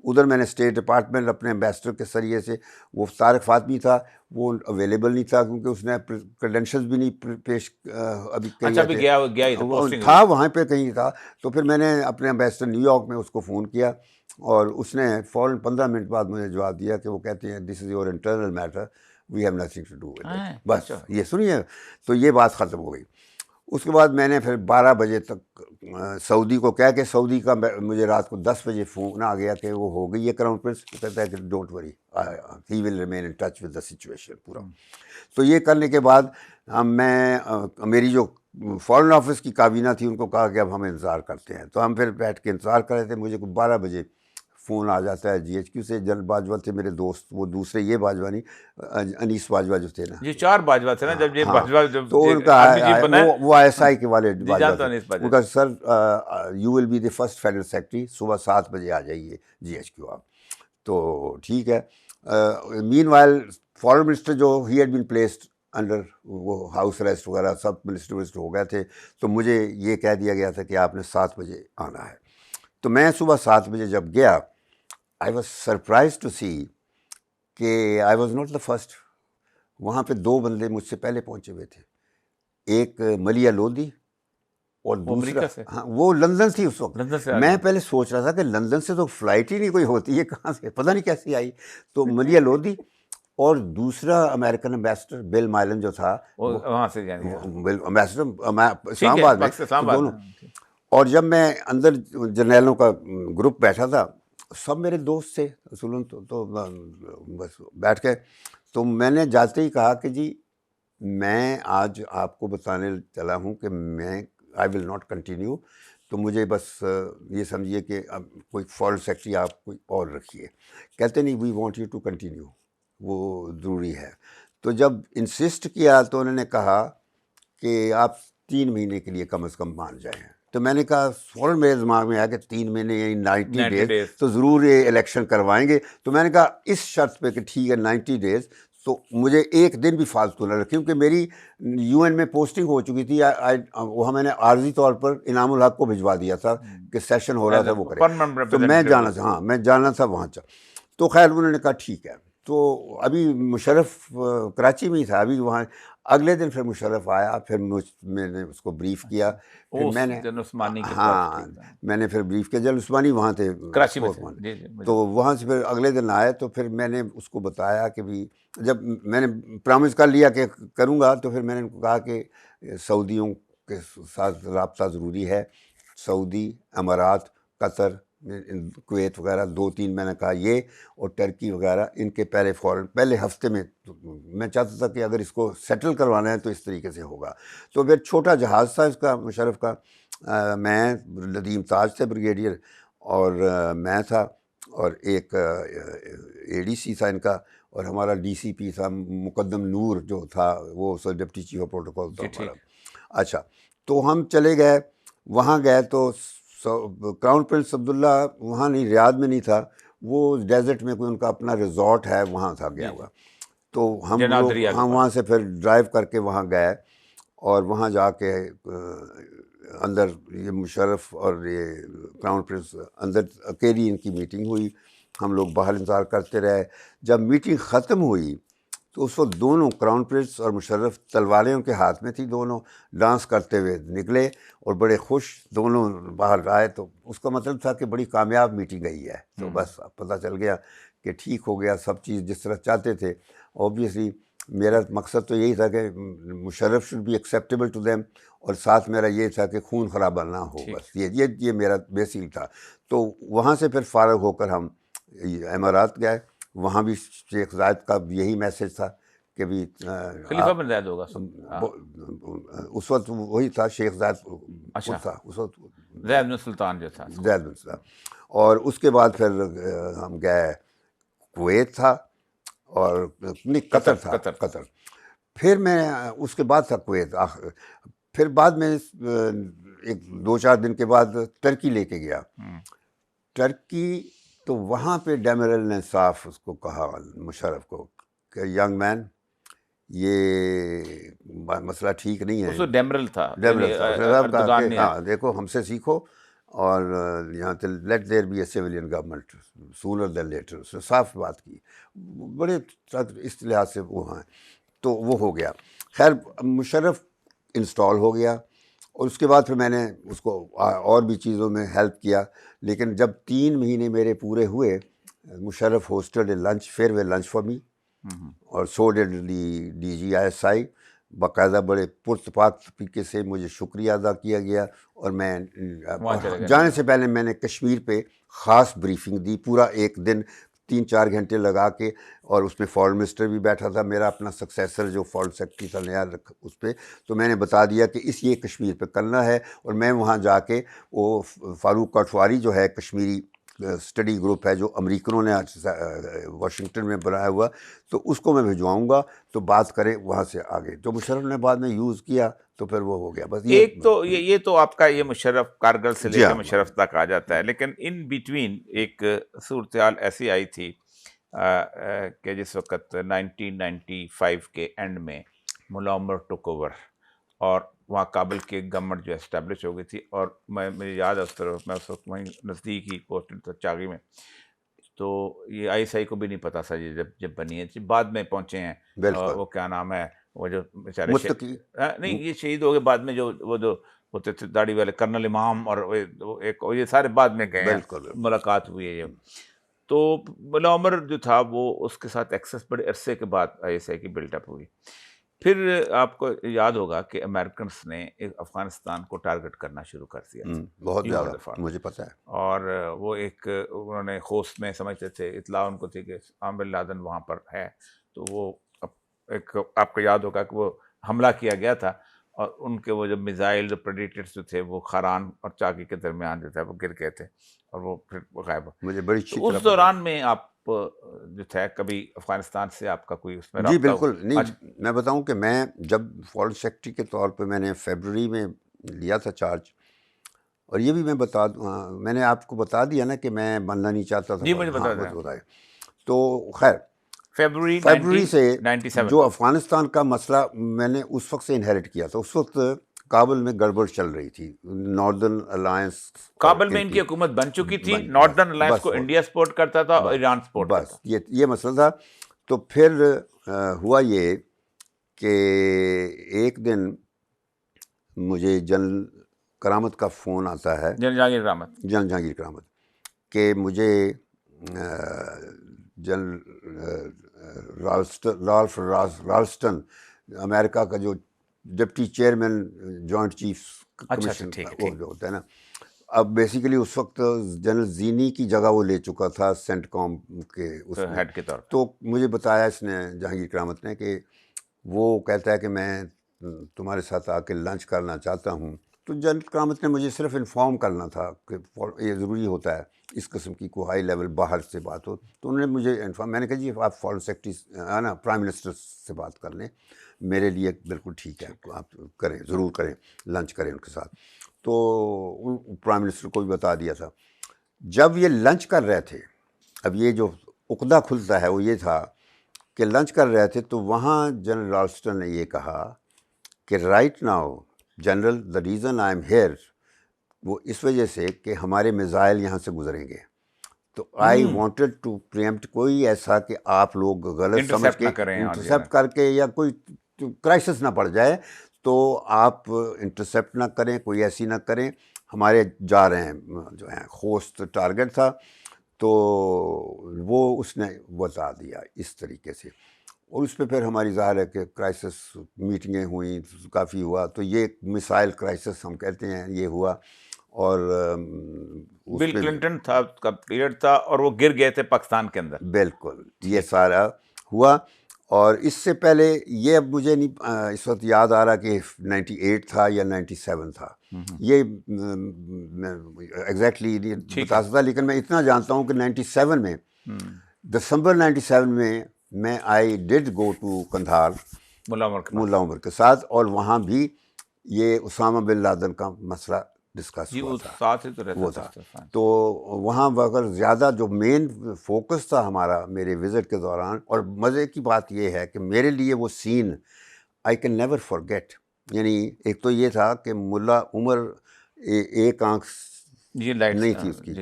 ادھر میں نے اسٹیٹ ڈپارٹمنٹ اپنے ایمبیسڈر کے ذریعے سے, وہ طارق فاطمی تھا, وہ اویلیبل نہیں تھا کیونکہ اس نے کریڈینشلز بھی نہیں پیش ابھی تھا, وہاں پہ کہیں تھا. تو پھر میں نے اپنے ایمبیسڈر نیو یارک میں اس کو فون کیا, اور اس نے فوراً 15 منٹ بعد مجھے جواب دیا کہ وہ کہتے ہیں this is your internal matter, we have nothing to do with it. بس یہ سنیے, تو یہ بات ختم ہو گئی. اس کے بعد میں نے پھر 12 بجے تک سعودی کو کہہ کے, سعودی کا مجھے رات کو 10 بجے فون آ گیا کہ وہ ہو گئی ہے کراؤن پرنس. کہتا ہے کہ don't worry he will remain in touch with the situation پورا. تو یہ کرنے کے بعد میں میری جو فارن آفس کی کابینہ تھی ان کو کہا کہ اب ہم انتظار کرتے ہیں. تو ہم پھر بیٹھ کے انتظار کر رہے تھے. مجھے 12 بجے فون آ جاتا ہے GHQ سے. جنرل باجوہ تھے میرے دوست, وہ دوسرے یہ باجوہ نہیں, انیس باجوہ جو تھے نا, یہ 4 باجوہ تھے نا جب یہ باجوہ, تو ان کا وہ ISI کے والے باجوہ تھے. ان کا sir you will be the first federal secretary, صبح 7 بجے آ جائیے GHQ آپ. تو ٹھیک ہے. مین وائل فارن منسٹر جو he had been placed under وہ ہاؤس اریسٹ وغیرہ سب منسٹر ہو گئے تھے. تو مجھے یہ کہہ دیا گیا تھا کہ آپ نے 7 بجے آنا ہے. تو میں صبح 7 بجے جب گیا, I was surprised to see کہ I was not the first. وہاں پہ 2 بندے مجھ سے پہلے پہنچے ہوئے تھے. ایک ملیہ لودھی اور وہ دوسرا امریکہ سے؟ ہاں وہ لندن تھی اس وقت. لندن سے آ میں گئی؟ پہلے سوچ رہا تھا کہ لندن سے تو فلائٹ ہی نہیں کوئی ہوتی ہے، کہاں سے پتہ نہیں کیسی آئی. تو ملیہ لودھی اور دوسرا امریکن امبیسڈر بل مائلن جو تھا، وہ وہاں سے جانے امبیسڈر اسلام آباد میں، اسلام تو آباد دونوں. میں. اور جب میں اندر جرنیلوں کا گروپ بیٹھا تھا، سب میرے دوست تھے اصولاً، تو بس بیٹھ کے تو میں نے جاتے ہی کہا کہ جی میں آج آپ کو بتانے چلا ہوں کہ میں آئی ول ناٹ کنٹینیو، تو مجھے بس یہ سمجھیے کہ اب کوئی فورن سیکٹری آپ کوئی اور رکھیے. کہتے نہیں، we want you to continue, وہ ضروری ہے. تو جب انسسٹ کیا تو انہوں نے کہا کہ آپ 3 مہینے کے لیے کم از کم مان جائیں. تو میں نے کہا، فوراً میرے دماغ میں آیا کہ 3 مہینے یعنی 90 ڈیز تو ضرور یہ الیکشن کروائیں گے. تو میں نے کہا اس شرط پہ کہ ٹھیک ہے 90 ڈیز، تو مجھے ایک دن بھی فالتو نہ رکھیں، کیونکہ میری یو این میں پوسٹنگ ہو چکی تھی. وہاں میں نے عارضی طور پر انعام الحق کو بھجوا دیا تھا کہ سیشن ہو رہا تھا وہ کرے، تو میں جانا تھا. ہاں میں جانا تھا وہاں. تو خیر انہوں نے کہا ٹھیک ہے. تو ابھی مشرف کراچی میں ہی تھا ابھی وہاں. اگلے دن پھر مشرف آیا، پھر میں نے اس کو بریف کیا. پھر میں نے ہاں میں نے پھر بریف کیا. جل عثمانی وہاں تھے کراچی میں. تو وہاں سے پھر اگلے دن آئے. تو پھر میں نے اس کو بتایا کہ بھی جب میں نے پرامس کر لیا کہ کروں گا، تو پھر میں نے کہا کہ سعودیوں کے ساتھ رابطہ ضروری ہے. سعودی، امارات، قطر، کویت وغیرہ 2-3 میں نے کہا یہ، اور ٹرکی وغیرہ، ان کے پہلے ہفتے میں میں چاہتا تھا کہ اگر اس کو سیٹل کروانا ہے تو اس طریقے سے ہوگا. تو پھر چھوٹا جہاز تھا اس کا مشرف کا، میں ندیم تاج تھے بریگیڈیئر، اور میں تھا، اور ایک اے ڈی سی تھا ان کا، اور ہمارا ڈی سی پی تھا مقدم نور جو تھا، وہ ڈپٹی چیف آف پروٹوکول تھا ہمارا. اچھا تو ہم چلے گئے، وہاں گئے تو کراؤن پرنس عبداللہ وہاں نہیں، ریاض میں نہیں تھا، وہ ڈیزرٹ میں کوئی ان کا اپنا ریزورٹ ہے وہاں تھا گیا ہوا. تو ہم لوگ وہاں سے پھر ڈرائیو کر کے وہاں گئے، اور وہاں جا کے اندر یہ مشرف اور یہ کراؤن پرنس اندر اکیلی ان کی میٹنگ ہوئی. ہم لوگ باہر انتظار کرتے رہے. جب میٹنگ ختم ہوئی تو اس وقت دونوں کراؤن پرنس اور مشرف تلواریں ان کے ہاتھ میں تھی، دونوں ڈانس کرتے ہوئے نکلے اور بڑے خوش دونوں باہر آئے. تو اس کا مطلب تھا کہ بڑی کامیاب میٹنگ گئی ہے. تو بس پتہ چل گیا کہ ٹھیک ہو گیا، سب چیز جس طرح چاہتے تھے. اوبیسلی میرا مقصد تو یہی تھا کہ Musharraf should be acceptable to them, اور ساتھ میرا یہ تھا کہ خون خرابہ نہ ہو. بس یہ میرا بیسک تھا. تو وہاں سے پھر فارغ ہو کر ہم امارات گئے. وہاں بھی شیخ زائد کا یہی میسج تھا کہ بھی خلیفہ بن زائد ہوگا اس وقت، وہی تھا شیخ زائد تھا اس وقت، زید بن سلطان جو تھا. زید بن سلطان. اور اس کے بعد پھر ہم گئے کویت تھا، اور نہیں قطر تھا، قطر. پھر میں اس کے بعد تھا کویت. پھر بعد میں 1-2-4 دن کے بعد ٹرکی لے کے گیا. ٹرکی تو وہاں پہ ڈیمرل نے صاف اس کو کہا مشرف کو کہ ینگ مین، یہ مسئلہ ٹھیک نہیں ہے. ڈیمرل تھا، ہاں دیکھو ہم سے سیکھو، اور یہاں let there be a civilian government sooner than later. اس نے صاف بات کی، بڑے اس لحاظ سے وہ ہیں. تو وہ ہو گیا. خیر مشرف انسٹال ہو گیا، اور اس کے بعد پھر میں نے اس کو اور بھی چیزوں میں ہیلپ کیا. لیکن جب 3 مہینے میرے پورے ہوئے، Musharraf hosted a lunch, farewell lunch for me, اور so did D G I S I. باقاعدہ بڑے پرتپاک طریقے سے مجھے شکریہ ادا کیا گیا. اور میں جانے سے پہلے میں نے کشمیر پہ خاص بریفنگ دی، پورا ایک دن 3-4 گھنٹے لگا کے. اور اس میں فارن منسٹر بھی بیٹھا تھا، میرا اپنا سکسیسر جو فارن سیکرٹری تھا نیا اس پہ. تو میں نے بتا دیا کہ یہ کشمیر پہ کرنا ہے. اور میں وہاں جا کے وہ فاروق کاٹھواری جو ہے کشمیری اسٹڈی گروپ ہے جو امریکنوں نے واشنگٹن میں بنایا ہوا، تو اس کو میں بھجواؤں گا تو بات کریں وہاں سے آگے. جو مشرف نے بعد میں یوز کیا تو پھر وہ ہو گیا. بس ایک تو یہ تو آپ کا یہ مشرف کارگل سے لے کے مشرف تک آ جاتا ہے. لیکن ان بٹوین ایک صورتحال ایسی آئی تھی کہ جس وقت 1995 کے اینڈ میں ملا عمر ٹک اوور، اور وہاں کابل کی گورنمنٹ جو اسٹیبلش ہو گئی تھی. اور مجھے یاد ہے اس طرف میں اس وقت وہیں نزدیک ہی پوسٹڈ تھا چاغی میں. تو یہ آئی ایس آئی کو بھی نہیں پتا تھا یہ جب بنی ہے، بعد میں پہنچے ہیں وہ کیا نام ہے وہ جو بیچارے متقی نہیں یہ شہید ہو گئے بعد میں، جو وہ جو ہوتے تھے داڑھی والے کرنل امام اور ایک یہ سارے بعد میں گئے ہیں، بالکل ملاقات ہوئی ہے یہ. تو ملا عمر جو تھا وہ اس کے ساتھ ایکسس بڑے عرصے کے بعد ISI کی بلڈ اپ ہوئی. پھر آپ کو یاد ہوگا کہ امریکنس نے افغانستان کو ٹارگٹ کرنا شروع کر دیا تھا بہت یوم زیادہ، دفاع، مجھے پتہ ہے. اور وہ ایک انہوں نے خوست میں سمجھتے تھے، اطلاع ان کو تھی کہ عامر بن لادن وہاں پر ہے، تو وہ ایک آپ کو یاد ہوگا کہ وہ حملہ کیا گیا تھا، اور ان کے وہ جو میزائل جو پریڈیٹرز جو تھے وہ خاران اور چاکی کے درمیان جو تھا وہ گر گئے تھے اور وہ پھر غائب ہو. مجھے بڑی اچھی تو طرح اس دوران میں آپ جو تھا کبھی افغانستان سے آپ کا کوئی اس میں جی رابطہ بالکل نہیں. میں بتاؤں کہ میں جب فورن سیکرٹری کے طور پہ میں نے فیبرری میں لیا تھا چارج، اور یہ بھی میں میں نے آپ کو بتا دیا نا کہ میں بننا نہیں چاہتا تھا. جی مجھے بتا دیں. بتائیں. تو خیر فیبرری سے 97 جو افغانستان کا مسئلہ میں نے اس وقت سے انہیریٹ کیا تھا. اس وقت کابل میں گڑبڑ چل رہی تھی، ناردرن الائنس کابل میں ان کی حکومت بن چکی تھی، ناردرن الائنس کو انڈیا سپورٹ کرتا تھا اور ایران سپورٹ کرتا تھا. بس یہ مسئلہ تھا. تو پھر ہوا یہ کہ ایک دن مجھے جنرل کرامت کا فون آتا ہے، جہانگیر کرامت، جنرل جہانگیر کرامت، کہ مجھے جنرل رالف رالسٹن، امریکہ کا جو deputy chairman joint chief commission وہ جو ہوتا ہے نا، اب بیسیکلی اس وقت جنرل زینی کی جگہ وہ لے چکا تھا سینٹ کام کے اس ہیڈ کے طور پر. تو مجھے بتایا اس نے جہانگیر کرامت نے کہ وہ کہتا ہے کہ میں تمہارے ساتھ آ کے لنچ کرنا چاہتا ہوں. تو جنرل کرامت نے مجھے صرف انفارم کرنا تھا کہ یہ ضروری ہوتا ہے اس قسم کی کوئی ہائی لیول باہر سے بات ہو. تو انہوں نے مجھے انفارم، میں نے کہا جی آپ فارن سیکرٹری ہے نا پرائم منسٹر سے بات کر لیں، میرے لیے بالکل ٹھیک ہے، آپ کریں، ضرور کریں، لنچ کریں ان کے ساتھ. تو پرائم منسٹر کو بھی بتا دیا تھا. جب یہ لنچ کر رہے تھے، اب یہ جو عقدہ کھلتا ہے وہ یہ تھا کہ لنچ کر رہے تھے تو وہاں جنرل رالسٹن نے یہ کہا کہ right now general the reason I am here, وہ اس وجہ سے کہ ہمارے میزائل یہاں سے گزریں گے. تو آئی وانٹیڈ ٹو پریمپٹ کوئی ایسا کہ آپ لوگ غلط سمجھ کے انٹرسیپٹ کر کے یا کوئی کرائسس نہ پڑ جائے تو آپ انٹرسیپٹ نہ کریں، کوئی ایسی نہ کریں. ہمارے جا رہے ہیں جو ہیں خوست ٹارگٹ تھا، تو وہ اس نے بتا دیا اس طریقے سے. اور اس پہ پھر ہماری ظاہر ہے کہ کرائسس میٹنگیں ہوئیں، کافی ہوا. تو یہ مسائل کرائسس ہم کہتے ہیں یہ ہوا. اور بل کلنٹن تھا کا پیریڈ تھا اور وہ گر گئے تھے پاکستان کے اندر. بالکل یہ سارا ہوا. اور اس سے پہلے یہ اب مجھے نہیں اس وقت یاد آ رہا کہ 98 تھا یا 97 تھا، یہ ایگزیکٹلی نہیں بتا سکتا، لیکن میں اتنا جانتا ہوں کہ 97 میں دسمبر 97 میں آئی ڈڈ گو ٹو قندھار ملا عمر کے ساتھ، اور وہاں بھی یہ اسامہ بن لادن کا مسئلہ ڈسکس ہوا تھا. وہ تھا. تو وہاں اگر زیادہ جو مین فوکس تھا ہمارا میرے وزٹ کے دوران، اور مزے کی بات یہ ہے کہ میرے لیے وہ سین آئی کین نیور فارگیٹ. یعنی ایک تو یہ تھا کہ ملا عمر ایک آنکھ نہیں تھی اس کی،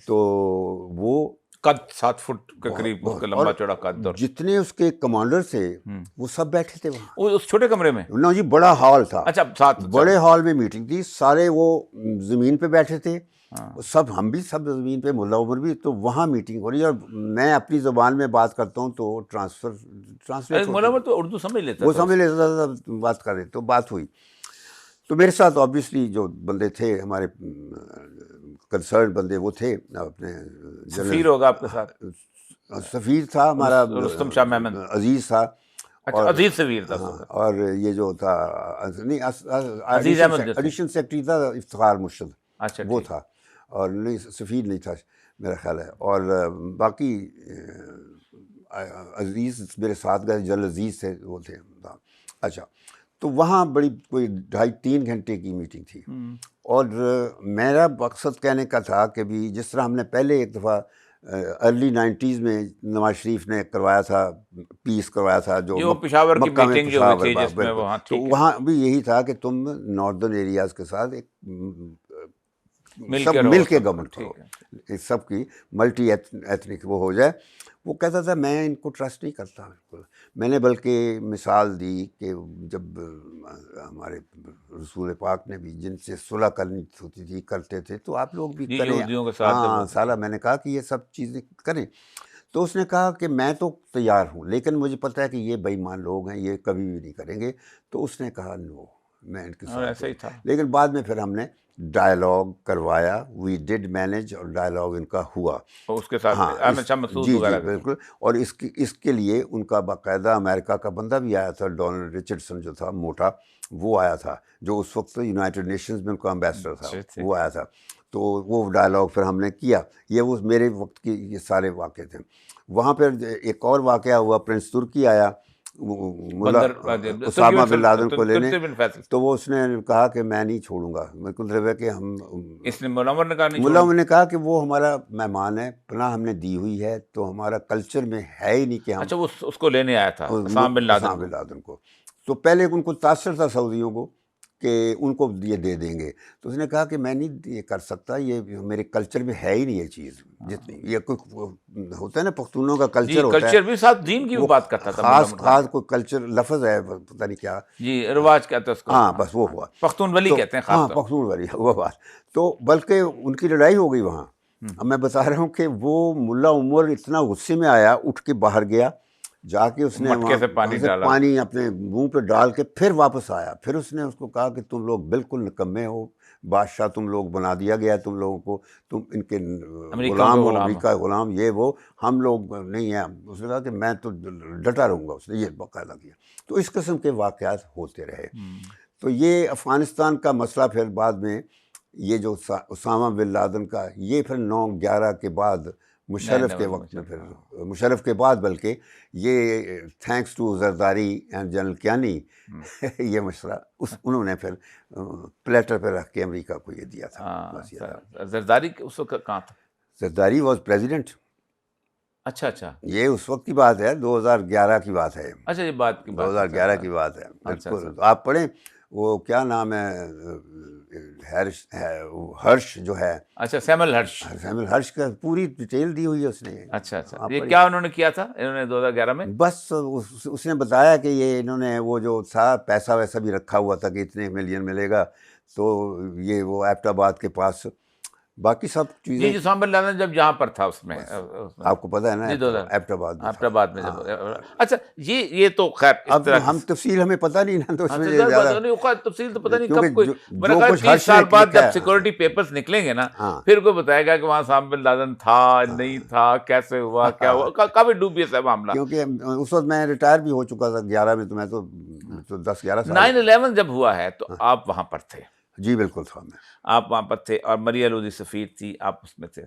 تو وہ قد 7 فٹ کے قریب اس کا لمبا چوڑا قد، اور جتنے اس کے کمانڈر تھے وہ سب بیٹھے تھے وہاں اس چھوٹے کمرے میں. نہ جی بڑا ہال تھا. اچھا ساتھ بڑے ہال میں میٹنگ تھی، سارے وہ زمین پہ بیٹھے تھے، سب ہم بھی سب زمین پہ، ملا عمر بھی. تو وہاں میٹنگ ہو رہی ہے اور میں اپنی زبان میں بات کرتا ہوں تو ٹرانسلیٹ ملا عمر تو اردو سمجھ لیتا، وہ سمجھ لیتا تھا، بات کر رہے. تو بات ہوئی. تو میرے ساتھ آبویسلی جو بندے تھے ہمارے کنسرن بندے وہ تھے، اپنے سفیر ہوگا آپ کے ساتھ، سفیر تھا ہمارا رستم شاہ میمن، عزیز تھا. اچھا عزیز سفیر تھا. اور یہ جو تھا عزیز احمد ایڈیشنل سیکرٹری تھا افتخار مرشد، اچھا وہ تھا. اور نہیں سفیر نہیں تھا میرا خیال ہے. اور باقی عزیز میرے ساتھ گئے، جنرل عزیز تھے وہ تھے. اچھا تو وہاں بڑی کوئی 2.5-3 گھنٹے کی میٹنگ تھی. اور میرا مقصد کہنے کا تھا کہ بھی جس طرح ہم نے پہلے ایک دفعہ ارلی 90s میں نواز شریف نے کروایا تھا، پیس کروایا تھا جو پشاور کی میٹنگ جو ہوئی تھی جس میں وہاں، تو وہاں بھی یہی تھا کہ تم ناردرن ایریاز کے ساتھ ایک سب مل کے گورنمنٹ کرو. اس سب کی ملٹی ایتھنک وہ ہو جائے. وہ کہتا تھا میں ان کو ٹرسٹ نہیں کرتا بالکل. میں نے بلکہ مثال دی کہ جب ہمارے رسول پاک نے بھی جن سے صلح کرنی ہوتی تھی کرتے تھے تو آپ لوگ بھی کریں. یہودیوں کے ساتھ ہاں سالہ میں نے کہا کہ یہ سب چیزیں کریں. تو اس نے کہا کہ میں تو تیار ہوں لیکن مجھے پتہ ہے کہ یہ بے ایمان لوگ ہیں, یہ کبھی بھی نہیں کریں گے. تو اس نے کہا نو, میں ان کے اور ساتھ ایسا ہی ہوں. تھا. لیکن بعد میں پھر ہم نے ڈائلاگ کروایا, وی ڈڈ مینیج, اور ڈائلاگ ان کا ہوا. اور اس کے ساتھ ہاں احمد شاہ مسعود جی وغیرہ جی بالکل. اور اس کے لیے ان کا باقاعدہ امریکہ کا بندہ بھی آیا تھا, ڈونلڈ رچرڈسن جو تھا موٹا, وہ آیا تھا, جو اس وقت یونائٹڈ نیشنز میں ان کا امبیسڈر تھا, وہ آیا تھا. تو وہ ڈائلاگ پھر ہم نے کیا. یہ وہ میرے وقت کی یہ سارے واقعے تھے. وہاں پھر ایک اور واقعہ ہوا, پرنس ترکی آیا ملا اسامہ بن لادن کو لینے. تو وہ اس نے کہا کہ میں نہیں چھوڑوں گا. میرے کو مطلب ہے کہ ہم, اس نے ملا عمر نے کہا نہیں ملا عمر نے کہا کہ وہ ہمارا مہمان ہے, پناہ ہم نے دی ہوئی ہے, تو ہمارا کلچر میں ہے ہی نہیں کہ ہم. اچھا وہ اس کو لینے آیا تھا اسامہ بن لادن کو. تو پہلے ان کو تاثر تھا سعودیوں کو کہ ان کو یہ دے دیں گے. تو اس نے کہا کہ میں نہیں یہ کر سکتا, یہ میرے کلچر میں ہے ہی نہیں یہ چیز. جتنی یہ کوئی ہوتا ہے نا پختونوں کا کلچر ہوتا ہے, کلچر بھی ساتھ دین کی بھی بات کرتا تھا. خاص کوئی کلچر لفظ ہے پتہ نہیں کیا, جی رواج کہتے ہیں اس کو. ہاں بس وہ ہوا, پختون ولی کہتے ہیں. ہاں پختون ولی وہ بات. تو بلکہ ان کی لڑائی ہو گئی وہاں. اب میں بتا رہا ہوں کہ وہ ملا عمر اتنا غصے میں آیا, اٹھ کے باہر گیا, جا کے اس نے پانی اپنے منہ پہ ڈال کے پھر واپس آیا. پھر اس نے اس کو کہا کہ تم لوگ بالکل نکمے ہو, بادشاہ تم لوگ بنا دیا گیا ہے تم لوگوں کو, تم ان کے غلام ہو, امریکہ غلام, یہ وہ, ہم لوگ نہیں ہیں. اس نے کہا کہ میں تو ڈٹا رہوں گا. اس نے یہ باقاعدہ کیا. تو اس قسم کے واقعات ہوتے رہے. تو یہ افغانستان کا مسئلہ پھر بعد میں یہ جو اسامہ بن لادن کا, یہ پھر 9/11 کے بعد مشرف کے وقت میں, پھر مشرف کے بعد بلکہ یہ thanks to Zardari and general Kayani یہ مسئلہ انہوں نے پھر پلیٹر پہ رکھ کے امریکہ کو یہ دیا تھا. زرداری اس وقت کہاں تھا؟ Zardari was president. اچھا یہ اس وقت کی بات ہے, 2011 کی بات ہے. اچھا یہ بات 2011 کی بات ہے بالکل. آپ پڑھیں وہ کیا نام ہے, ہرش جو ہے, اچھا سیمل ہرش کا پوری ڈیٹیل دی ہوئی ہے اس نے. اچھا یہ کیا انہوں نے کیا تھا انہوں نے 2011 میں؟ بس اس نے بتایا کہ یہ انہوں نے وہ جو تھا پیسہ ویسا بھی رکھا ہوا تھا کہ اتنے ملین ملے گا, تو یہ وہ ایبٹ آباد کے پاس باقی سب چیزیں. جی اسامہ بن لادن جب یہاں پر تھا اس میں آپ کو پتہ ہے نا ایبٹ آباد میں جب. اچھا یہ تو خیر اب ہم تفصیل ہمیں پتہ نہیں نا, تو اس میں تفصیل تو پتہ نہیں کب کوئی 30 سال بعد جب سیکورٹی پیپرز نکلیں گے نا پھر کوئی بتائے گا کہ وہاں اسامہ بن لادن تھا نہیں تھا, کیسے ہوا, کیا ہوا. کافی ڈوبیس ہے معاملہ, کیونکہ اس وقت میں ریٹائر بھی ہو چکا تھا 11 میں. تو میں تو 10-11 سال. 9/11 جب ہوا ہے تو آپ وہاں پر تھے؟ جی بالکل تھا میں. آپ وہاں پر تھے اور مریا لودھی سفیر تھی, آپ اس میں تھے,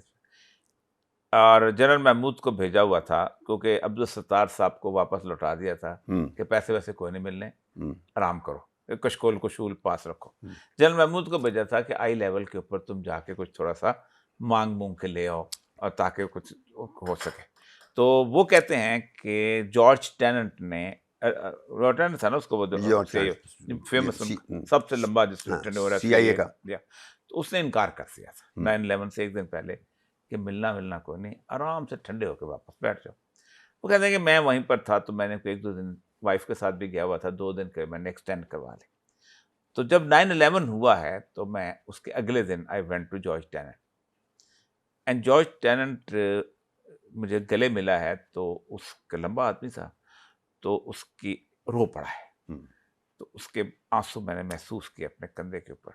اور جنرل محمود کو بھیجا ہوا تھا کیونکہ عبدالستار صاحب کو واپس لوٹا دیا تھا کہ پیسے ویسے کوئی نہیں ملنے, آرام کرو, کشکول کشول پاس رکھو. جنرل محمود کو بھیجا تھا کہ آئی لیول کے اوپر تم جا کے کچھ تھوڑا سا مانگ کے لے آؤ اور تاکہ کچھ ہو سکے. تو وہ کہتے ہیں کہ جارج ٹیننٹ نے, روٹن تھا نا اس کو, وہ فیمس سب سے لمبا جس CIA کا, تو اس نے انکار کر دیا تھا 9/11 سے ایک دن پہلے کہ ملنا کوئی نہیں, آرام سے ٹھنڈے ہو کے واپس بیٹھ جاؤ. وہ کہتے ہیں کہ میں وہیں پر تھا تو میں نے 1-2 دن وائف کے ساتھ بھی گیا ہوا تھا, 2 دن کے میں نے ایکسٹینڈ کروا لی. تو جب 9/11 ہوا ہے تو میں اس کے اگلے دن I went to George Tenet, and George Tenet مجھے گلے ملا ہے. تو اس کا لمبا آدمی تھا, تو اس کی رو پڑا ہے, تو اس کے آنسو میں نے محسوس کیے اپنے کندھے کے اوپر.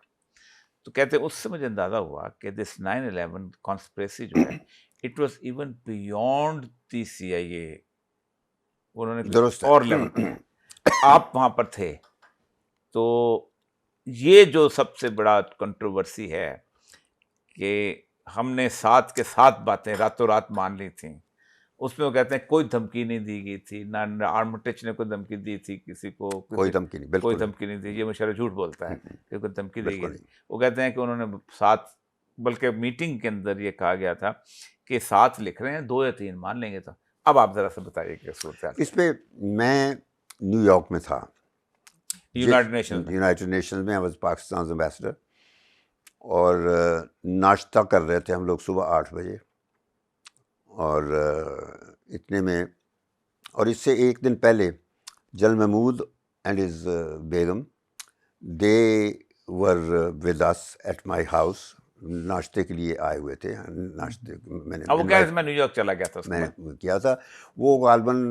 تو کہتے ہیں اس سے مجھے اندازہ ہوا کہ دس 9/11 کانسپریسی جو ہے it was even beyond the CIA. انہوں نے درست اور لیول, آپ وہاں پر تھے. تو یہ جو سب سے بڑا کنٹروورسی ہے کہ ہم نے ساتھ کے ساتھ باتیں راتوں رات مان لی تھیں, اس میں وہ کہتے ہیں کوئی دھمکی نہیں دی گئی تھی, نہ آرمٹیچ نے کوئی دھمکی دی تھی کسی کو, کوئی دھمکی نہیں دی. یہ مشرف جھوٹ بولتا ہے کہ کوئی دھمکی دی گئی. وہ کہتے ہیں کہ انہوں نے ساتھ, بلکہ میٹنگ کے اندر یہ کہا گیا تھا کہ ساتھ لکھ رہے ہیں, 2 یا 3 مان لیں گے. تو اب آپ ذرا سے بتائیے کہ صورتحال اس پہ. میں نیو یارک میں تھا, یونائٹڈ نیشنز میں, آئی واز پاکستان ایمبیسڈر. اور ناشتہ کر رہے تھے ہم لوگ صبح 8 بجے، اور اتنے میں، اور اس سے ایک دن پہلے جل محمود اینڈ ہز بیگم they were with us at my house, ناشتے کے لیے آئے ہوئے تھے. ناشتے میں نے وہ کہہ رہے تھے میں نیو یارک چلا گیا تھا اس کے میں بعد. نے کیا تھا. وہ غالباً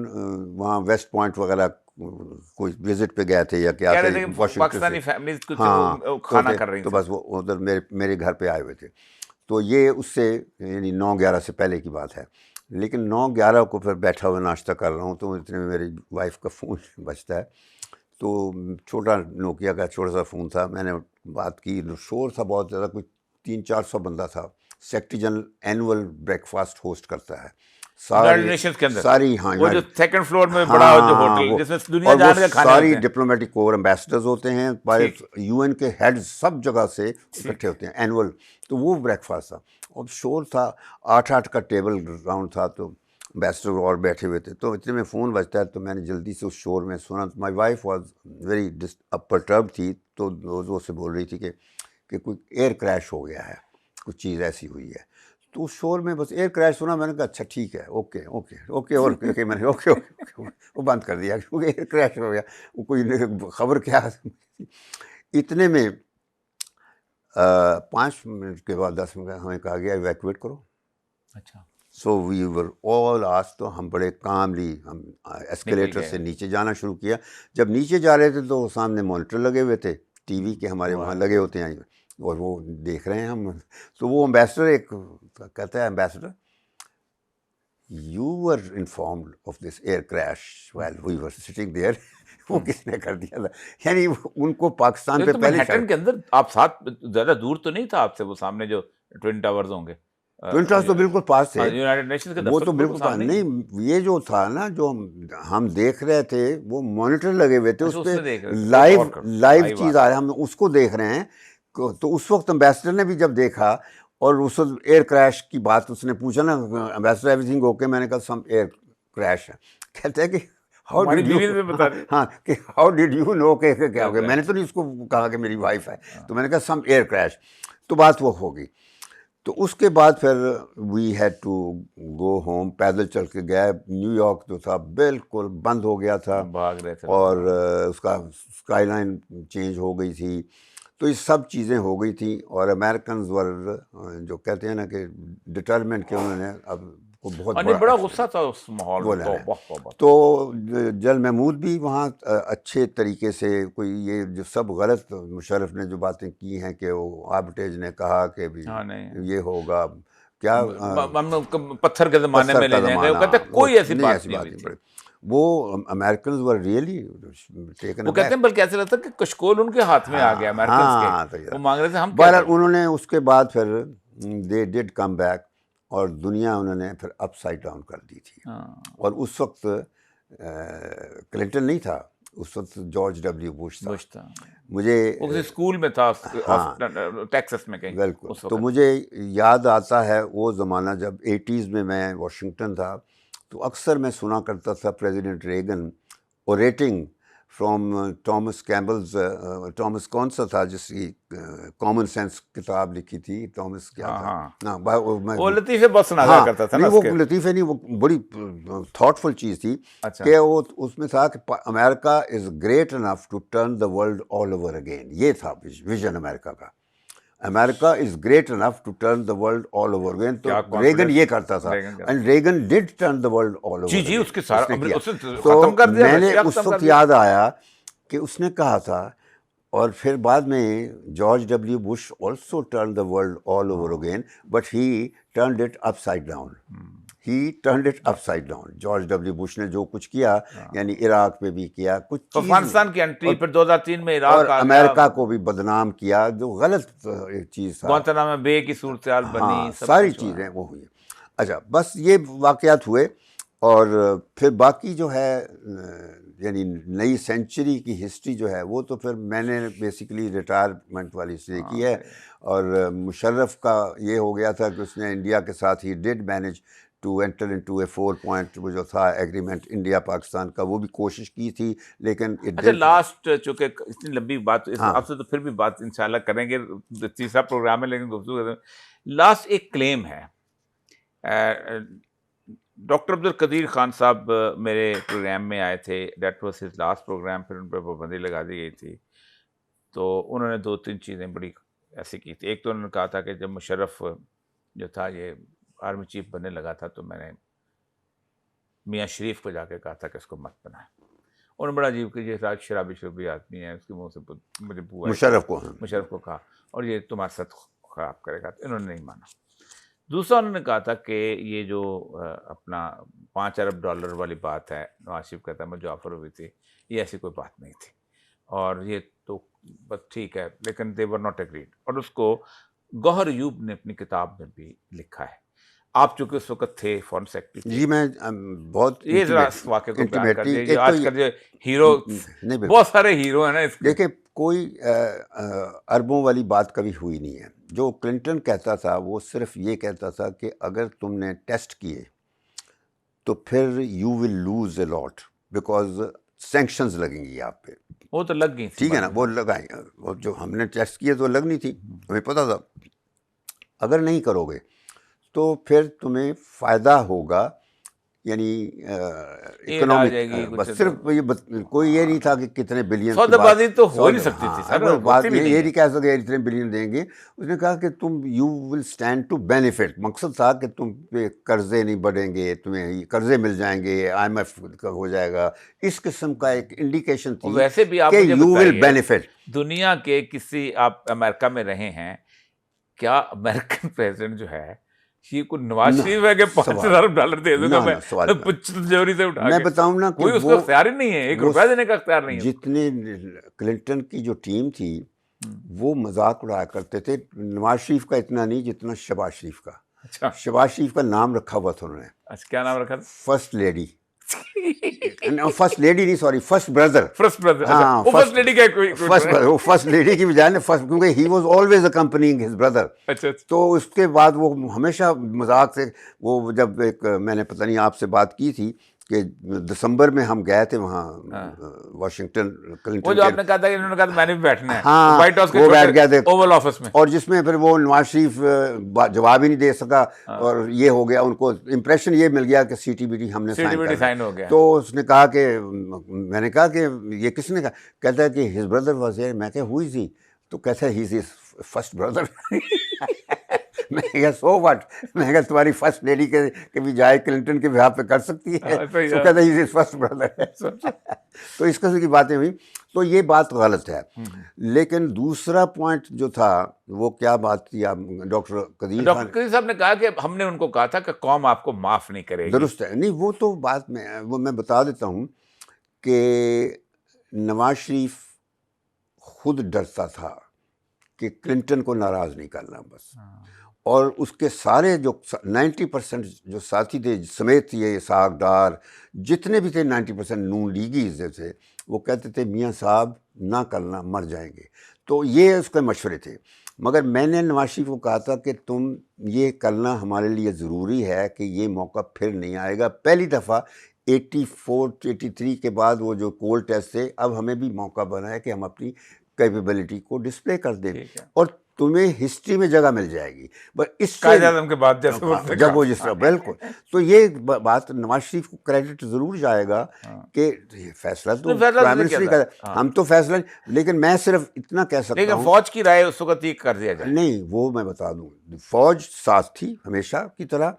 وہاں ویسٹ پوائنٹ وغیرہ کوئی وزٹ پہ گئے تھے یا کیا کہہ تھے رہے تھے کہ واشنگٹن پاکستانی سے. فیملیز کچھ ہاں کھانا کر رہی تو تھیں. بس وہ ادھر میرے گھر پہ آئے ہوئے تھے. تو یہ اس سے یعنی 9-11 سے پہلے کی بات ہے. لیکن 9-11 کو پھر بیٹھا ہوا ناشتہ کر رہا ہوں تو اتنے میں میری وائف کا فون بجتا ہے. تو چھوٹا نوکیا کا چھوٹا سا فون تھا. میں نے بات کی، شور تھا بہت زیادہ، کوئی 300-400 بندہ تھا. Secretary general annual break fast host کرتا ہے یونائیٹڈ نیشنز کے اندر، ساری. ہاں وہ جو سیکنڈ فلور میں بڑا جو ہوٹل جس میں دنیا جان کے کھانے ساری ہوتے ہیں. ڈپلومیٹک کور امبیسڈرز ہوتے ہیں، یو این کے ہیڈ سب جگہ سے اکٹھے ہوتے ہیں اینول. تو وہ بریک فاسٹ تھا اور شور تھا، 8 کا ٹیبل راؤنڈ تھا، تو امبیسڈر اور بیٹھے ہوئے تھے. تو اتنے میں فون بجتا ہے تو میں نے جلدی سے اس شور میں سنا. مائی وائف واز ویری پرٹرب تھی، تو وہ سے بول رہی تھی کہ کوئی ایئر کریش ہو گیا ہے، کچھ چیز ایسی ہوئی ہے. تو اس شور میں بس ایئر کریش سنا. میں نے کہا اچھا ٹھیک ہے، اوکے اوکے اوکے، اور میں نے اوکے اوکے وہ بند کر دیا کیونکہ ایئر کریش ہو گیا. وہ کوئی خبر کیا. اتنے میں 5 منٹ کے بعد 10 منٹ ہمیں کہا گیا ایویکویٹ کرو. اچھا. سو وی ور آل آس. تو ہم بڑے کاملی ہم ایسکیلیٹر سے نیچے جانا شروع کیا. جب نیچے جا رہے تھے تو سامنے مانیٹر لگے ہوئے تھے ٹی وی کے، ہمارے وہاں لگے ہوتے ہیں، اور وہ دیکھ رہے ہیں ہم. تو وہ امبیسڈر ایک کہتا ہے، ambassador you were informed of this air crash well we were sitting there. وہ کس نے کر دیا تھا؟ یعنی ان کو پاکستان پہ پہلے مینہٹن کے اندر آپ ساتھ زیادہ دور تو نہیں تھا آپ سے، وہ سامنے جو ٹوئن ٹاورز ہوں گے. ٹوئن ٹاورز تو بالکل پاس تھے، یونائیٹڈ نیشنز کے وہ دفتر تو بالکل پاس نہیں. یہ جو تھا نا جو ہم دیکھ رہے تھے، وہ مانیٹر لگے ہوئے تھے، اس پہ لائیو چیز آ رہا ہے، ہم اس کو دیکھ رہے ہیں. تو اس وقت امبیسڈر نے بھی جب دیکھا اور اس وقت ایئر کریش کی بات اس نے پوچھا نا، امبیسڈر ایوری تھنگ اوکے. میں نے کہا سم ایئر کریش ہے. کہتے ہیں کہ ہاؤ ڈیڈ یو نو کہ کیا ہو گیا. میں نے تو نہیں اس کو کہا کہ میری وائف ہے، تو میں نے کہا سم ایئر کریش. تو بات وہ ہوگی. تو اس کے بعد پھر we had to go home. پیدل چل کے گئے. نیو یارک جو تھا بالکل بند ہو گیا تھا، بھاگ رہے تھے، اور اس کا اسکائی لائن چینج ہو گئی تھی. تو یہ سب چیزیں ہو گئی تھیں. اور امریکنز ور جو کہتے ہیں نا کہ ڈٹرمنٹ کہ انہوں نے اب کو بہت بڑا غصہ تھا اس ماحول میں. تو جل محمود بھی وہاں اچھے طریقے سے، کوئی یہ جو سب غلط مشرف نے جو باتیں کی ہیں کہ وہ آبٹیج نے کہا کہ بھی یہ ہوگا کیا، پتھر کے زمانے میں لے جائیں گے، وہ کہتے ہیں کوئی ایسی بات نہیں. وہ امریکنز ور ریئلی ٹیکن. وہ کہتے ہیں بلکہ ایسا لگتا ہے کہ کشکول ان کے ہاتھ میں آ گیا امریکنز کے، وہ مانگ رہے تھے ہم. بہرحال انہوں نے اس کے بعد پھر دے ڈڈ کم بیک، اور دنیا انہوں نے پھر اپ سائڈ ڈاؤن کر دی تھی. اور اس وقت کلنٹن نہیں تھا، اس وقت جارج ڈبلیو بش تھا. مجھے اسکول میں تھا ٹیکسس میں کہیں. بالکل. تو مجھے یاد آتا ہے وہ زمانہ جب 80s میں واشنگٹن تھا، تو اکثر میں سنا کرتا تھا President Reagan orating from Thomas Campbell's. Thomas کون سا تھا جس کی کامن سینس کتاب لکھی تھی؟ ٹامس کیا تھا؟ وہ لطیفے بہت سنایا کرتا تھا. نہیں وہ لطیفے نہیں، وہ بڑی تھاٹ فل چیز تھی کہ وہ اس میں تھا کہ America is great enough to turn the world all over again. یہ تھا ویژن امریکہ کا. America is great enough to turn the world all over again. تو ریگن یہ کرتا تھا، and Reagan did turn the world all over. جی اس کے سارا تو میں نے اس وقت یاد آیا کہ اس نے کہا تھا. اور پھر بعد میں George W Bush also turn the world all over again, but he turned it upside down. He turned it upside down. George W Bush نے جو کچھ کیا، یعنی عراق پہ بھی کیا کچھ، افغانستان کی انٹری، پھر 2003 میں عراق، اور امریکہ کو بھی بدنام کیا، جو غلط ایک چیز تھا. گوانتانامو بے کی صورتحال بنی، ساری چیزیں وہ ہوئی. اچھا بس یہ واقعات ہوئے. اور پھر باقی جو ہے یعنی نئی سینچری کی ہسٹری جو ہے وہ تو پھر میں نے بیسیکلی ریٹائرمنٹ والی سے کی ہے. اور مشرف کا یہ ہو گیا تھا کہ اس نے انڈیا کے ساتھ he did manage to enter into a 4 point وہ جو تھا ایگریمنٹ انڈیا پاکستان کا، وہ بھی کوشش کی تھی لیکن اچھا لاسٹ چونکہ اتنی لمبی بات ہاں آپ سے تو پھر بھی بات انشاءاللہ کریں گے، تیسرا پروگرام ہے لیکن گفتگو لاسٹ ایک کلیم ہے. ڈاکٹر عبد القدیر خان صاحب میرے پروگرام میں آئے تھے، that was his last program, پھر ان پہ پابندی لگا دی گئی تھی. تو انہوں نے 2-3 چیزیں بڑی ایسی کی تھی. ایک تو انہوں نے کہا تھا کہ جب مشرف جو تھا یہ آرمی چیف بننے لگا تھا تو میں نے میاں شریف کو جا کے کہا تھا کہ اس کو مت بنائے. انہوں نے بڑا عجیب کہ یہ راج شرابی آدمی ہے، اس کے منہ سے مجھے مشرف کو مشرف کو کہا اور یہ تمہارا ساتھ خراب کرے گا، تو انہوں نے نہیں مانا. دوسرا انہوں نے کہا تھا کہ یہ جو اپنا $5 ارب والی بات ہے، نواز شریف کہتا ہے مجھے آفر ہوئی تھی، یہ ایسی کوئی بات نہیں تھی اور یہ تو بس ٹھیک ہے، لیکن they were not agreed. اور اس کو گوہر ایوب نے اپنی کتاب میں بھی لکھا ہے. آپ چونکہ اس وقت تھے فارن سیکرٹری، جی میں بہت یہ ذرا اس واقعے کو بیان کر دیجیے. ایک آج تو کل جو ہیرو نہیں بالکل بہت سارے ہیرو ہیں نا اس کے. دیکھیں کوئی اربوں والی بات کبھی ہوئی نہیں ہے. جو کلنٹن کہتا تھا وہ صرف یہ کہتا تھا کہ اگر تم نے ٹیسٹ کیے تو پھر you will lose a lot because sanctions لگیں گی آپ پہ. وہ تو لگ گئی تھی، ٹھیک ہے نا، وہ لگائیں. وہ جو ہم نے ٹیسٹ کیے تو لگنی تھی، ہمیں پتہ تھا. اگر نہیں کرو گے تو پھر تمہیں فائدہ ہوگا، یعنی اکنامک. بس صرف یہ کوئی یہ نہیں تھا کہ کتنے بلین، سودا بازی تو ہو ہی نہیں سکتی تھی سر. بات یہ نہیں کہہ سکے اتنے بلین دیں گے. اس نے کہا کہ تم you will stand to benefit. مقصد تھا کہ تم پہ قرضے نہیں بڑھیں گے، تمہیں قرضے مل جائیں گے، IMF کا ہو جائے گا. اس قسم کا ایک انڈیکیشن تھی ویسے بھی آپ کہ مجھے یو ول بتائیے، بینیفٹ. دنیا کے کسی، آپ امریکہ میں رہے ہیں، کیا امریکن پریزیڈنٹ جو ہے یہ کوئی نواز شریف ہے کہ $5 ارب دے دوں گا میں تجوری سے اٹھا کے؟ میں بتاؤں نا کہ کوئی اس کو اختیار ہی نہیں ہے، 1 روپیہ دینے کا اختیار نہیں ہے. جتنے کلنٹن کی جو ٹیم تھی وہ مذاق اڑایا کرتے تھے. نواز شریف کا اتنا نہیں جتنا شہباز شریف کا. اچھا شہباز شریف کا نام رکھا ہوا تھا انہوں نے، اچھا کیا نام رکھا تھا؟ First lady. فرسٹ لیڈی نہیں، sorry, first brother. First brother. ہاں وہ فرسٹ لیڈی کا کوئی فرسٹ لیڈی کی بجائے نا فرسٹ، کیونکہ he was always accompanying his brother. اچھا تو اس کے بعد وہ ہمیشہ مذاق سے، وہ جب ایک میں نے پتہ نہیں آپ سے بات کی تھی کہ دسمبر میں ہم گئے تھے وہاں واشنگٹن، وہ جو آپ نے کہا تھا کہ انہوں نے کہا میں نے بھی بیٹھنا ہے، ہاں وائٹ ہاؤس کے وہ بیٹھ گئے تھے اوول آفس میں، اور جس میں پھر وہ نواز شریف جواب ہی نہیں دے سکا اور یہ ہو گیا. ان کو امپریشن یہ مل گیا کہ CTBT ہم نے سائن ہو گیا. تو اس نے کہا کہ میں نے کہا کہ یہ کس نے کہا؟ کہتا ہے کہ ہز بردر واز ہیئر. میں کہ ہو از ہی؟ تو کہتا ہے ہی از ہز فرسٹ بردر. میں کہا سو واٹ؟ میں کہا تمہاری فرسٹ لیڈی کے بھی جائے کلنٹن کے بہاف پہ کر سکتی ہے. تو کہتا ہے ہی از ہز فرسٹ بردر. تو اس قسم کی باتیں ہوئی. تو یہ بات غلط ہے. لیکن دوسرا پوائنٹ جو تھا وہ کیا بات تھی؟ آپ ڈاکٹر قدیر صاحب نے کہا کہ ہم نے ان کو کہا تھا کہ قوم آپ کو معاف نہیں کرے گی. درست ہے. نہیں وہ تو بات میں بتا دیتا ہوں کہ نواز شریف خود ڈرتا تھا کہ کلنٹن کو ناراض نہیں کرنا بس. اور اس کے سارے جو 90% جو ساتھی تھے سمیت یہ اسحاق ڈار جتنے بھی تھے 90% نون لیگیز تھے، وہ کہتے تھے میاں صاحب نہ کرنا مر جائیں گے. تو یہ اس کے مشورے تھے. مگر میں نے نواز شریف کو کہا تھا کہ تم یہ کرنا ہمارے لیے ضروری ہے کہ یہ موقع پھر نہیں آئے گا. پہلی دفعہ 84-83 کے بعد وہ جو کول ٹیسٹ تھے، اب ہمیں بھی موقع بنا ہے کہ ہم اپنی کیپیبلٹی کو ڈسپلے کر دیں اور تمہیں ہسٹری میں جگہ مل جائے گی. بس اس سے کے بعد جب وہ جس طرح بالکل. تو یہ بات نواز شریف کو کریڈٹ ضرور جائے گا کہ فیصلہ تو پرائم منسٹر کا، ہم تو فیصلہ، لیکن میں صرف اتنا کہہ سکتا ہوں لیکن فوج کی رائے اس وقت یہ کر دیا جائے. نہیں وہ میں بتا دوں، فوج ساتھ تھی ہمیشہ کی طرح.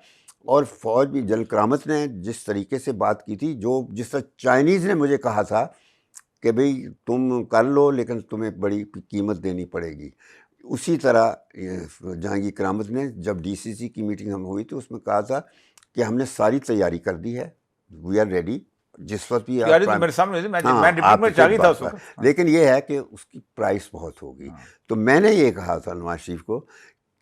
اور فوج بھی جنرل کرامت نے جس طریقے سے بات کی تھی، جو جس طرح چائنیز نے مجھے کہا تھا کہ بھئی تم کر لو لیکن تمہیں بڑی قیمت دینی پڑے گی، اسی طرح جہانگیر کرامت نے جب DCC کی میٹنگ ہم ہوئی تو اس میں کہا تھا کہ ہم نے ساری تیاری کر دی ہے، وی آر ریڈی. جس وقت بھی لیکن یہ ہے کہ اس کی پرائس بہت ہوگی. تو میں نے یہ کہا تھا نواز شریف کو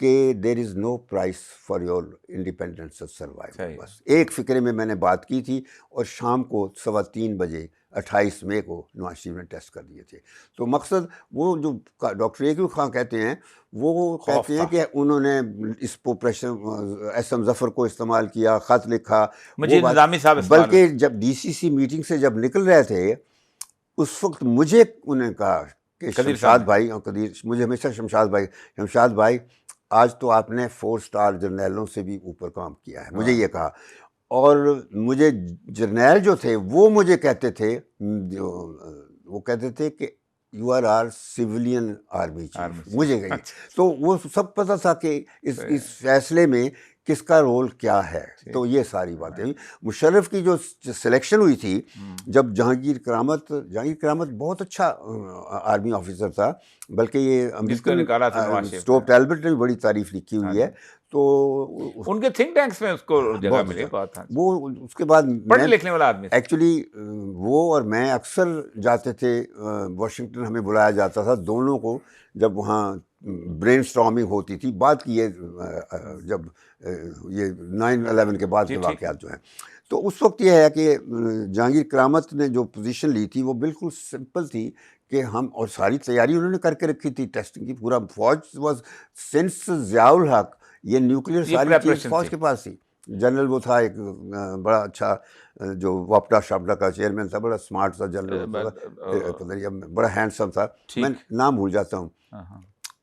کہ there is no price for your independence of survival. بس ایک فکرے میں نے بات کی تھی اور شام کو 3:15 بجے 28 مئی کو نواز شریف نے ٹیسٹ کر دیے تھے. تو مقصد وہ جو ڈاکٹر ایوب خان کہتے ہیں وہ کہتے ہیں کہ انہوں نے اس کو پریشر ایس ایم ظفر کو استعمال کیا, خط لکھا, مجھے نظامی صاحب بلکہ جب ڈی سی سی میٹنگ سے جب نکل رہے تھے اس وقت مجھے انہوں نے کہا کہ شمشاد بھائی اور قدیر, مجھے ہمیشہ شمشاد بھائی آج تو آپ نے 4 اسٹار جرنیلوں سے بھی اوپر کام کیا ہے, مجھے یہ کہا. اور مجھے جرنیل جو تھے وہ مجھے کہتے تھے, وہ کہتے تھے کہ you are are civilian army chief, مجھے کہیے. تو وہ سب پتہ تھا کہ اس فیصلے میں کس کا رول کیا ہے. تو یہ ساری باتیں. مشرف کی جو سلیکشن ہوئی تھی جب جہانگیر کرامت بہت اچھا آرمی آفیسر تھا, بلکہ یہ امریکن اسٹوپ ٹیلبٹ نے بھی بڑی تعریف لکھی ہوئی ہے. تو ان کے تھنک ٹینکس میں اس کو جگہ ملی بات. وہ اس کے بعد پڑھنے لکھنے والا آدمی ایکچولی وہ اور میں اکثر جاتے تھے واشنگٹن, ہمیں بلایا جاتا تھا دونوں کو جب وہاں برین اسٹارمنگ ہوتی تھی. بات کی ہے جب یہ 9/11 کے بعد کے واقعات جو ہیں. تو اس وقت یہ ہے کہ جہانگیر کرامت نے جو پوزیشن لی تھی وہ بالکل سمپل تھی کہ ہم, اور ساری تیاری انہوں نے کر کے رکھی تھی ٹیسٹنگ کی. پورا فوج واز سنس ضیاء الحق, یہ نیوکلیئر ساری چیز فوج کے پاس تھی. جنرل وہ تھا ایک بڑا اچھا جو واپڈا شاپڈا کا چیئرمین تھا, بڑا اسمارٹ تھا جنرل, بڑا ہینڈسم تھا, میں نام بھول جاتا ہوں.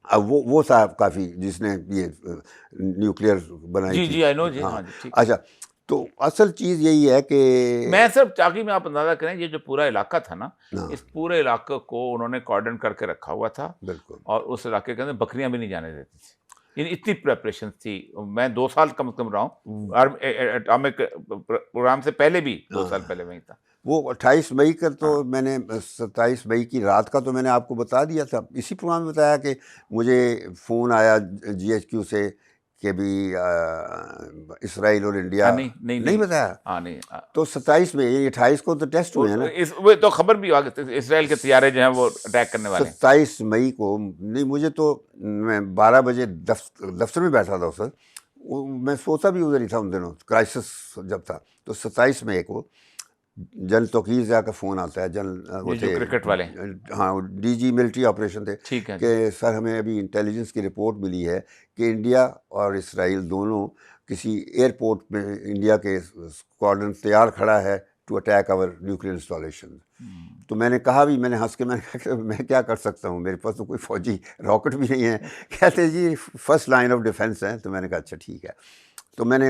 اب وہ صاحب کافی جس نے یہ نیوکلیئر بنائی تھی. اچھا, تو اصل چیز یہی ہے کہ میں صرف تاکہ میں آپ اندازہ کریں یہ جو پورا علاقہ تھا نا, اس پورے علاقے کو انہوں نے کارڈن کر کے رکھا ہوا تھا. بالکل. اور اس علاقے کے اندر بکریاں بھی نہیں جانے دیتی تھی. یعنی اتنی پریپریشن تھی. میں 2 سال کم از کم رہا ہوں, اٹامک پروگرام سے پہلے بھی 2 سال پہلے وہیں تھا. وہ 28 مئی کا تو میں نے 27 مئی کی رات کا تو میں نے آپ کو بتا دیا تھا, اسی پروگرام میں بتایا کہ مجھے فون آیا جی ایچ کیو سے کہ بھی اسرائیل اور انڈیا نہیں بتایا. تو 27 میں 28 کو تو ٹیسٹ ہوئے ہیں نا, وہ تو خبر بھی اسرائیل کے طیارے جو ہیں وہ اٹیک کرنے والے. 27 مئی کو نہیں, مجھے تو میں 12 بجے دفتر میں بیٹھا تھا اس وقت, میں سوتا بھی ادھر ہی تھا ان دنوں, کرائسس جب تھا. تو 27 مئی کو جنرل توقیر ضیاء کا فون آتا ہے, جنرل وہ تھے کرکٹ والے, ہاں ڈی جی ملٹری آپریشن تھے, کہ سر ہمیں ابھی انٹیلیجنس کی رپورٹ ملی ہے کہ انڈیا اور اسرائیل دونوں کسی ایئرپورٹ میں انڈیا کے اسکواڈرن تیار کھڑا ہے to attack our nuclear installation. تو میں نے کہا بھی, میں نے ہنس کے میں نے کہا کہ میں کیا کر سکتا ہوں, میرے پاس تو کوئی فوجی راکٹ بھی نہیں ہے. کہتے جی فرسٹ لائن آف ڈیفینس ہے. تو میں نے کہا اچھا ٹھیک ہے. تو میں نے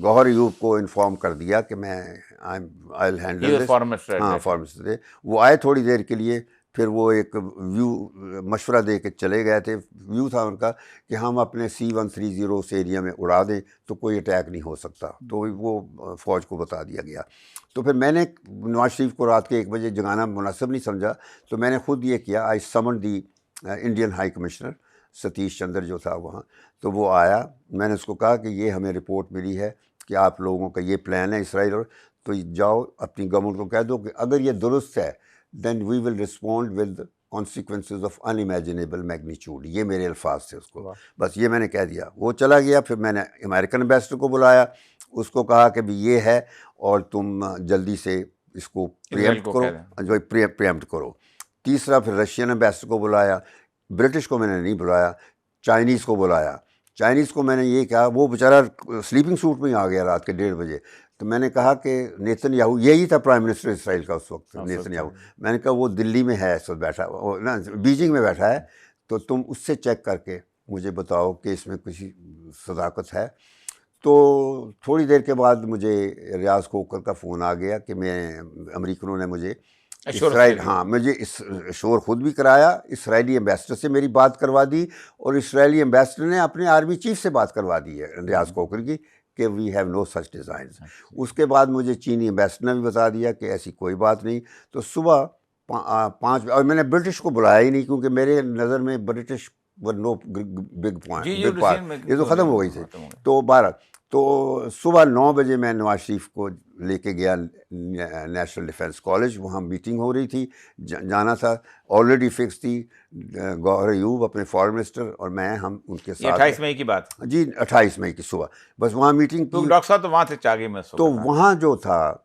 گوہر ایوب کو انفارم کر دیا کہ میں آئی ہینڈل دس. ہاں فارمسٹ تھے وہ, آئے تھوڑی دیر کے لیے, پھر وہ ایک ویو مشورہ دے کے چلے گئے تھے. ویو تھا ان کا کہ ہم اپنے C-130 اس ایریا میں اڑا دیں تو کوئی اٹیک نہیں ہو سکتا. تو وہ فوج کو بتا دیا گیا. تو پھر میں نے نواز شریف کو رات کے 1 بجے جگانا مناسب نہیں سمجھا, تو میں نے خود یہ کیا, I summon the Indian high commissioner Satish Chandra جو تھا وہاں. تو وہ آیا, میں نے اس کو کہا کہ یہ ہمیں رپورٹ ملی ہے کہ آپ لوگوں کا یہ پلان ہے اسرائیل, اور تو جاؤ اپنی گورنمنٹ کو کہہ دو کہ اگر یہ درست ہے then we will respond with consequences of unimaginable magnitude. یہ میرے الفاظ تھے اس کو, بس یہ میں نے کہہ دیا. وہ چلا گیا. پھر میں نے امریکن ایمبیسڈر کو بلایا, اس کو کہا کہ بھی یہ ہے اور تم جلدی سے اس کو پریمپٹ کرو. تیسرا پھر رشین ایمبیسڈر کو بلایا. برٹش کو میں نے نہیں بلایا, چائنیز کو بلایا. چائنیز کو میں نے یہ کہا, وہ بیچارہ سلیپنگ سوٹ میں ہی آ گیا رات کے 1:30 بجے. تو میں نے کہا کہ نیتن یاہو, یہی تھا پرائم منسٹر اسرائیل کا اس وقت, نیتن یاہو. میں نے کہا وہ دلی میں ہے اس وقت بیٹھا, نا بیجنگ میں بیٹھا ہے, تو تم اس سے چیک کر کے مجھے بتاؤ کہ اس میں کسی صداقت ہے. تو تھوڑی دیر کے بعد مجھے ریاض کوکر کا فون آ گیا کہ میں امریکنوں نے مجھے اسرائیل, ہاں مجھے اس شور خود بھی کرایا, اسرائیلی ایمبیسڈر سے میری بات کروا دی, اور اسرائیلی ایمبیسڈر نے اپنے آرمی چیف سے بات کروا دی ہے ریاض کوکر کی کہ we have no such designs. اس کے بعد مجھے چینی ایمبیسڈر نے بھی بتا دیا کہ ایسی کوئی بات نہیں. تو صبح 5 اور میں نے برٹش کو بلایا ہی نہیں, کیونکہ میرے نظر میں برٹش ور نو بگ پوائنٹ, یہ تو ختم ہو گئی تھی. تو 12 تو صبح 9 بجے میں نواز شریف کو لے کے گیا نیشنل ڈیفینس کالج. وہاں میٹنگ ہو رہی تھی, جانا تھا, آلریڈی فکس تھی. گوہر ایوب اپنے فارن منسٹر اور میں, ہم ان کے ساتھ. 28 مئی کی بات جی, 28 مئی کی صبح بس وہاں میٹنگ. تو ڈاکٹر صاحب تو وہاں سے چاگے میں, تو وہاں جو تھا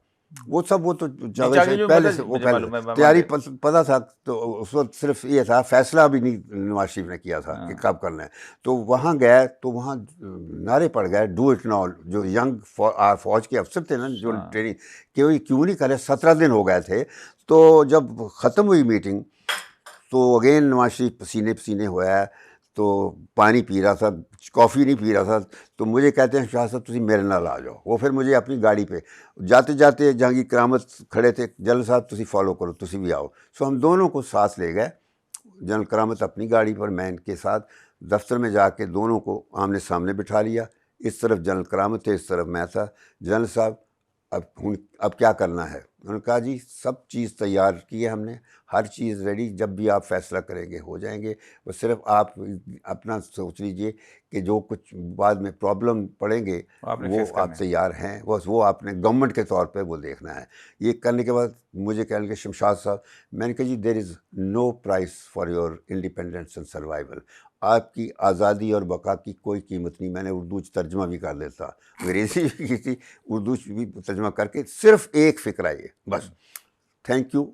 وہ سب وہ تو چاچا جو پہلے پتہ سے وہ مجھے پہلے معلوم ہے، تیاری پتہ تھا، تو اس وقت صرف یہ تھا، فیصلہ بھی نہیں نواز شریف نے کیا تھا کہ کب کرنا ہے. تو وہاں گئے تو وہاں نعرے پڑ گئے ڈو اٹ ناؤ، جو ینگ فوج کے افسر تھے نا جو ٹریننگ کہ کیوں نہیں کرے، 17 دن ہو گئے تھے. تو جب ختم ہوئی میٹنگ تو اگین نواز شریف پسینے پسینے ہوا ہے، تو پانی پی رہا تھا، کافی نہیں پی رہا تھا. تو مجھے کہتے ہیں شاہ صاحب تسی میرے نال آ جاؤ. وہ پھر مجھے اپنی گاڑی پہ جاتے جاتے جہانگیر کرامت کھڑے تھے، جنرل صاحب تسی فالو کرو، تسی بھی آؤ. سو ہم دونوں کو ساتھ لے گئے، جنرل کرامت اپنی گاڑی پر، میں ان کے ساتھ دفتر میں جا کے دونوں کو آمنے سامنے بٹھا لیا. اس طرف جنرل کرامت تھے، اس طرف میں تھا. جنرل صاحب اب کیا کرنا ہے؟ انہوں نے کہا جی سب چیز تیار کی ہے ہم نے، ہر چیز ریڈی، جب بھی آپ فیصلہ کریں گے ہو جائیں گے، بس صرف آپ اپنا سوچ لیجئے کہ جو کچھ بعد میں پرابلم پڑیں گے وہ آپ تیار ہیں، بس وہ آپ نے گورنمنٹ کے طور پہ وہ دیکھنا ہے. یہ کرنے کے بعد مجھے کہنے لگے شمشاد صاحب، میں نے کہا جی there is no prize for your independence and survival, آپ کی آزادی اور بقا کی کوئی قیمت نہیں. میں نے اردو ترجمہ بھی کر دیتا، انگریزی بھی کی تھی، اردو بھی ترجمہ کر کے، صرف ایک فکر ہے یہ بس، تھینک یو.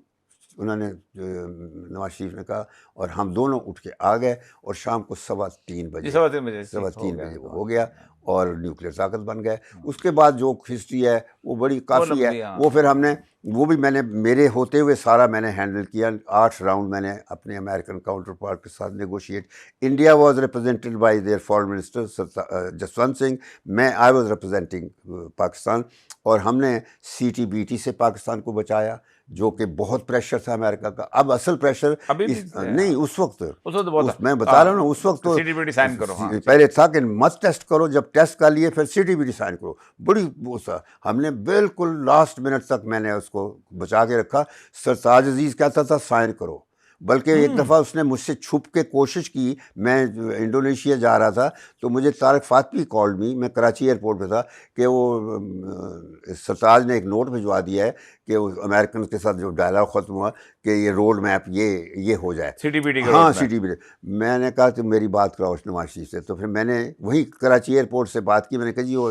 انہوں نے نواز شریف نے کہا، اور ہم دونوں اٹھ کے آ گئے، اور شام کو 3:15 بجے 3:15 بجے وہ ہو گیا، اور نیوکلیر طاقت بن گئے. اس کے بعد جو ہسٹری ہے وہ بڑی کافی ہے. وہ پھر ہم نے وہ بھی میں نے میرے ہوتے ہوئے سارا میں نے ہینڈل کیا. 8 راؤنڈ میں نے اپنے امریکن کاؤنٹر پارٹ کے ساتھ negotiate. India was represented by their foreign minister Jaswant Singh, I was representing Pakistan, اور ہم نے CTBT سے پاکستان کو بچایا، جو کہ بہت پریشر تھا امریکہ کا. اب اصل پریشر نہیں، اس وقت میں بتا رہا ہوں نا، اس وقت تو پہلے تھا کہ مت ٹیسٹ کرو، جب ٹیسٹ کر لیے پھر CTBT سائن کرو. بڑی وہ تھا، ہم نے بالکل لاسٹ منٹ تک میں نے اس کو بچا کے رکھا. سرتاج عزیز کہتا تھا سائن کرو، بلکہ ایک دفعہ اس نے مجھ سے چھپ کے کوشش کی. میں انڈونیشیا جا رہا تھا تو مجھے طارق فاطمی کال می، میں کراچی ایئرپورٹ پہ تھا، کہ وہ سرتاج نے ایک نوٹ بھجوا دیا ہے کہ وہ امریکن کے ساتھ جو ڈائلاگ ختم ہوا کہ یہ روڈ میپ یہ ہو جائے، ہاں CTBT. میں نے کہا تم میری بات کراؤ نواز شریف سے. تو پھر میں نے وہی کراچی ایئرپورٹ سے بات کی. میں نے کہا جی وہ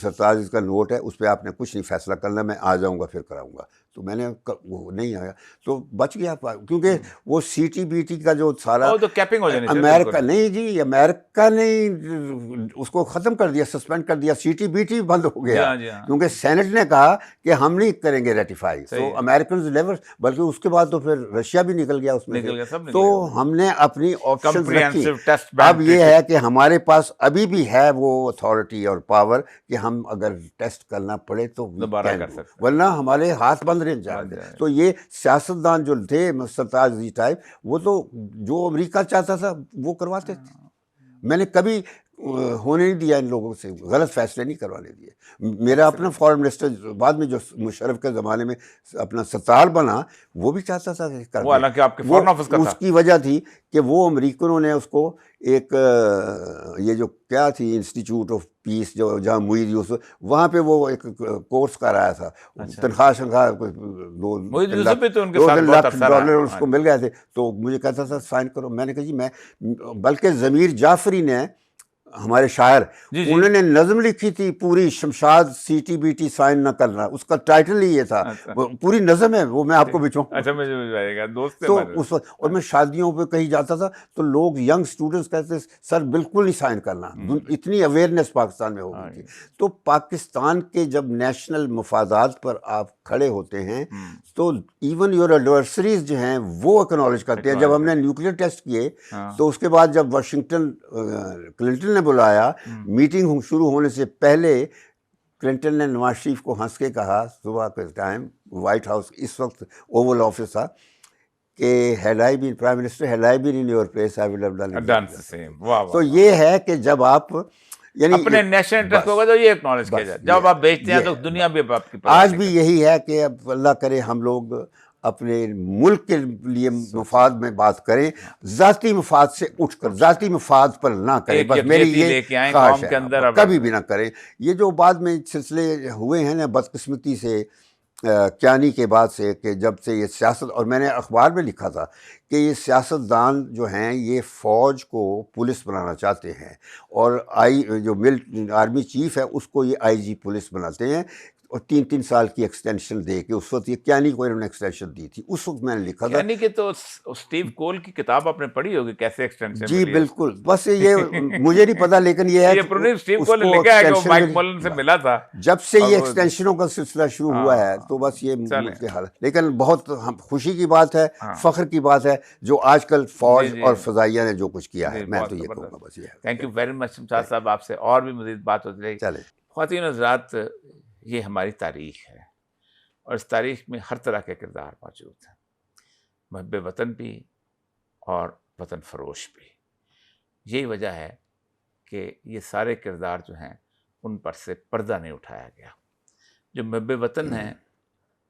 سرتاج کا نوٹ ہے، اس پہ آپ نے کچھ نہیں فیصلہ کرنا، میں آ جاؤں گا پھر کراؤں گا. تو میں نے وہ نہیں آیا تو بچ گیا، کیونکہ وہ CTBT کا جو سارا امریکہ نہیں جی، امریکہ نے اس کو ختم کر دیا، سسپینڈ کر دیا. CTBT بند ہو گیا کیونکہ سینٹ نے کہا کہ ہم نہیں کریں گے ریٹیفائی. تو امریکنز لیور، بلکہ اس کے بعد تو پھر رشیا بھی نکل گیا اس میں سے. تو ہم نے اپنی آپشنز رکھی. اب یہ ہے کہ ہمارے پاس ابھی بھی ہے وہ اتھارٹی اور پاور کہ ہم اگر ٹیسٹ کرنا پڑے تو ورنہ ہمارے ہاتھ بند رہ جائے. تو یہ سیاستدان جو تھے سرتاج عزیز ٹائپ، وہ تو جو امریکہ چاہتا تھا وہ کرواتے تھے. میں نے کبھی ہونے نہیں دیا ان لوگوں سے، غلط فیصلے نہیں کروانے دیے. میرا اپنا فارن منسٹر بعد میں جو مشرف کے زمانے میں اپنا ستار بنا، وہ بھی چاہتا تھا کہ اس کی وجہ تھی کہ وہ امریکنوں نے اس کو ایک یہ جو کیا تھی انسٹیٹیوٹ آف پیس، جو جہاں معید یوسف، وہاں پہ وہ ایک کورس کرایا تھا. تنخواہ $2 اس کو مل گئے تھے. تو مجھے کہتا تھا سائن کرو. میں نے کہا جی میں، بلکہ ضمیر جعفری نے، ہمارے شاعر، انہوں نے نظم لکھی تھی پوری، شمشاد CTBT سائن نہ کرنا، اس کا ٹائٹل ہی یہ تھا. پوری نظم ہے وہ، میں آپ کو بھیجواؤں. تو اس وقت، اور میں شادیوں پہ کہیں جاتا تھا تو لوگ ینگ اسٹوڈنٹس کہتے سر بالکل نہیں سائن کرنا. اتنی اویئرنیس پاکستان میں ہو گئی تھی. تو پاکستان کے جب نیشنل مفادات پر آپ کھڑے ہوتے ہیں تو ایون یور ایڈورسریز جو ہیں وہ اکنالج کرتے ہیں. جب ہم نے نیوکلیر ٹیسٹ کیے تو اس کے بعد جب واشنگٹن کلنٹن نے بلایا، میٹنگ شروع ہونے سے پہلے کلنٹن نے نواز شریف کو ہنس کے کہا صبح کے ٹائم، وائٹ ہاؤس اس وقت اوول آفس تھا، کہ had I been Prime Minister, had I been in your place, I would have done the same. تو یہ ہے کہ جب آپ یعنی اپنے نیشنل انٹرسٹ ہوگا تو یہ اکنالج کیا جائے. جب آپ بیچتے ہیں تو دنیا بھی آپ کی آج بھی یہی ہے کہ اب اللہ کرے ہم لوگ اپنے ملک کے لیے مفاد میں بات کریں، ذاتی مفاد سے اٹھ کر ذاتی مفاد پر نہ کریں. بس میری یہ خواہش ہے، کبھی بھی نہ کریں. یہ جو بعد میں سلسلے ہوئے ہیں نا بدقسمتی سے، کیانی کے بعد سے، کہ جب سے یہ سیاست، اور میں نے اخبار میں لکھا تھا کہ یہ سیاستدان جو ہیں یہ فوج کو پولیس بنانا چاہتے ہیں، اور جو آرمی چیف ہے اس کو یہ IG پولیس بناتے ہیں. اور 3 سال کی ایکسٹینشن دے کے، اس وقت یہ کیانی کو انہوں نے ایکسٹینشن دی تھی، اس وقت میں نے لکھا تھا. یعنی کہ تو اسٹیو کول کی کتاب آپ نے پڑھی ہوگی کیسے ایکسٹینشن. جی بالکل، بس یہ مجھے نہیں پتا، لیکن یہ ہے یہ اسٹیو کول نے لکھا ہے کہ وہ مائک مولن سے ملا تھا جب سے یہ ایکسٹینشنوں کا سلسلہ شروع ہوا ہے. تو بس یہ ملک کے حالت، لیکن بہت خوشی کی بات ہے، فخر کی بات ہے جو آج کل فوج اور فضائیہ نے جو کچھ کیا ہے. میں تو یہ کہوں گا بس یہ ہے. Thank you very much Shamshad صاحب، آپ سے اور بھی مزید بات ہوتی رہی. چلے خواتین و حضرات، یہ ہماری تاریخ ہے اور اس تاریخ میں ہر طرح کے کردار موجود ہیں، محب وطن بھی اور وطن فروش بھی. یہی وجہ ہے کہ یہ سارے کردار جو ہیں ان پر سے پردہ نہیں اٹھایا گیا. جو محب وطن ہیں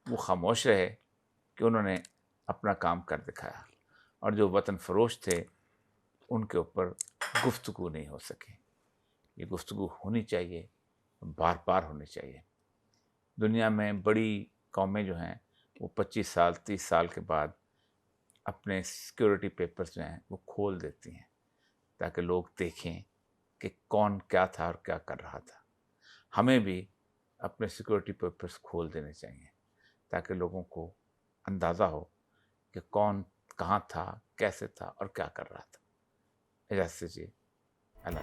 وہ خاموش رہے کہ انہوں نے اپنا کام کر دکھایا، اور جو وطن فروش تھے ان کے اوپر گفتگو نہیں ہو سکی. یہ گفتگو ہونی چاہیے، بار بار ہونی چاہیے. دنیا میں بڑی قومیں جو ہیں وہ 25 سال 30 سال کے بعد اپنے سیکیورٹی پیپرز جو ہیں وہ کھول دیتی ہیں تاکہ لوگ دیکھیں کہ کون کیا تھا اور کیا کر رہا تھا. ہمیں بھی اپنے سیکیورٹی پیپرز کھول دینے چاہیے تاکہ لوگوں کو اندازہ ہو کہ کون کہاں تھا، کیسے تھا اور کیا کر رہا تھا. اجازت دیجیے، اللہ.